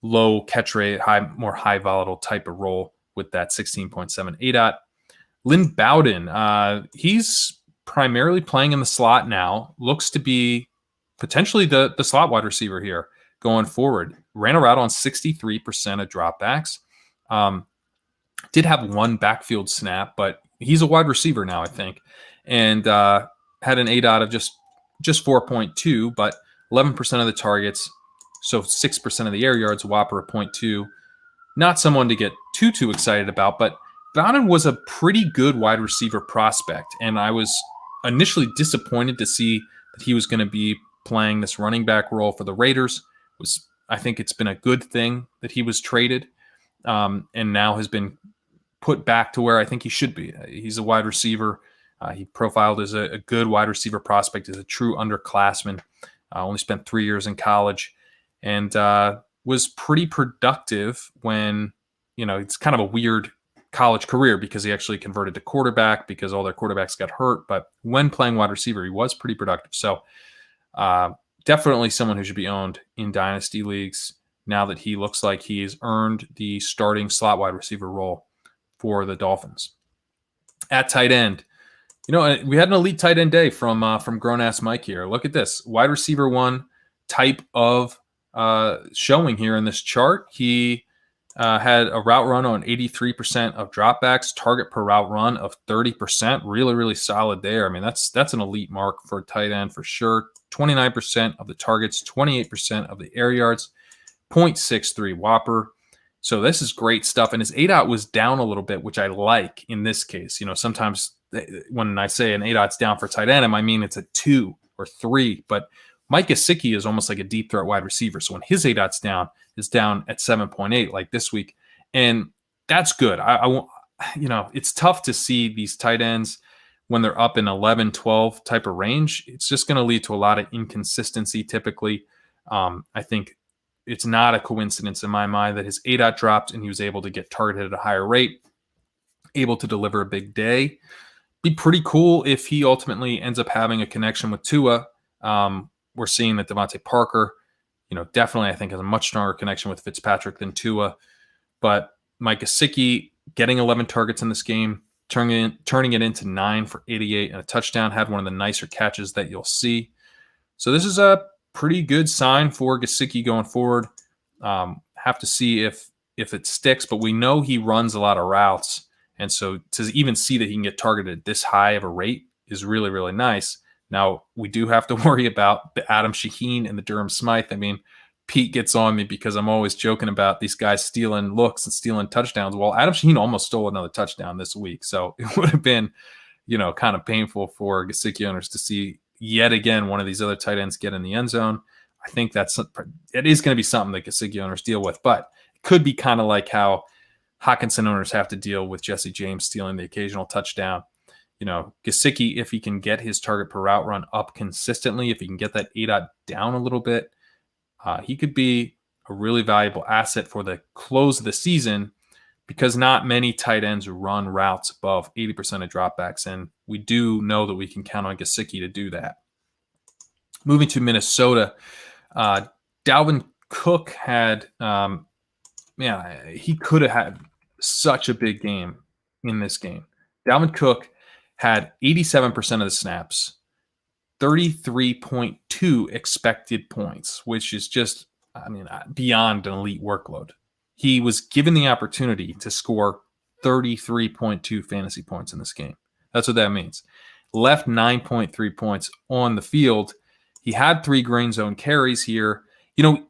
low catch rate, more high volatile type of role with that 16.7 ADOT. Lynn Bowden, he's primarily playing in the slot now, looks to be potentially the slot wide receiver here going forward. Ran a route on 63% of dropbacks. Did have 1 backfield snap, but he's a wide receiver now, I think, and had an ADOT of just 4.2, but 11% of the targets, so 6% of the air yards, a whopper of 0.2. Not someone to get too excited about, but Bowden was a pretty good wide receiver prospect, and I was initially disappointed to see that he was going to be playing this running back role for the Raiders. I think it's been a good thing that he was traded. and now has been put back to where I think he should be. He's a wide receiver. He profiled as a good wide receiver prospect, as a true underclassman. Only spent 3 years in college, and was pretty productive when, it's kind of a weird college career because he actually converted to quarterback because all their quarterbacks got hurt. But when playing wide receiver, he was pretty productive. So definitely someone who should be owned in dynasty leagues now that he looks like he has earned the starting slot wide receiver role for the Dolphins. At tight end, we had an elite tight end day from Grown Ass Mike here. Look at this wide receiver one type of showing here in this chart. He had a route run on 83% of dropbacks, target per route run of 30%. Really, really solid there. I mean, that's an elite mark for a tight end for sure. 29% of the targets, 28% of the air yards, 0.63 Whopper. So this is great stuff. And his ADOT was down a little bit, which I like in this case. Sometimes when I say an ADOT's down for tight end, I mean it's a 2 or 3. But Mike Gesicki is almost like a deep threat wide receiver. So when his ADOT's down, it's down at 7.8 like this week. And that's good. I won't, it's tough to see these tight ends when they're up in 11, 12 type of range. It's just going to lead to a lot of inconsistency typically. I think it's not a coincidence in my mind that his ADOT dropped and he was able to get targeted at a higher rate, able to deliver a big day. Be pretty cool if he ultimately ends up having a connection with Tua. We're seeing that Devontae Parker, definitely I think has a much stronger connection with Fitzpatrick than Tua. But Mike Gesicki getting 11 targets in this game, turning it into 9 for 88 and a touchdown, had one of the nicer catches that you'll see. So this is a pretty good sign for Gesicki going forward. Have to see if it sticks, but we know he runs a lot of routes. And so to even see that he can get targeted at this high of a rate is really, really nice. Now, we do have to worry about the Adam Shaheen and the Durham Smythe. I mean, Pete gets on me because I'm always joking about these guys stealing looks and stealing touchdowns. Well, Adam Shaheen almost stole another touchdown this week. So it would have been, kind of painful for Gesicki owners to see yet again one of these other tight ends get in the end zone. I think it is going to be something that Gesicki owners deal with, but it could be kind of like how Hockenson owners have to deal with Jesse James stealing the occasional touchdown. Gesicki, if he can get his target per route run up consistently, if he can get that ADOT down a little bit, he could be a really valuable asset for the close of the season because not many tight ends run routes above 80% of dropbacks, and we do know that we can count on Gesicki to do that. Moving to Minnesota, Dalvin Cook had, he could have had such a big game in this game. Dalvin Cook had 87% of the snaps, 33.2 expected points, which is just, beyond an elite workload. He was given the opportunity to score 33.2 fantasy points in this game. That's what that means. Left 9.3 points on the field. He had 3 green zone carries here.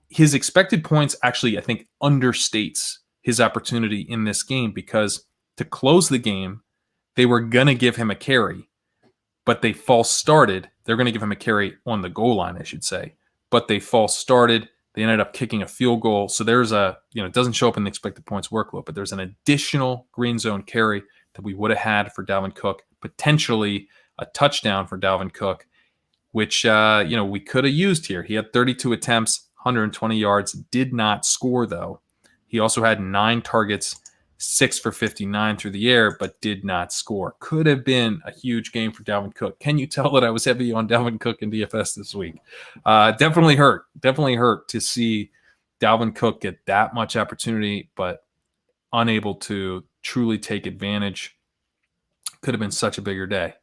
His expected points actually, I think, understates his opportunity in this game because to close the game, they were going to give him a carry, but they false started. They're going to give him a carry on the goal line, I should say, but they false started. They ended up kicking a field goal. So there's it doesn't show up in the expected points workload, but there's an additional green zone carry that we would have had for Dalvin Cook, potentially a touchdown for Dalvin Cook, which, we could have used here. He had 32 attempts, 120 yards, did not score though. He also had 9 targets, 6 for 59 through the air, but did not score. Could have been a huge game for Dalvin Cook. Can you tell that I was heavy on Dalvin Cook in DFS this week? Definitely hurt to see Dalvin Cook get that much opportunity, but unable to truly take advantage. Could have been such a bigger day.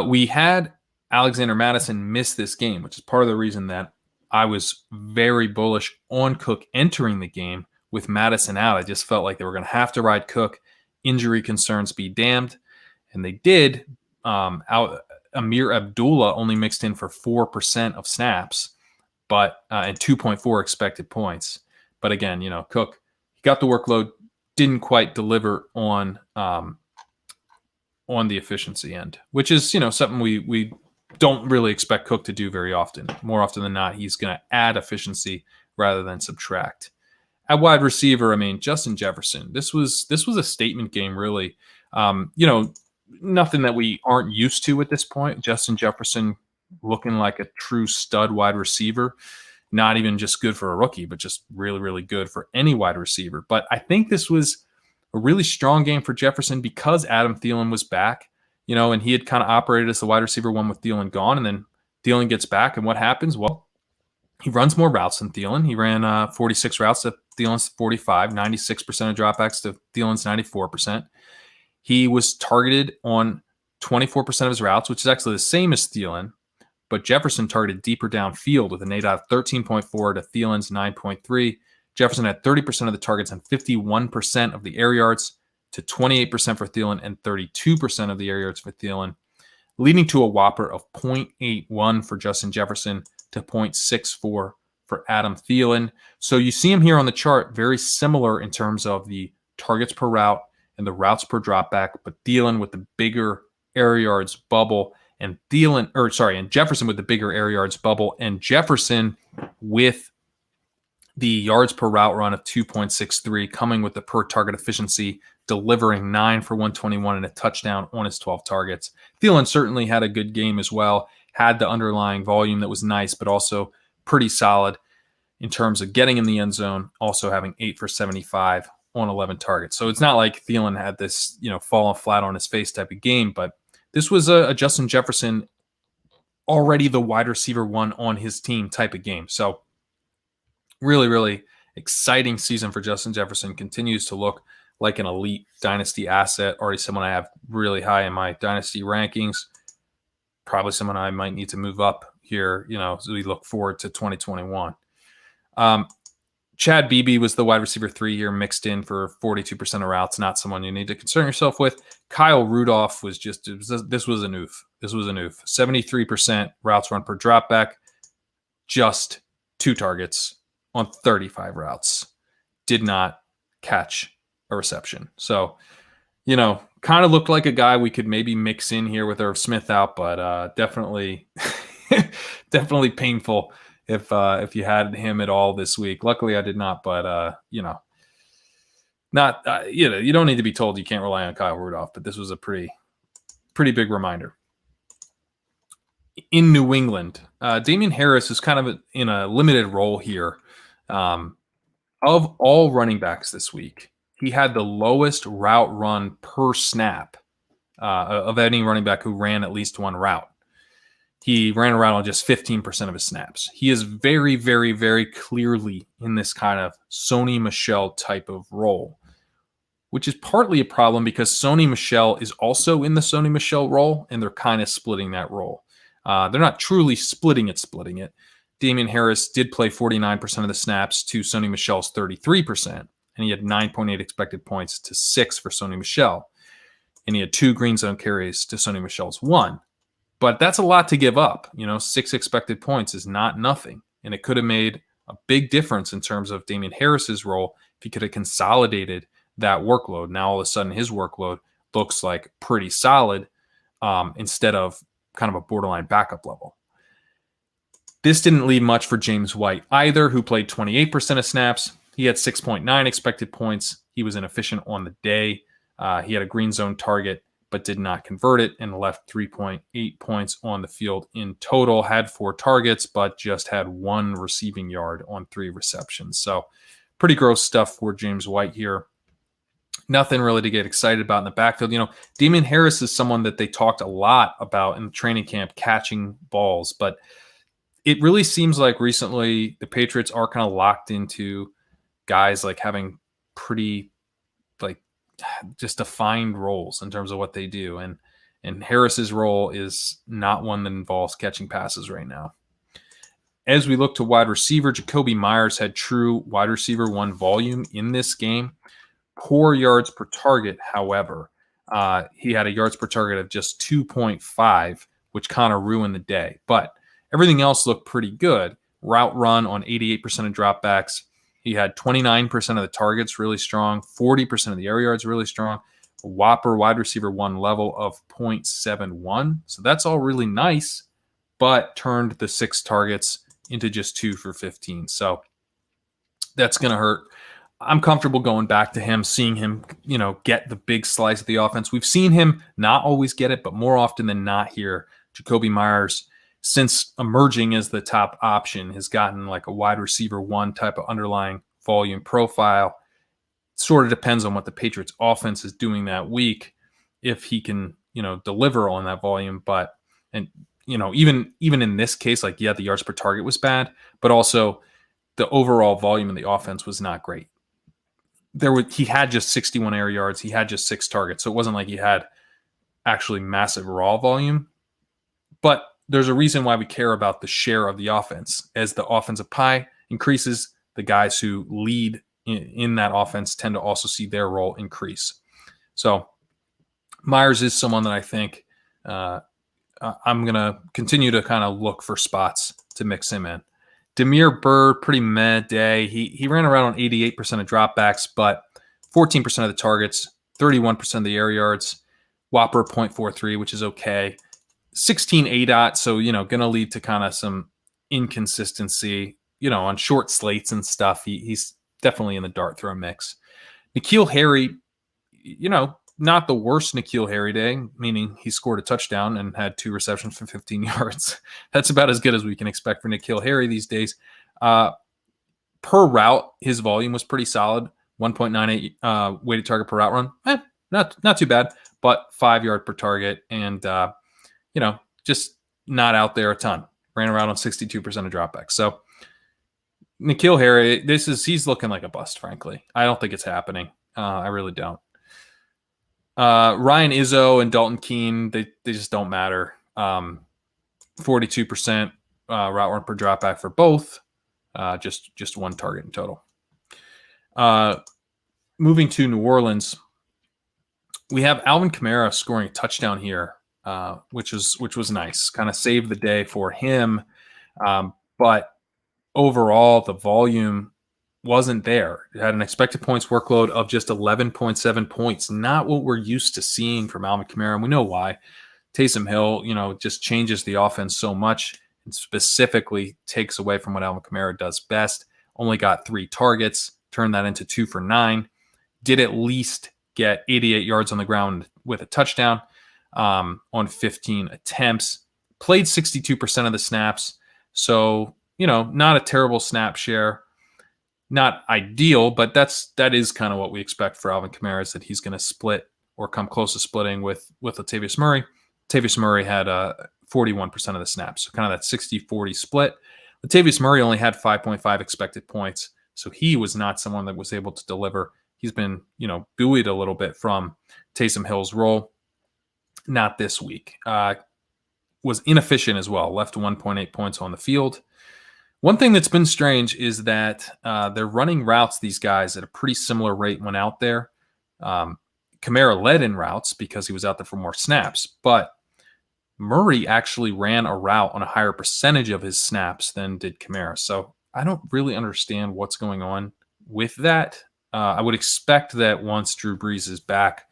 We had Alexander Mattison miss this game, which is part of the reason that I was very bullish on Cook entering the game. With Mattison out, I just felt like they were going to have to ride Cook. Injury concerns be damned. And they did. Amir Abdullah only mixed in for 4% of snaps, but and 2.4 expected points. But again, Cook, he got the workload, didn't quite deliver on the efficiency end, which is, something we don't really expect Cook to do very often. More often than not, he's going to add efficiency rather than subtract. At wide receiver, I mean, Justin Jefferson. This was a statement game, really. Nothing that we aren't used to at this point. Justin Jefferson looking like a true stud wide receiver. Not even just good for a rookie, but just really, really good for any wide receiver. But I think this was a really strong game for Jefferson because Adam Thielen was back, and he had kind of operated as the wide receiver one with Thielen gone, and then Thielen gets back, and what happens? Well, he runs more routes than Thielen. He ran 46 routes to Thielen's 45, 96% of dropbacks to Thielen's 94%. He was targeted on 24% of his routes, which is actually the same as Thielen, but Jefferson targeted deeper downfield with an ADOT of 13.4 to Thielen's 9.3. Jefferson had 30% of the targets and 51% of the air yards to 28% for Thielen and 32% of the air yards for Thielen, leading to a whopper of 0.81 for Justin Jefferson to 0.64 for Adam Thielen. So you see him here on the chart, very similar in terms of the targets per route and the routes per dropback, but Thielen with the bigger air yards bubble and Jefferson with the bigger air yards bubble, and Jefferson with the yards per route run of 2.63, coming with the per target efficiency, delivering 9 for 121 and a touchdown on his 12 targets. Thielen certainly had a good game as well, had the underlying volume that was nice, but also pretty solid in terms of getting in the end zone, also having 8 for 75 on 11 targets. So it's not like Thielen had this, falling flat on his face type of game, but this was a Justin Jefferson already the wide receiver one on his team type of game. So really, really exciting season for Justin Jefferson. Continues to look like an elite dynasty asset. Already someone I have really high in my dynasty rankings. Probably someone I might need to move up here, as we look forward to 2021. Chad Beebe was the wide receiver 3 here, mixed in for 42% of routes. Not someone you need to concern yourself with. Kyle Rudolph was this was an oof. This was an oof. 73% routes run per dropback, just 2 targets on 35 routes. Did not catch a reception. So, kind of looked like a guy we could maybe mix in here with Irv Smith out, but definitely painful if you had him at all this week. Luckily, I did not, but you don't need to be told you can't rely on Kyle Rudolph, but this was a pretty big reminder. In New England, Damian Harris is kind of in a limited role here. Of all running backs this week, he had the lowest route run per snap of any running back who ran at least one route. He ran a route on just 15% of his snaps. He is very, very, very clearly in this kind of Sony Michel type of role, which is partly a problem because Sony Michel is also in the Sony Michel role, and they're kind of splitting that role. They're not truly splitting it. Damian Harris did play 49% of the snaps to Sony Michel's 33%, and he had 9.8 expected points to 6 for Sony Michel. And he had 2 green zone carries to Sony Michel's 1. But that's a lot to give up. 6 expected points is not nothing. And it could have made a big difference in terms of Damian Harris's role if he could have consolidated that workload. Now, all of a sudden, his workload looks like pretty solid instead of kind of a borderline backup level. This didn't leave much for James White either, who played 28% of snaps. He had 6.9 expected points. He was inefficient on the day. He had a green zone target, but did not convert it and left 3.8 points on the field in total. Had 4 targets, but just had 1 receiving yard on 3 receptions. So pretty gross stuff for James White here. Nothing really to get excited about in the backfield. Damian Harris is someone that they talked a lot about in the training camp, catching balls, but it really seems like recently the Patriots are kind of locked into guys like having pretty just defined roles in terms of what they do. And Harris's role is not one that involves catching passes right now. As we look to wide receiver, Jacoby Myers had true wide receiver 1 volume in this game. Poor yards per target, however. He had a yards per target of just 2.5, which kind of ruined the day. But everything else looked pretty good. Route run on 88% of dropbacks. He had 29% of the targets really strong, 40% of the air yards really strong, a whopper wide receiver 1 level of 0.71. So that's all really nice, but turned the 6 targets into just 2 for 15. So that's going to hurt. I'm comfortable going back to him, seeing him, get the big slice of the offense. We've seen him not always get it, but more often than not here, Jakobi Meyers, since emerging as the top option, has gotten like a wide receiver one type of underlying volume profile. Sort of depends on what the Patriots offense is doing that week, if he can, deliver on that volume. But, even in this case, like, the yards per target was bad, but also the overall volume of the offense was not great. He had just 61 air yards. He had just 6 targets. So it wasn't like he had actually massive raw volume, but there's a reason why we care about the share of the offense. As the offensive pie increases, the guys who lead in that offense tend to also see their role increase. So Meyers is someone that I think I'm going to continue to kind of look for spots to mix him in. Damiere Byrd, pretty meh day. He ran around on 88% of dropbacks, but 14% of the targets, 31% of the air yards, Whopper 0.43, which is okay. 16 ADOT, so, going to lead to kind of some inconsistency, on short slates and stuff. He's definitely in the dart throw mix. N'Keal Harry, not the worst N'Keal Harry day, meaning he scored a touchdown and had 2 receptions for 15 yards. That's about as good as we can expect for N'Keal Harry these days. Per route, his volume was pretty solid. 1.98 weighted target per route run. Not too bad, but 5 yard per target. And, just not out there a ton. Ran around on 62% of dropbacks. So N'Keal Harry, he's looking like a bust, frankly. I don't think it's happening. I really don't. Ryan Izzo and Dalton Keene, they just don't matter. 42% route run per dropback for both. Just 1 target in total. Moving to New Orleans, we have Alvin Kamara scoring a touchdown here, which was nice. Kind of saved the day for him. But overall, the volume wasn't there. It had an expected points workload of just 11.7 points. Not what we're used to seeing from Alvin Kamara, and we know why. Taysom Hill, just changes the offense so much and specifically takes away from what Alvin Kamara does best. Only got 3 targets, turned that into 2 for 9. Did at least get 88 yards on the ground with a touchdown on 15 attempts. Played 62% of the snaps. So, not a terrible snap share. Not ideal, but that is kind of what we expect for Alvin Kamara, is that he's going to split or come close to splitting with Latavius Murray. Latavius Murray had 41% of the snaps, so kind of that 60-40 split. Latavius Murray only had 5.5 expected points, so he was not someone that was able to deliver. He's been, buoyed a little bit from Taysom Hill's role. Not this week. Was inefficient as well, left 1.8 points on the field. One thing that's been strange is that they're running routes, these guys, at a pretty similar rate when out there. Kamara led in routes because he was out there for more snaps, but Murray actually ran a route on a higher percentage of his snaps than did Kamara. So I don't really understand what's going on with that. I would expect that once Drew Brees is back,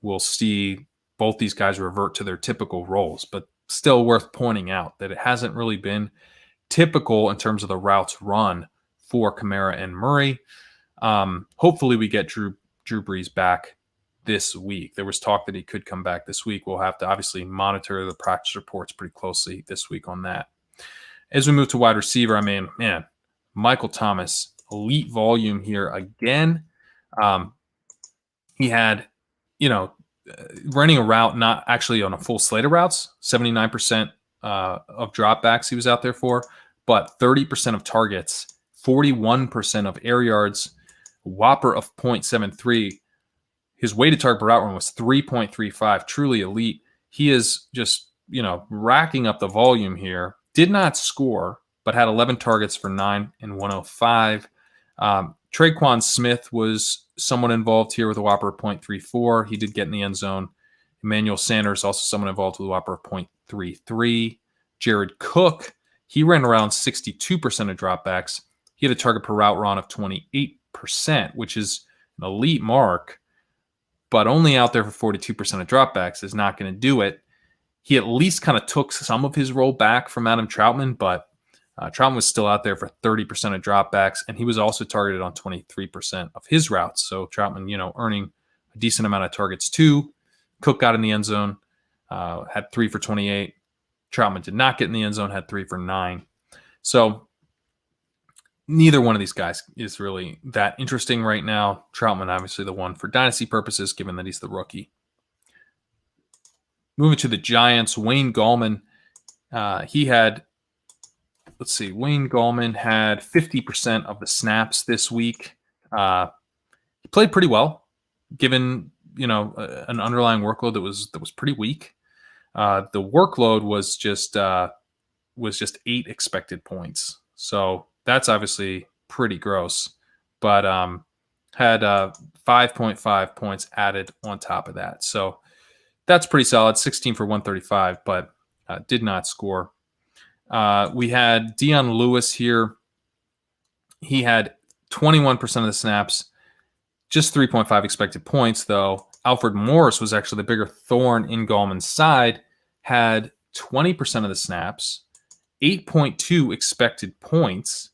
we'll see both these guys revert to their typical roles, but still worth pointing out that it hasn't really been typical in terms of the routes run for Kamara and Murray. Hopefully we get Drew Brees back this week. There was talk that he could come back this week. We'll have to obviously monitor the practice reports pretty closely this week on that. As we move to wide receiver, Michael Thomas, elite volume here again. He had, running a route, not actually on a full slate of routes, 79% of dropbacks he was out there for, but 30% of targets, 41% of air yards, whopper of 0.73. His weighted target per route run was 3.35, truly elite. He is just, racking up the volume here. Did not score, but had 11 targets for 9 and 105. Traquan Smith was somewhat involved here with a whopper of 0.34. He did get in the end zone. Emmanuel Sanders, also someone involved with a whopper of 0.33. Jared Cook, he ran around 62% of dropbacks. He had a target per route run of 28%, which is an elite mark, but only out there for 42% of dropbacks is not going to do it. He at least kind of took some of his role back from Adam Troutman, but Troutman was still out there for 30% of dropbacks, and he was also targeted on 23% of his routes. So Troutman, earning a decent amount of targets too. Cook got in the end zone, had 3 for 28. Troutman did not get in the end zone, had 3 for 9. So neither one of these guys is really that interesting right now. Troutman, obviously the one for dynasty purposes, given that he's the rookie. Moving to the Giants, Wayne Gallman, Wayne Gallman had 50% of the snaps this week. He played pretty well, given an underlying workload that was pretty weak. The workload was just 8 expected points, so that's obviously pretty gross. But had 5.5 points added on top of that, so that's pretty solid. 16 for 135, but did not score. We had Dion Lewis here. He had 21% of the snaps, just 3.5 expected points, though. Alfred Morris was actually the bigger thorn in Gallman's side, had 20% of the snaps, 8.2 expected points,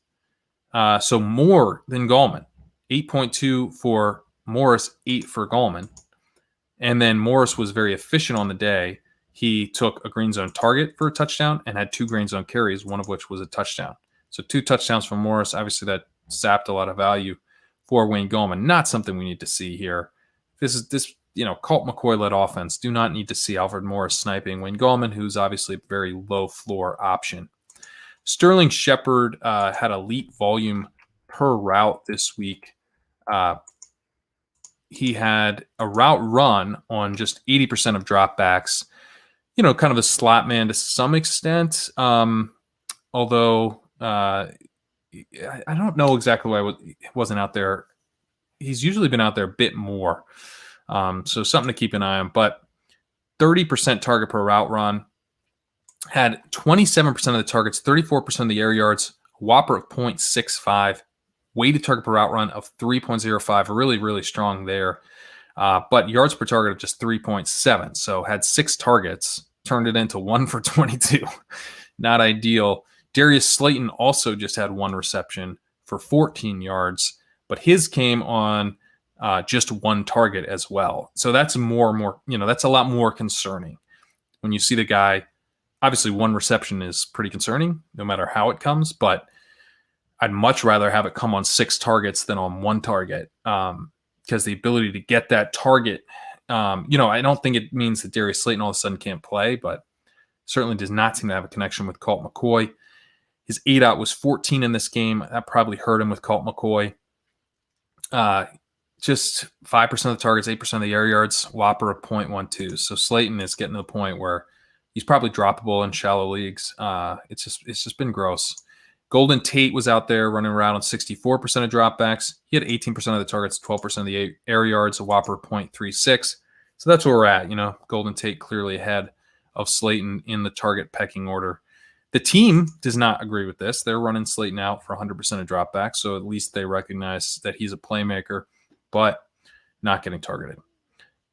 so more than Gallman. 8.2 for Morris, 8 for Gallman. And then Morris was very efficient on the day. He took a green zone target for a touchdown and had 2 green zone carries, one of which was a touchdown. So 2 touchdowns from Morris. Obviously, that sapped a lot of value for Wayne Gallman. Not something we need to see here. This Colt McCoy-led offense. Do not need to see Alfred Morris sniping Wayne Gallman, who's obviously a very low floor option. Sterling Shepard had elite volume per route this week. He had a route run on just 80% of dropbacks. Kind of a slot man to some extent. Although I don't know exactly why he wasn't out there. He's usually been out there a bit more. So something to keep an eye on. But 30% target per route run. Had 27% of the targets, 34% of the air yards, whopper of 0.65. Weighted target per route run of 3.05. Really, really strong there. But yards per target of just 3.7. So had 6 targets, turned it into 1 for 22. Not ideal. Darius Slayton also just had 1 reception for 14 yards, but his came on just 1 target as well. So that's that's a lot more concerning. When you see the guy, obviously 1 reception is pretty concerning, no matter how it comes, but I'd much rather have it come on 6 targets than on 1 target. Because the ability to get that target, I don't think it means that Darius Slayton all of a sudden can't play, but certainly does not seem to have a connection with Colt McCoy. His ADOT was 14 in this game. That probably hurt him with Colt McCoy. Just 5% of the targets, 8% of the air yards, whopper of 0.12. So Slayton is getting to the point where he's probably droppable in shallow leagues. It's just been gross. Golden Tate was out there running around on 64% of dropbacks. He had 18% of the targets, 12% of the air yards, a whopper of 0.36. So that's where we're at. Golden Tate clearly ahead of Slayton in the target pecking order. The team does not agree with this. They're running Slayton out for 100% of dropbacks, so at least they recognize that he's a playmaker, but not getting targeted.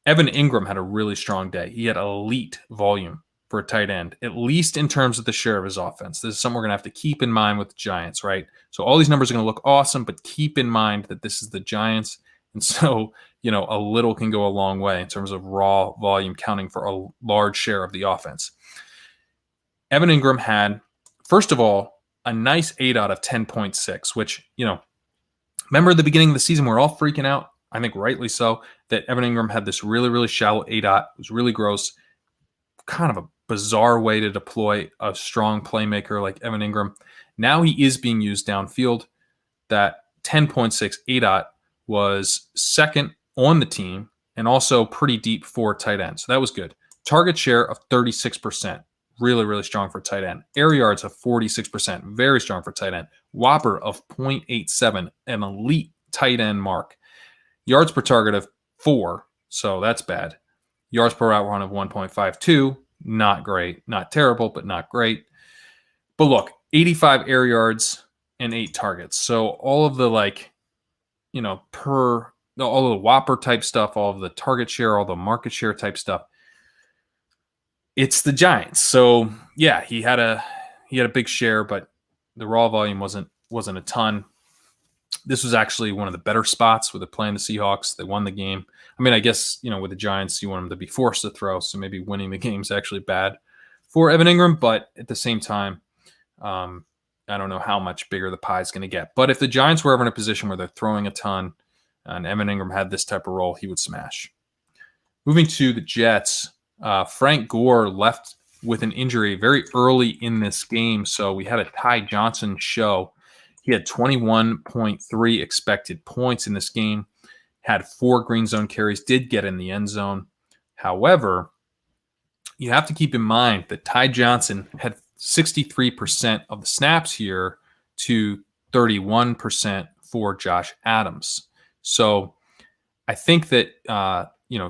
Evan Ingram had a really strong day. He had elite volume for a tight end, at least in terms of the share of his offense. This is something we're going to have to keep in mind with the Giants, right? So all these numbers are going to look awesome, but keep in mind that this is the Giants. And so, a little can go a long way in terms of raw volume counting for a large share of the offense. Evan Ingram had, first of all, a nice ADOT of 10.6, which, remember at the beginning of the season, we're all freaking out, I think rightly so, that Evan Ingram had this really, really shallow ADOT. It was really gross. Kind of a bizarre way to deploy a strong playmaker like Evan Ingram. Now he is being used downfield. That 10.6 ADOT was second on the team and also pretty deep for tight end. So that was good. Target share of 36%. Really, really strong for tight end. Air yards of 46%. Very strong for tight end. Whopper of 0.87. An elite tight end mark. Yards per target of 4. So that's bad. Yards per route run of 1.52. Not great. Not terrible, but not great. But look, 85 air yards and 8 targets. So all of the all of the Whopper type stuff, all of the target share, all the market share type stuff, it's the Giants. So yeah, he had a big share, but The raw volume wasn't a ton. This was actually one of the better spots with it playing the Seahawks. They won the game. I mean, I guess, with the Giants, you want them to be forced to throw, so maybe winning the game is actually bad for Evan Ingram. But at the same time, I don't know how much bigger the pie is going to get. But if the Giants were ever in a position where they're throwing a ton and Evan Ingram had this type of role, he would smash. Moving to the Jets, Frank Gore left with an injury very early in this game, so we had a Ty Johnson show. He had 21.3 expected points in this game, had 4 green zone carries, did get in the end zone. However, you have to keep in mind that Ty Johnson had 63% of the snaps here to 31% for Josh Adams. So I think that,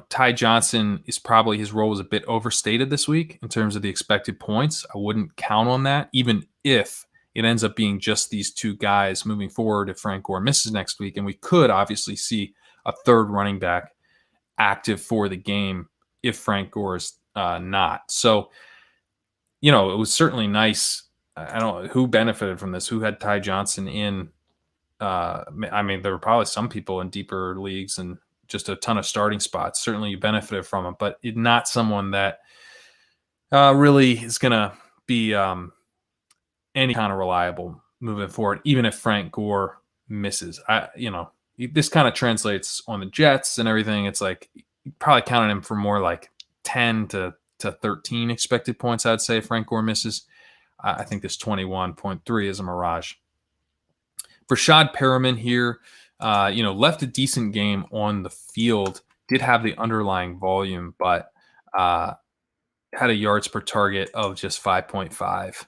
Ty Johnson is probably, his role was a bit overstated this week in terms of the expected points. I wouldn't count on that, even if it ends up being just these 2 guys moving forward if Frank Gore misses next week. And we could obviously see a third running back active for the game if Frank Gore is not. So, it was certainly nice. I don't know who benefited from this, who had Ty Johnson in. There were probably some people in deeper leagues and just a ton of starting spots. Certainly you benefited from it, but not someone that really is going to be any kind of reliable moving forward, even if Frank Gore misses. This kind of translates on the Jets and everything. It's like you probably counted him for more like 10 to 13 expected points, I'd say, if Frank Gore misses. I think this 21.3 is a mirage. Rashad Perriman here, left a decent game on the field, did have the underlying volume, but had a yards per target of just 5.5.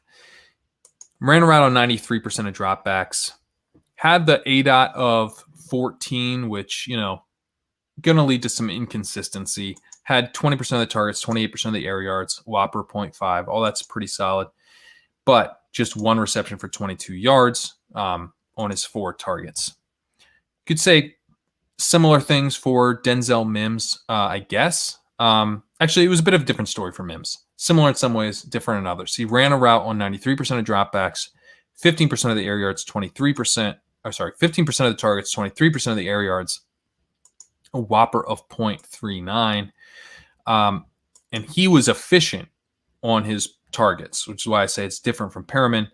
Ran around on 93% of dropbacks. Had the ADOT of 14, which, going to lead to some inconsistency. Had 20% of the targets, 28% of the air yards, Whopper 0.5. All that's pretty solid. But just 1 reception for 22 yards on his 4 targets. Could say similar things for Denzel Mims, I guess. Actually, it was a bit of a different story for Mims. Similar in some ways, different in others. He ran a route on 93% of dropbacks, 15% of the air yards, 15% of the targets, 23% of the air yards, a whopper of 0.39. And he was efficient on his targets, which is why I say it's different from Perriman.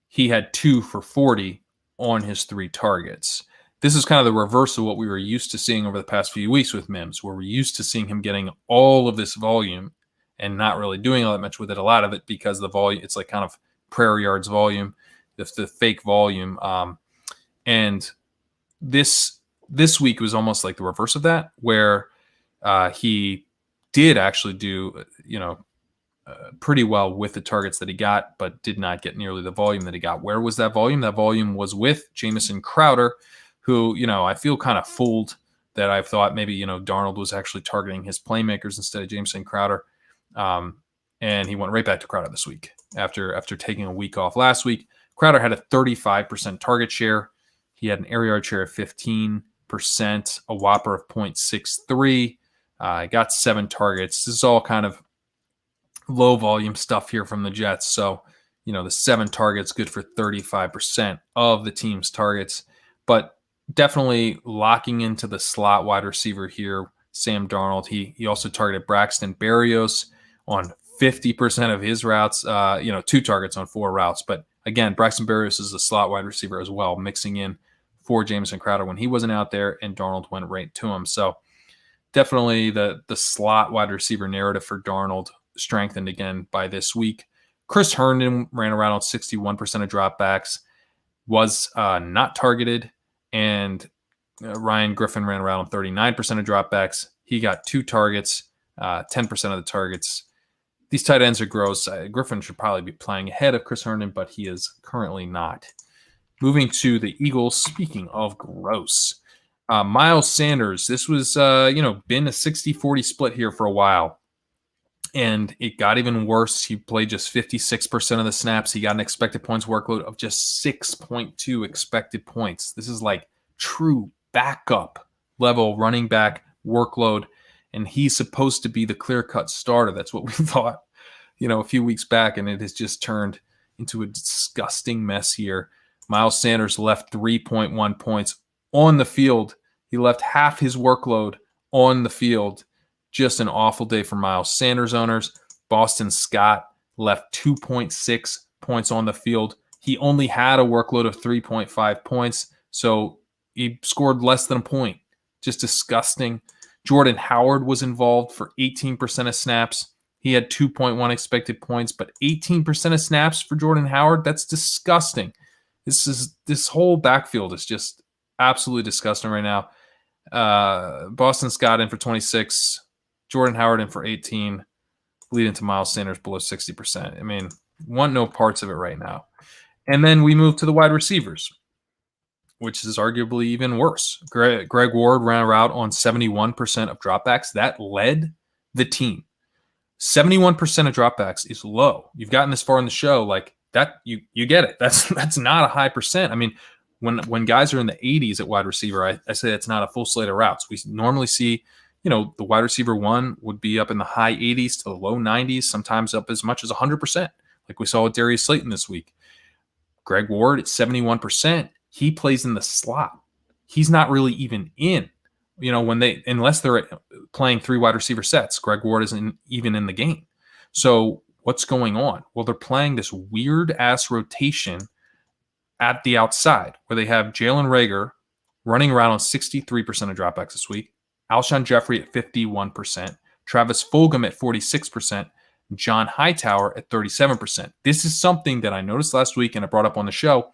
He had 2 for 40 on his 3 targets. This is kind of the reverse of what we were used to seeing over the past few weeks with Mims, where we're used to seeing him getting all of this volume and not really doing all that much with it. A lot of it because the volume, it's like kind of prayer yards volume, the fake volume. And this week was almost like the reverse of that, where he did actually do, pretty well with the targets that he got, but did not get nearly the volume that he got. Where was that volume? That volume was with Jamison Crowder, who, I feel kind of fooled that I thought maybe, Darnold was actually targeting his playmakers instead of Jamison Crowder. And he went right back to Crowder this week after taking a week off last week. Crowder had a 35% target share. He had an air yard share of 15%, a whopper of 0.63. Got 7 targets. This is all kind of low volume stuff here from the Jets. So, the 7 targets, good for 35% of the team's targets. But definitely locking into the slot wide receiver here, Sam Darnold. He also targeted Braxton Berrios on 50% of his routes, 2 targets on 4 routes. But again, Braxton Berrios is a slot wide receiver as well, mixing in for Jamison Crowder when he wasn't out there, and Darnold went right to him. So definitely the slot wide receiver narrative for Darnold strengthened again by this week. Chris Herndon ran around on 61% of dropbacks, was not targeted, and Ryan Griffin ran around on 39% of dropbacks. He got 2 targets, 10% of the targets. These tight ends are gross. Griffin should probably be playing ahead of Chris Herndon, but he is currently not. Moving to the Eagles, speaking of gross, Miles Sanders. This was, been a 60-40 split here for a while. And it got even worse. He played just 56% of the snaps. He got an expected points workload of just 6.2 expected points. This is like true backup level running back workload. And he's supposed to be the clear-cut starter. That's what we thought, a few weeks back. And it has just turned, into a disgusting mess here. Miles Sanders left 3.1 points on the field. He left half his workload on the field. Just an awful day for Miles Sanders owners. Boston Scott left 2.6 points on the field. He only had a workload of 3.5 points, so he scored less than a point. Just disgusting. Jordan Howard was involved for 18% of snaps. He had 2.1 expected points, but 18% of snaps for Jordan Howard, that's disgusting. This whole backfield is just absolutely disgusting right now. Boston Scott in for 26, Jordan Howard in for 18, leading to Miles Sanders below 60%. I mean, want no parts of it right now. And then we move to the wide receivers, which is arguably even worse. Greg Ward ran a route on 71% of dropbacks. That led the team. 71% of dropbacks is low. You've gotten this far in the show, like that, you get it. That's not a high percent. I mean, when guys are in the 80s at wide receiver, I say it's not a full slate of routes. We normally see, the wide receiver one would be up in the high 80s to the low 90s, sometimes up as much as 100%, like we saw with Darius Slayton this week. Greg Ward at 71%. He plays in the slot. He's not really even in, unless they're playing three wide receiver sets. Greg Ward isn't even in the game. So what's going on? Well, they're playing this weird ass rotation at the outside where they have Jalen Reagor running around on 63% of dropbacks this week, Alshon Jeffrey at 51%, Travis Fulgham at 46%, John Hightower at 37%. This is something that I noticed last week and I brought up on the show.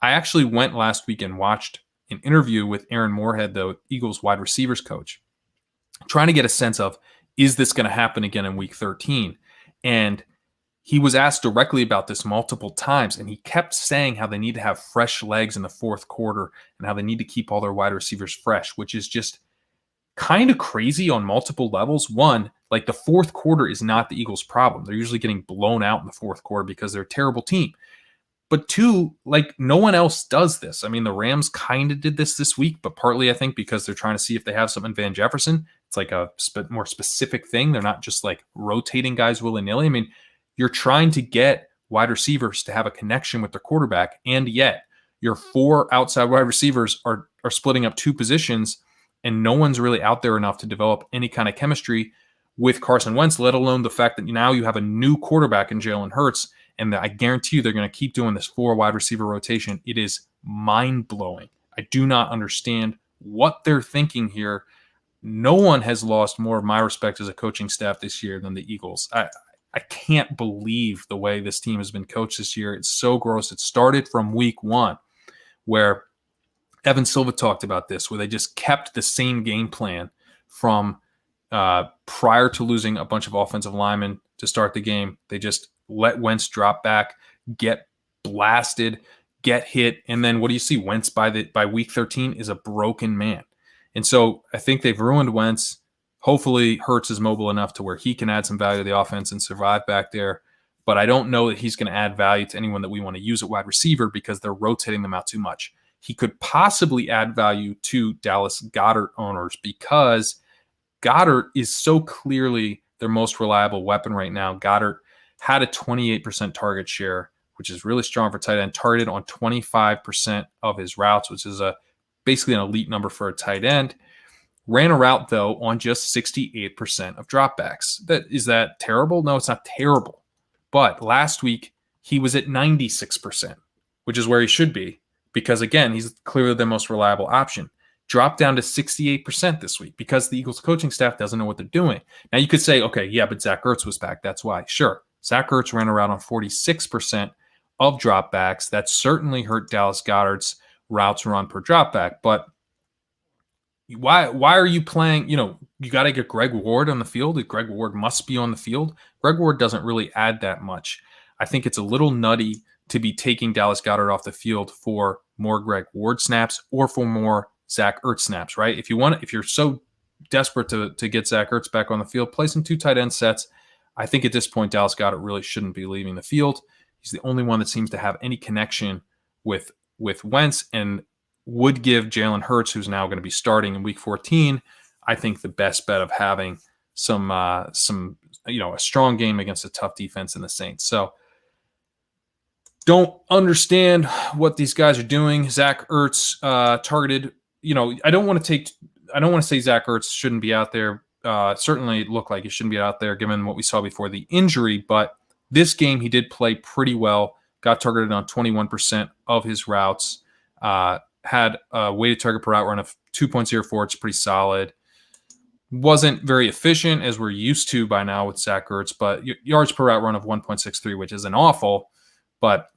I actually went last week and watched an interview with Aaron Moorhead, the Eagles wide receivers coach, trying to get a sense of, is this going to happen again in week 13? And he was asked directly about this multiple times, and he kept saying how they need to have fresh legs in the fourth quarter and how they need to keep all their wide receivers fresh, which is just kind of crazy on multiple levels. One, like the fourth quarter is not the Eagles' problem. They're usually getting blown out in the fourth quarter because they're a terrible team. But two, like no one else does this. I mean, the Rams kind of did this week, but partly I think because they're trying to see if they have something in Van Jefferson. It's like a more specific thing. They're not just like rotating guys willy-nilly. I mean, you're trying to get wide receivers to have a connection with their quarterback, and yet your four outside wide receivers are splitting up two positions, and no one's really out there enough to develop any kind of chemistry with Carson Wentz, let alone the fact that now you have a new quarterback in Jalen Hurts, and I guarantee you they're going to keep doing this four wide receiver rotation. It is mind-blowing. I do not understand what they're thinking here. No one has lost more of my respect as a coaching staff this year than the Eagles. I can't believe the way this team has been coached this year. It's so gross. It started from week one where Evan Silva talked about this, where they just kept the same game plan from prior to losing a bunch of offensive linemen to start the game. They just let Wentz drop back, get blasted, get hit, and then what do you see? Wentz by week 13 is a broken man. And so I think they've ruined Wentz. Hopefully Hurts is mobile enough to where he can add some value to the offense and survive back there. But I don't know that he's going to add value to anyone that we want to use at wide receiver because they're rotating them out too much. He could possibly add value to Dallas Goedert owners because Goedert is so clearly their most reliable weapon right now. Goedert had a 28% target share, which is really strong for tight end, targeted on 25% of his routes, which is basically an elite number for a tight end. Ran a route, though, on just 68% of dropbacks. Is that terrible? No, it's not terrible. But last week, he was at 96%, which is where he should be because, again, he's clearly the most reliable option. Dropped down to 68% this week because the Eagles coaching staff doesn't know what they're doing. Now, you could say, okay, yeah, but Zach Ertz was back. That's why. Sure. Zach Ertz ran around on 46% of dropbacks. That certainly hurt Dallas Goedert's routes run per dropback. But why are you playing? You got to get Greg Ward on the field. Greg Ward must be on the field. Greg Ward doesn't really add that much. I think it's a little nutty to be taking Dallas Goedert off the field for more Greg Ward snaps or for more Zach Ertz snaps, right? If you're so desperate to get Zach Ertz back on the field, play some two tight end sets. I think at this point, Dallas Goedert really shouldn't be leaving the field. He's the only one that seems to have any connection with Wentz and would give Jalen Hurts, who's now going to be starting in week 14, I think the best bet of having some, a strong game against a tough defense in the Saints. So Don't understand what these guys are doing. Zach Ertz targeted. I don't want to say Zach Ertz shouldn't be out there. Certainly looked like he shouldn't be out there given what we saw before the injury. But this game, he did play pretty well. Got targeted on 21% of his routes. Had a weighted target per route run of 2.04. It's pretty solid. Wasn't very efficient as we're used to by now with Zach Ertz, but yards per route run of 1.63, which isn't awful. But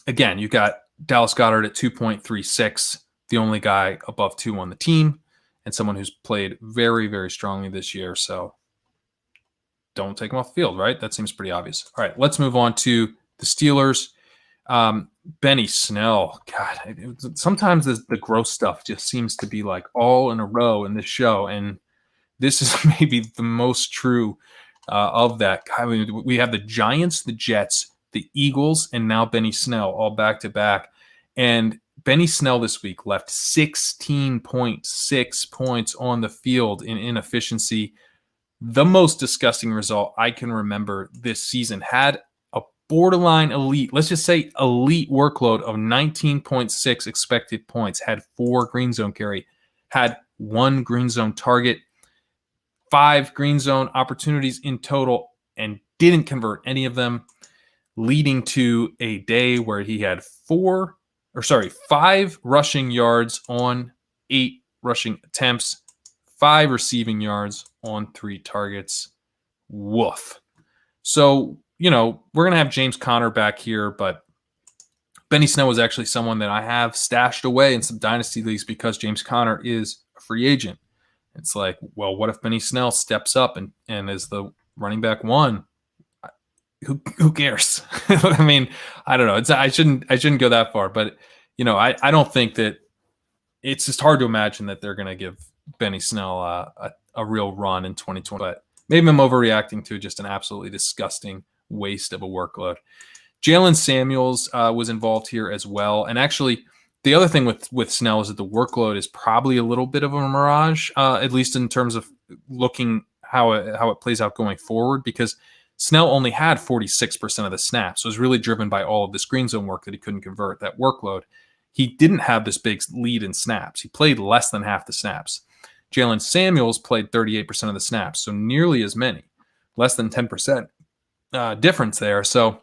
again, you got Dallas Goedert at 2.36, the only guy above 2 on the team, and someone who's played very, very strongly this year. So don't take him off the field, right? That seems pretty obvious. All right, let's move on to the Steelers. Benny Snell. God, sometimes the gross stuff just seems to be like all in a row in this show, and this is maybe the most true of that. I mean, we have the Giants, the Jets, the Eagles, and now Benny Snell all back to back. And Benny Snell this week left 16.6 points on the field in inefficiency. The most disgusting result I can remember this season. Had a borderline elite, let's just say elite workload of 19.6 expected points. Had 4 green zone carry. Had 1 green zone target. 5 green zone opportunities in total and didn't convert any of them, leading to a day where he had 5 rushing yards on 8 rushing attempts, 5 receiving yards on 3 targets. Woof. So, we're going to have James Conner back here, but Benny Snell was actually someone that I have stashed away in some dynasty leagues because James Conner is a free agent. It's like, well, what if Benny Snell steps up and is the running back 1? Who cares? I mean, I don't know. I shouldn't go that far, but I don't think that it's just hard to imagine that they're going to give Benny Snell a real run in 2020. But maybe I'm overreacting to just an absolutely disgusting waste of a workload. Jalen Samuels was involved here as well, and actually, the other thing with Snell is that the workload is probably a little bit of a mirage, at least in terms of looking how it plays out going forward, because Snell only had 46% of the snaps. So it was really driven by all of this green zone work that he couldn't convert, that workload. He didn't have this big lead in snaps. He played less than half the snaps. Jalen Samuels played 38% of the snaps, so nearly as many, less than 10% difference there. So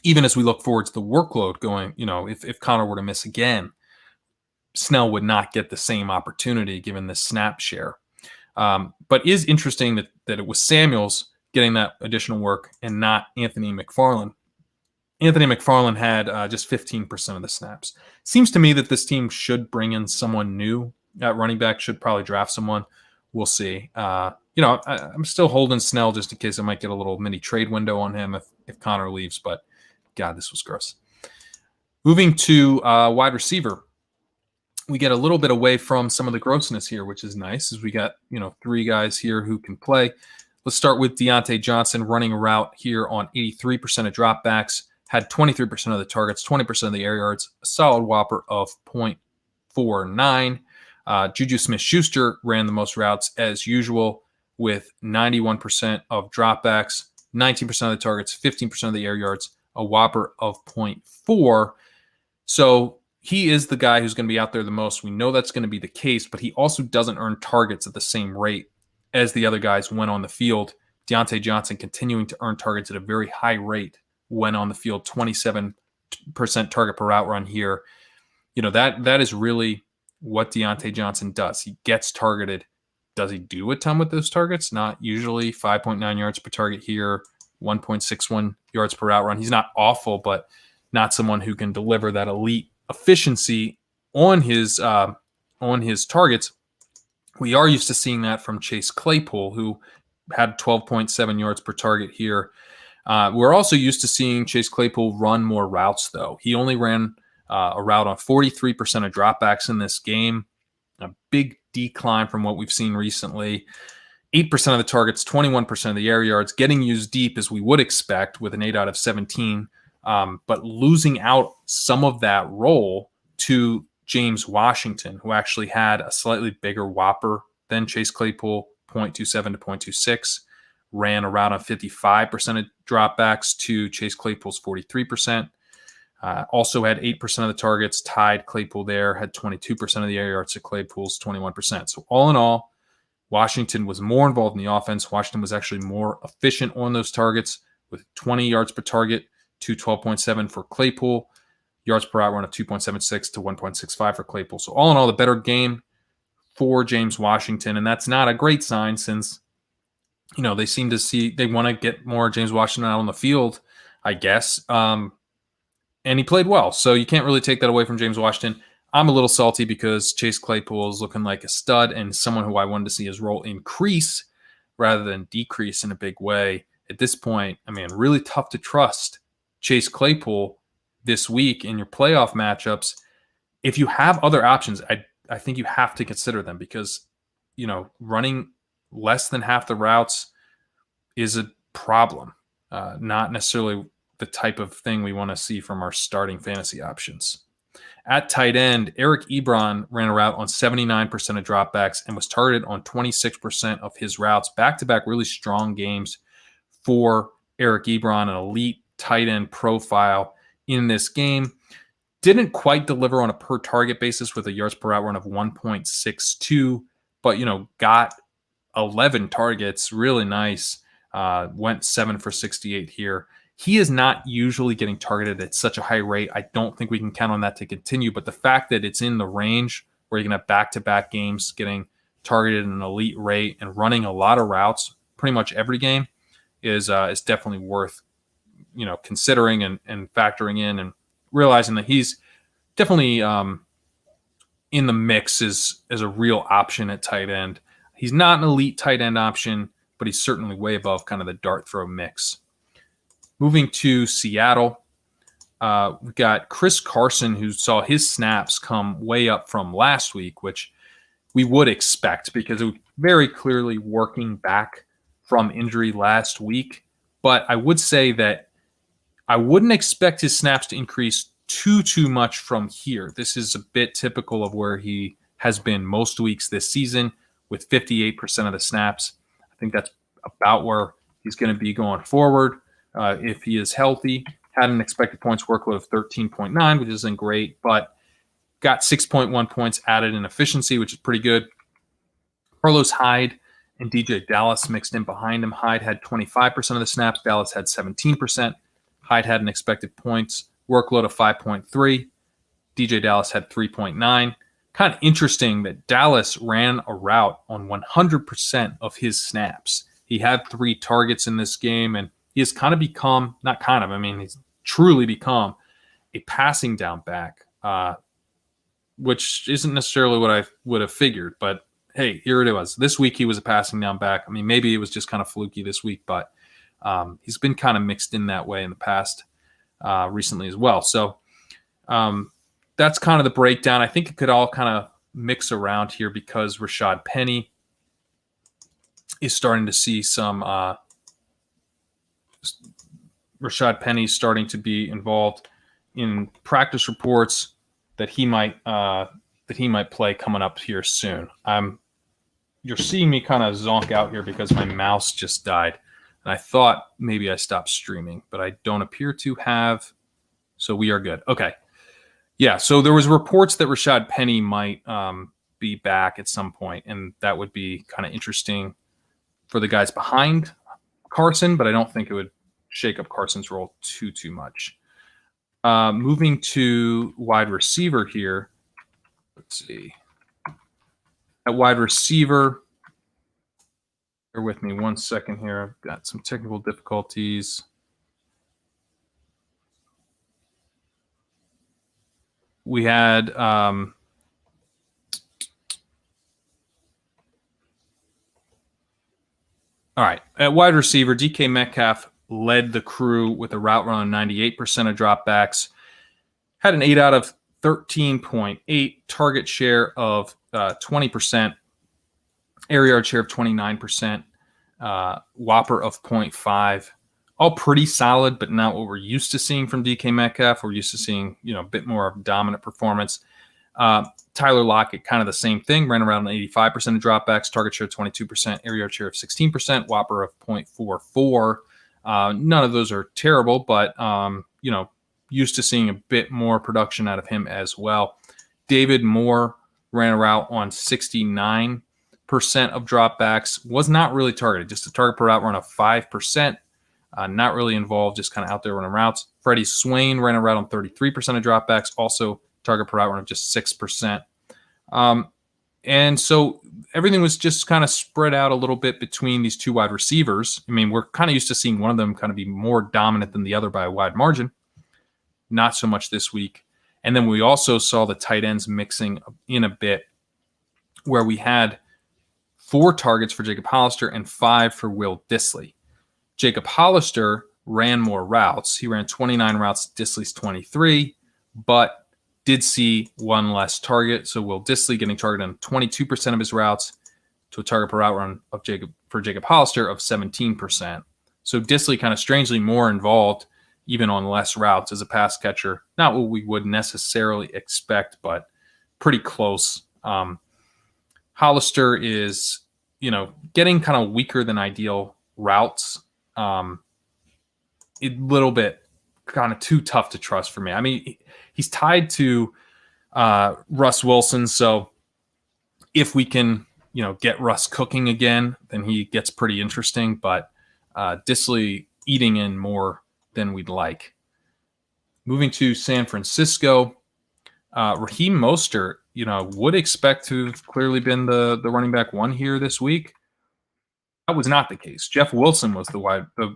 even as we look forward to the workload going, if Connor were to miss again, Snell would not get the same opportunity given the snap share. But is interesting that it was Samuels getting that additional work and not Anthony McFarland. Anthony McFarland had just 15% of the snaps. Seems to me that this team should bring in someone new at running back, should probably draft someone. We'll see. I'm still holding Snell just in case I might get a little mini trade window on him if Connor leaves, but God, this was gross. Moving to wide receiver, we get a little bit away from some of the grossness here, which is nice, as we got 3 guys here who can play. Let's start with Deontay Johnson running a route here on 83% of dropbacks, had 23% of the targets, 20% of the air yards, a solid whopper of 0.49. Juju Smith-Schuster ran the most routes as usual with 91% of dropbacks, 19% of the targets, 15% of the air yards, a whopper of 0.4. So he is the guy who's going to be out there the most. We know that's going to be the case, but he also doesn't earn targets at the same rate as the other guys when on the field. Deontay Johnson continuing to earn targets at a very high rate when on the field, 27% target per route run here. That is really what Deontay Johnson does. He gets targeted. Does he do a ton with those targets? Not usually. 5.9 yards per target here, 1.61 yards per route run. He's not awful, but not someone who can deliver that elite efficiency on his targets. We are used to seeing that from Chase Claypool, who had 12.7 yards per target here. We're also used to seeing Chase Claypool run more routes, though. He only ran a route on 43% of dropbacks in this game, a big decline from what we've seen recently. 8% of the targets, 21% of the air yards, getting used deep as we would expect with an 8 out of 17, but losing out some of that role to James Washington, who actually had a slightly bigger whopper than Chase Claypool, 0.27 to 0.26, ran a route on 55% of dropbacks to Chase Claypool's 43%. Also had 8% of the targets, tied Claypool there, had 22% of the air yards to Claypool's 21%. So all in all, Washington was more involved in the offense. Washington was actually more efficient on those targets with 20 yards per target to 12.7 for Claypool, yards per outrun of 2.76 to 1.65 for Claypool. So all in all, the better game for James Washington. And that's not a great sign since, they seem to they want to get more James Washington out on the field, I guess. And he played well. So you can't really take that away from James Washington. I'm a little salty because Chase Claypool is looking like a stud and someone who I wanted to see his role increase rather than decrease in a big way. At this point, really tough to trust Chase Claypool this week in your playoff matchups. If you have other options, I think you have to consider them because, running less than half the routes is a problem, not necessarily the type of thing we want to see from our starting fantasy options. At tight end, Eric Ebron ran a route on 79% of dropbacks and was targeted on 26% of his routes. Back-to-back really strong games for Eric Ebron, an elite tight end profile in this game. Didn't quite deliver on a per target basis with a yards per out run of 1.62, but, got 11 targets. Really nice. Went 7 for 68 here. He is not usually getting targeted at such a high rate. I don't think we can count on that to continue, but the fact that it's in the range where you can have back-to-back games getting targeted at an elite rate and running a lot of routes pretty much every game is definitely worth, considering and factoring in and realizing that he's definitely in the mix as a real option at tight end. He's not an elite tight end option, but he's certainly way above kind of the dart throw mix. Moving to Seattle, we've got Chris Carson, who saw his snaps come way up from last week, which we would expect because it was very clearly working back from injury last week. But I would say that I wouldn't expect his snaps to increase too much from here. This is a bit typical of where he has been most weeks this season with 58% of the snaps. I think that's about where he's going to be going forward. If he is healthy, had an expected points workload of 13.9, which isn't great, but got 6.1 points added in efficiency, which is pretty good. Carlos Hyde and DJ Dallas mixed in behind him. Hyde had 25% of the snaps. Dallas had 17%. Hyde had an expected points workload of 5.3. DJ Dallas had 3.9. Kind of interesting that Dallas ran a route on 100% of his snaps. He had 3 targets in this game, and he has kind of become, he's truly become a passing down back, which isn't necessarily what I would have figured. But, hey, here it was. This week he was a passing down back. Maybe it was just kind of fluky this week, but he's been kind of mixed in that way in the past recently as well. So that's kind of the breakdown. I think it could all kind of mix around here because Rashad Penny is starting to see some Rashad Penny's starting to be involved in practice reports that he might play coming up here soon. You're seeing me kind of zonk out here because my mouse just died, and I thought maybe I stopped streaming, but I don't appear to have. So we are good. Okay, yeah. So there was reports that Rashad Penny might be back at some point, and that would be kind of interesting for the guys behind Carson, but I don't think it would shake up Carson's role too much. Moving to wide receiver here. Let's see. At wide receiver, bear with me 1 second here. I've got some technical difficulties. We had all right. At wide receiver, DK Metcalf led the crew with a route run on 98% of dropbacks. Had an 8 out of 13.8, target share of 20%, air yard share of 29%, whopper of 0.5. All pretty solid, but not what we're used to seeing from DK Metcalf. We're used to seeing, a bit more of dominant performance. Tyler Lockett, kind of the same thing, ran around 85% of dropbacks, target share of 22%, air yard share of 16%, whopper of 0.44. None of those are terrible, but, used to seeing a bit more production out of him as well. David Moore ran a route on 69% of dropbacks, was not really targeted, just a target per route run of 5%. Not really involved, just kind of out there running routes. Freddie Swain ran a route on 33% of dropbacks, also target per route run of just 6%. And so everything was just kind of spread out a little bit between these two wide receivers. I mean, we're kind of used to seeing one of them kind of be more dominant than the other by a wide margin. Not so much this week. And then we also saw the tight ends mixing in a bit, where we had 4 targets for Jacob Hollister and 5 for Will Dissly. Jacob Hollister ran more routes. He ran 29 routes, Dissly's 23, but did see 1 less target. So Will Dissly getting targeted on 22% of his routes to a target per route run of Jacob Hollister of 17%. So Dissly kind of strangely more involved, even on less routes as a pass catcher. Not what we would necessarily expect, but pretty close. Hollister is, getting kind of weaker than ideal routes. A little bit kind of too tough to trust for me. I mean, he's tied to Russ Wilson. So if we can, get Russ cooking again, then he gets pretty interesting. But Dissly eating in more than we'd like. Moving to San Francisco, Raheem Mostert, would expect to have clearly been the running back 1 here this week. That was not the case. Jeff Wilson was the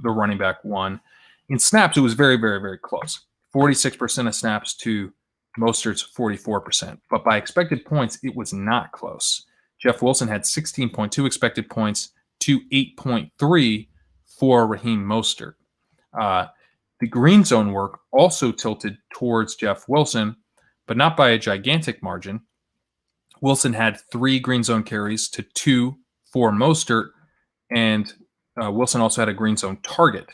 running back 1. In snaps, it was very, very, very close. 46% of snaps to Mostert's 44%. But by expected points, it was not close. Jeff Wilson had 16.2 expected points to 8.3 for Raheem Mostert. The green zone work also tilted towards Jeff Wilson, but not by a gigantic margin. Wilson had 3 green zone carries to 2 for Mostert, and Wilson also had a green zone target.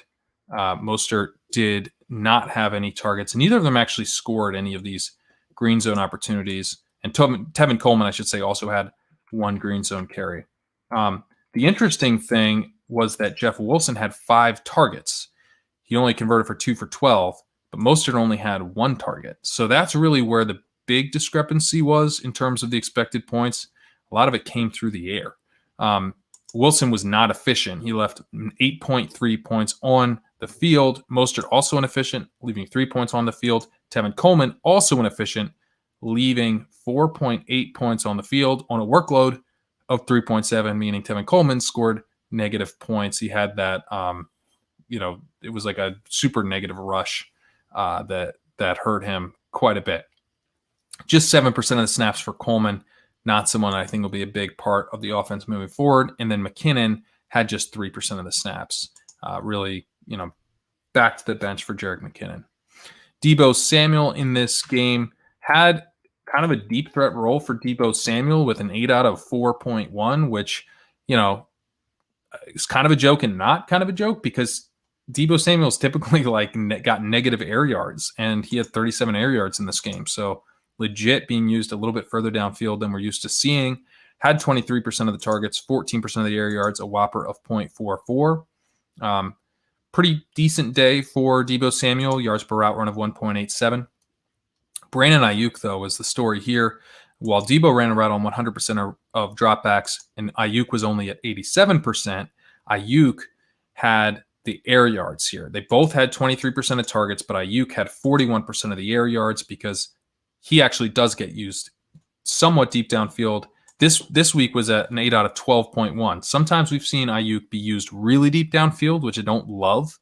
Mostert did not have any targets. Neither of them actually scored any of these green zone opportunities. And Tevin Coleman, I should say, also had 1 green zone carry. The interesting thing was that Jeff Wilson had 5 targets. He only converted for 2 for 12, but Mostert only had 1 target. So that's really where the big discrepancy was in terms of the expected points. A lot of it came through the air. Wilson was not efficient. He left 8.3 points on the field. Mostert also inefficient, leaving 3 points on the field. Tevin Coleman also inefficient, leaving 4.8 points on the field on a workload of 3.7, meaning Tevin Coleman scored negative points. He had that, it was like a super negative rush that hurt him quite a bit. Just 7% of the snaps for Coleman. Not someone I think will be a big part of the offense moving forward. And then McKinnon had just 3% of the snaps. Really, back to the bench for Jerick McKinnon. Deebo Samuel in this game had kind of a deep threat role for Deebo Samuel with an 8 out of 4.1, which, is kind of a joke and not kind of a joke, because Deebo Samuel's typically got negative air yards, and he had 37 air yards in this game. So legit being used a little bit further downfield than we're used to seeing. Had 23% of the targets, 14% of the air yards, a whopper of 0.44. Pretty decent day for Deebo Samuel, yards per route run of 1.87. Brandon Ayuk, though, was the story here. While Deebo ran a route on 100% of dropbacks and Ayuk was only at 87%, Ayuk had the air yards here. They both had 23% of targets, but Ayuk had 41% of the air yards because he actually does get used somewhat deep downfield. This week was at an 8 out of 12.1. Sometimes we've seen Ayuk be used really deep downfield, which I don't love.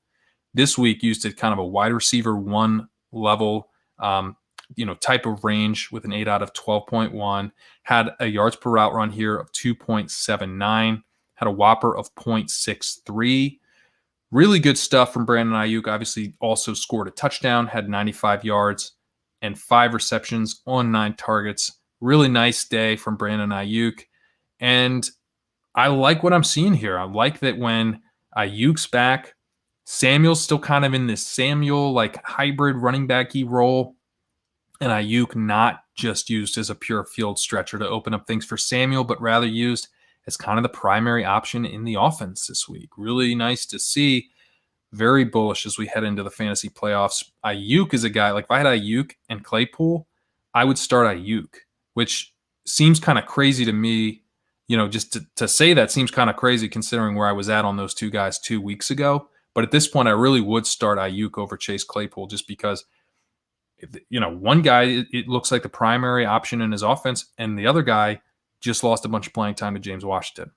This week used it kind of a wide receiver 1 level, type of range with an 8 out of 12.1. Had a yards per route run here of 2.79. Had a whopper of 0.63. Really good stuff from Brandon Ayuk. Obviously also scored a touchdown, had 95 yards and 5 receptions on 9 targets. Really nice day from Brandon Ayuk. And I like what I'm seeing here. I like that when Ayuk's back, Samuel's still kind of in this Samuel hybrid running backy role, and Ayuk not just used as a pure field stretcher to open up things for Samuel, but rather used as kind of the primary option in the offense this week. Really nice to see. very bullish as we head into the fantasy playoffs. Ayuk is a guy, like if I had Ayuk and Claypool, I would start Ayuk, which seems kind of crazy to me. Just to say that seems kind of crazy considering where I was at on those two guys 2 weeks ago. But at this point, I really would start Ayuk over Chase Claypool just because, one guy, it looks like the primary option in his offense, and the other guy just lost a bunch of playing time to James Washington.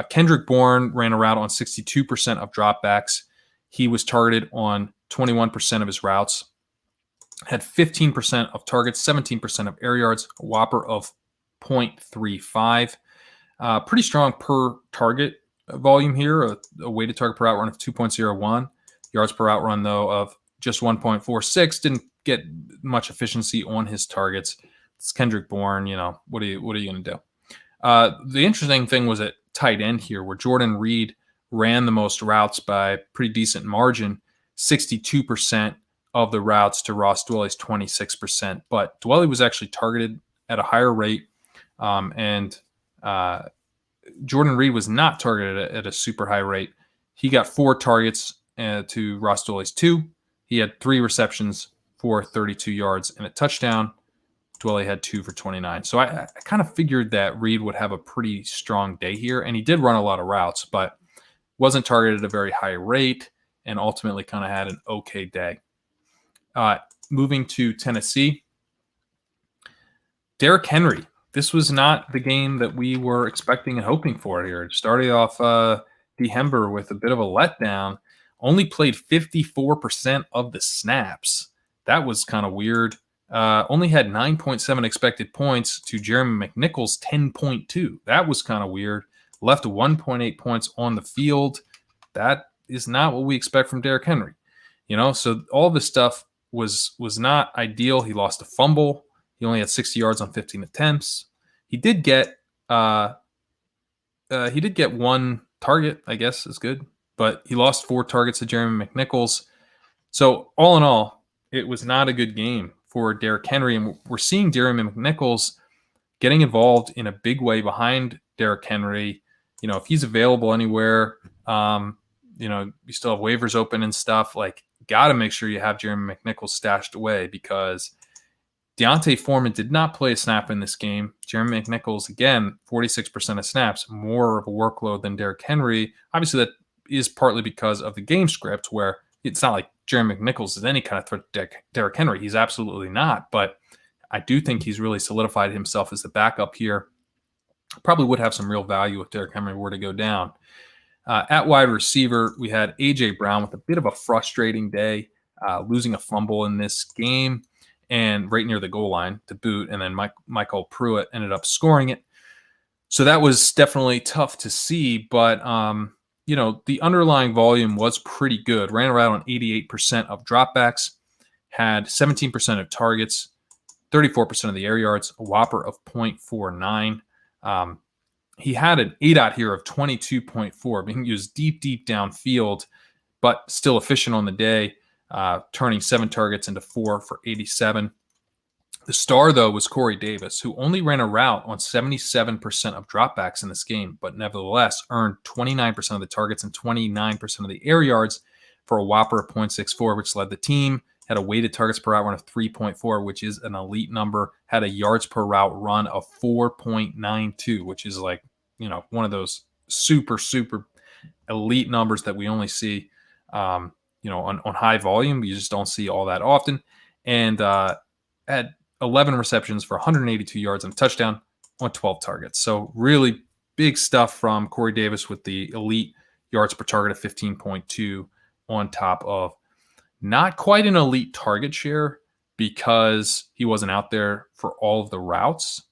Kendrick Bourne ran a route on 62% of dropbacks. He was targeted on 21% of his routes, had 15% of targets, 17% of air yards, a whopper of 0.35. Pretty strong per target volume here, a weighted target per outrun of 2.01. Yards per outrun, though, of just 1.46. Didn't get much efficiency on his targets. It's Kendrick Bourne. What are you going to do? The interesting thing was at tight end here, where Jordan Reed ran the most routes by pretty decent margin, 62% of the routes to Ross Dwelly's 26%. But Dwelly was actually targeted at a higher rate, and Jordan Reed was not targeted at a super high rate. He got 4 targets to Ross Dwelly's 2. He had 3 receptions for 32 yards and a touchdown. Dwelly had 2 for 29. So I kind of figured that Reed would have a pretty strong day here, and he did run a lot of routes, but wasn't targeted at a very high rate and ultimately kind of had an okay day. Moving to Tennessee, Derrick Henry. This was not the game that we were expecting and hoping for here. Started off December with a bit of a letdown. Only played 54% of the snaps. That was kind of weird. Only had 9.7 expected points to Jeremy McNichols' 10.2. That was kind of weird. Left 1.8 points on the field. That is not what we expect from Derrick Henry. So all this stuff was not ideal. He lost a fumble. He only had 60 yards on 15 attempts. He did get 1 target, I guess is good, but he lost 4 targets to Jeremy McNichols. So all in all, it was not a good game for Derrick Henry, and we're seeing Jeremy McNichols getting involved in a big way behind Derrick Henry. If he's available anywhere, you still have waivers open and stuff. Like, got to make sure you have Jeremy McNichols stashed away because Deontay Foreman did not play a snap in this game. Jeremy McNichols, again, 46% of snaps, more of a workload than Derrick Henry. Obviously, that is partly because of the game script, where it's not like Jeremy McNichols is any kind of threat to Derrick Henry. He's absolutely not. But I do think he's really solidified himself as the backup here. Probably would have some real value if Derrick Henry were to go down. At wide receiver, we had A.J. Brown with a bit of a frustrating day, losing a fumble in this game and right near the goal line to boot. And then Michael Pruitt ended up scoring it. So that was definitely tough to see. But, the underlying volume was pretty good. Ran around on 88% of dropbacks, had 17% of targets, 34% of the air yards, a whopper of 0.49. He had an ADOT here of 22.4, being used deep downfield, but still efficient on the day, turning 7 targets into 4 for 87. The star, though, was Corey Davis, who only ran a route on 77% of dropbacks in this game, but nevertheless earned 29% of the targets and 29% of the air yards for a whopper of 0.64, which led the team. Had a weighted targets per route run of 3.4, which is an elite number. Had a yards per route run of 4.92, which is like, one of those super, super elite numbers that we only see, on high volume. You just don't see all that often. And had 11 receptions for 182 yards and a touchdown on 12 targets. So really big stuff from Corey Davis with the elite yards per target of 15.2 on top of not quite an elite target share because he wasn't out there for all of the routes,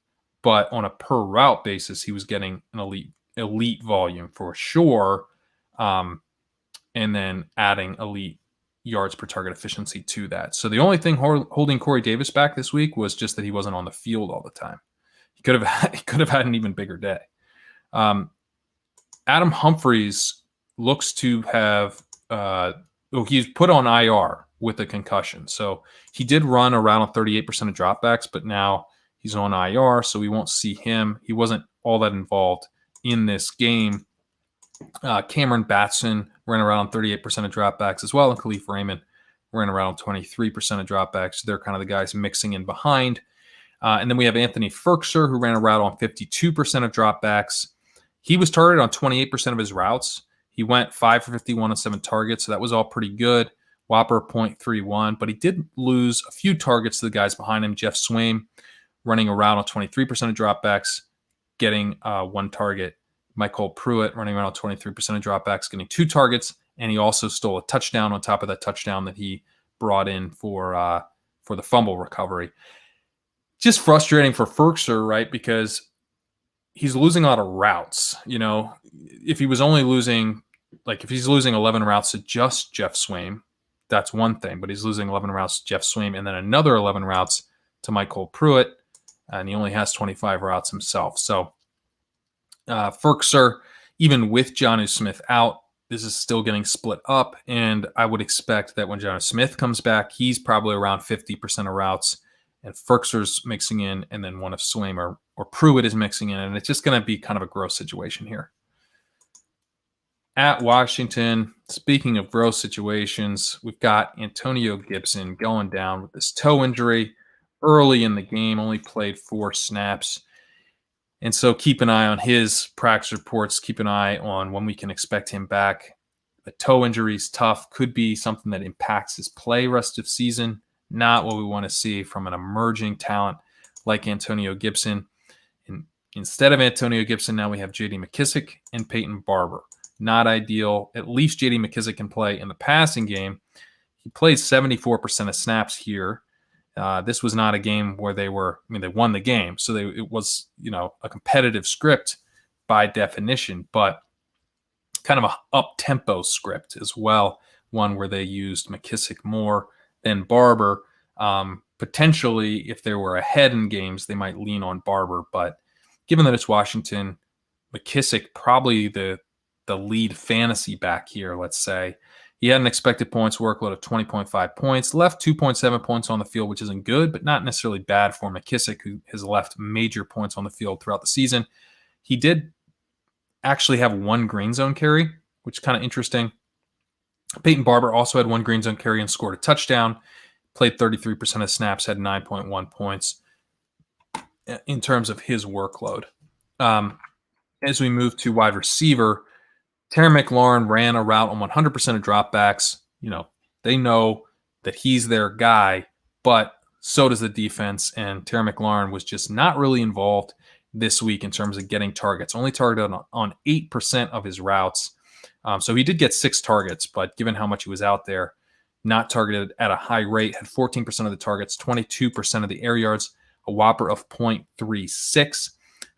but on a per route basis, he was getting an elite volume for sure. And then adding elite yards per target efficiency to that. So the only thing holding Corey Davis back this week was just that he wasn't on the field all the time. He could have had an even bigger day. Adam Humphries looks to have he's put on IR with a concussion. So he did run around 38% of dropbacks, but now he's on IR, so we won't see him. He wasn't all that involved in this game. Cameron Batson ran around 38% of dropbacks as well, and Khalif Raymond ran around 23% of dropbacks. They're kind of the guys mixing in behind. And then we have Anthony Firkser, who ran a route on 52% of dropbacks. He was targeted on 28% of his routes. He went 5 for 51 on 7 targets, so that was all pretty good. Whopper 0.31, but he did lose a few targets to the guys behind him. Jeff Swaim running a route on 23% of dropbacks, getting 1 target. Michael Pruitt running around 23% of dropbacks, getting 2 targets, and he also stole a touchdown on top of that touchdown that he brought in for the fumble recovery. Just frustrating for Firkser, right? Because he's losing a lot of routes. You know, if he was only losing, like if he's losing 11 routes to just Jeff Swaim, that's one thing. But he's losing 11 routes to Jeff Swaim and then another 11 routes to Michael Pruitt, and he only has 25 routes himself. So Firkser, even with Jonnu Smith out, this is still getting split up, and I would expect that when Jonnu Smith comes back, he's probably around 50% of routes, and Firkser's mixing in, and then one of Swaim or Pruitt is mixing in, and it's just going to be kind of a gross situation here. At Washington, speaking of gross situations, we've got Antonio Gibson going down with this toe injury early in the game, only played 4 snaps. And so keep an eye on his practice reports. Keep an eye on when we can expect him back. The toe injury is tough. Could be something that impacts his play rest of season. Not what we want to see from an emerging talent like Antonio Gibson. And instead of Antonio Gibson, now we have J.D. McKissic and Peyton Barber. Not ideal. At least J.D. McKissic can play in the passing game. He played 74% of snaps here. This was not a game where they won the game. So it was, a competitive script by definition, but kind of a up-tempo script as well. One where they used McKissic more than Barber. Potentially, if they were ahead in games, they might lean on Barber. But given that it's Washington, McKissic probably the lead fantasy back here, let's say. He had an expected points workload of 20.5 points, left 2.7 points on the field, which isn't good, but not necessarily bad for McKissic, who has left major points on the field throughout the season. He did actually have 1 green zone carry, which is kind of interesting. Peyton Barber also had 1 green zone carry and scored a touchdown, played 33% of snaps, had 9.1 points in terms of his workload. As we move to wide receiver, Terry McLaurin ran a route on 100% of dropbacks. They know that he's their guy, but so does the defense. And Terry McLaurin was just not really involved this week in terms of getting targets. Only targeted on 8% of his routes. So he did get 6 targets, but given how much he was out there, not targeted at a high rate, had 14% of the targets, 22% of the air yards, a whopper of 0.36.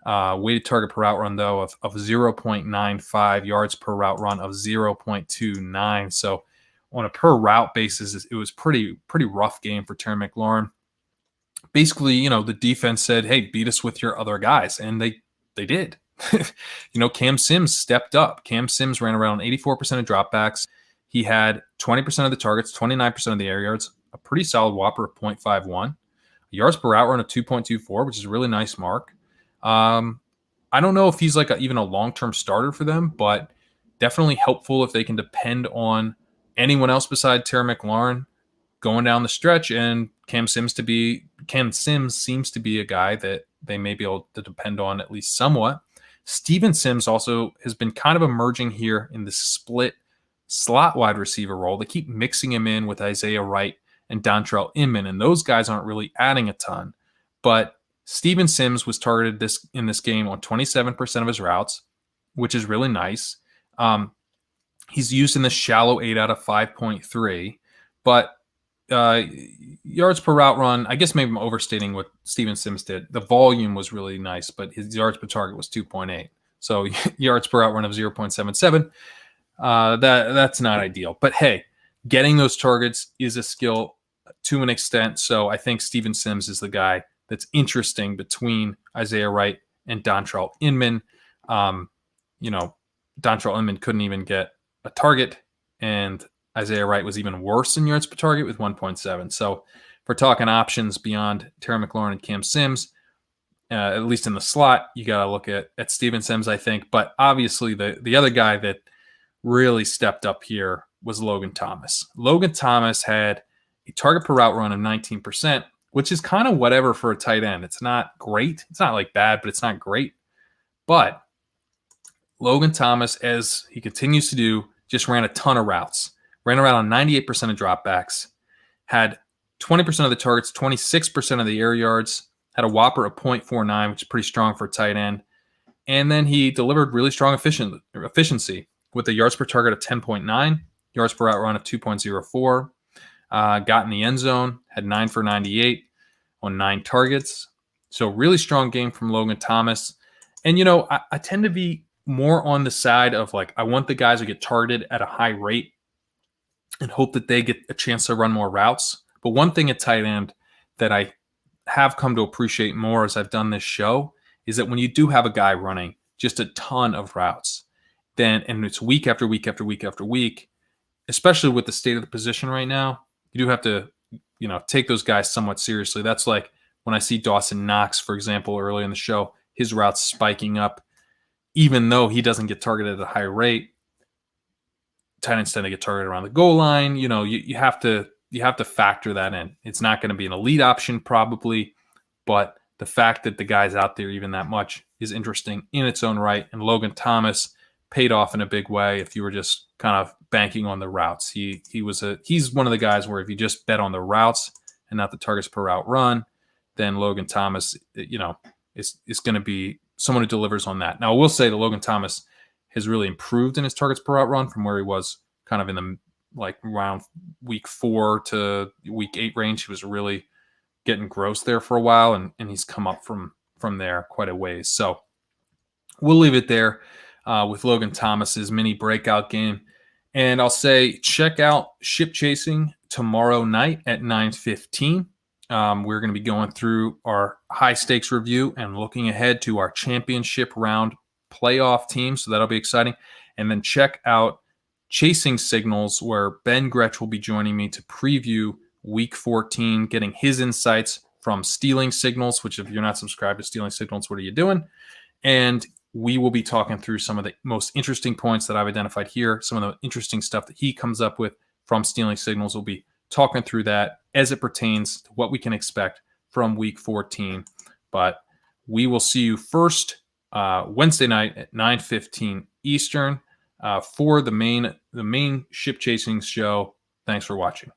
Weighted target per route run, though, of 0.95, yards per route run of 0.29. So on a per route basis, it was pretty rough game for Terry McLaurin. Basically, the defense said, hey, beat us with your other guys. And they did. Cam Sims stepped up. Cam Sims ran around 84% of dropbacks. He had 20% of the targets, 29% of the air yards, a pretty solid whopper of 0.51, yards per route run of 2.24, which is a really nice mark. I don't know if he's even a long-term starter for them, but definitely helpful if they can depend on anyone else beside Terry McLaurin going down the stretch. And Cam Sims seems to be a guy that they may be able to depend on at least somewhat. Steven Sims also has been kind of emerging here in the split slot wide receiver role. They keep mixing him in with Isaiah Wright and Dontrell Inman, and those guys aren't really adding a ton. But Steven Sims was targeted in this game on 27% of his routes, which is really nice. He's used in the shallow 8 out of 5.3, but yards per route run, I guess maybe I'm overstating what Steven Sims did. The volume was really nice, but his yards per target was 2.8. So yards per route run of 0.77, that's not ideal. But hey, getting those targets is a skill to an extent. So I think Steven Sims is the guy that's interesting between Isaiah Wright and Dontrell Inman. Dontrell Inman couldn't even get a target, and Isaiah Wright was even worse in yards per target with 1.7. So if we're talking options beyond Terry McLaurin and Cam Sims, at least in the slot. You got to look at Steven Sims, I think. But obviously, the other guy that really stepped up here was Logan Thomas. Logan Thomas had a target per route run of 19%, which is kind of whatever for a tight end. It's not great. It's not like bad, but it's not great. But Logan Thomas, as he continues to do, just ran a ton of routes. Ran around on 98% of dropbacks. Had 20% of the targets, 26% of the air yards. Had a whopper of 0.49, which is pretty strong for a tight end. And then he delivered really strong efficiency with a yards per target of 10.9, yards per route run of 2.04. Got in the end zone, had 9 for 98 on 9 targets. So really strong game from Logan Thomas. And, I tend to be more on the side of like, I want the guys to get targeted at a high rate and hope that they get a chance to run more routes. But one thing at tight end that I have come to appreciate more as I've done this show is that when you do have a guy running just a ton of routes, and it's week after week after week after week, especially with the state of the position right now, you do have to, take those guys somewhat seriously. That's like when I see Dawson Knox, for example, early in the show, his routes spiking up, even though he doesn't get targeted at a high rate. Tight ends tend to get targeted around the goal line. You have to factor that in. It's not going to be an elite option probably, but the fact that the guy's out there even that much is interesting in its own right. And Logan Thomas paid off in a big way. If you were just kind of banking on the routes, he's one of the guys where if you just bet on the routes and not the targets per route run, then Logan Thomas, is going to be someone who delivers on that. Now, I will say that Logan Thomas has really improved in his targets per route run from where he was kind of in the around week 4 to week 8 range. He was really getting gross there for a while, and he's come up from there quite a ways. So we'll leave it there with Logan Thomas's mini breakout game. And I'll say check out Ship Chasing tomorrow night at 9:15. We're going to be going through our high stakes review and looking ahead to our championship round playoff team. So that'll be exciting. And then check out Chasing Signals, where Ben Gretch will be joining me to preview week 14, getting his insights from Stealing Signals, which if you're not subscribed to Stealing Signals, what are you doing? And we will be talking through some of the most interesting points that I've identified here, some of the interesting stuff that he comes up with from Stealing Signals. We'll be talking through that as it pertains to what we can expect from week 14. But we will see you first Wednesday night at 9:15 Eastern for the main Ship Chasing show. Thanks for watching.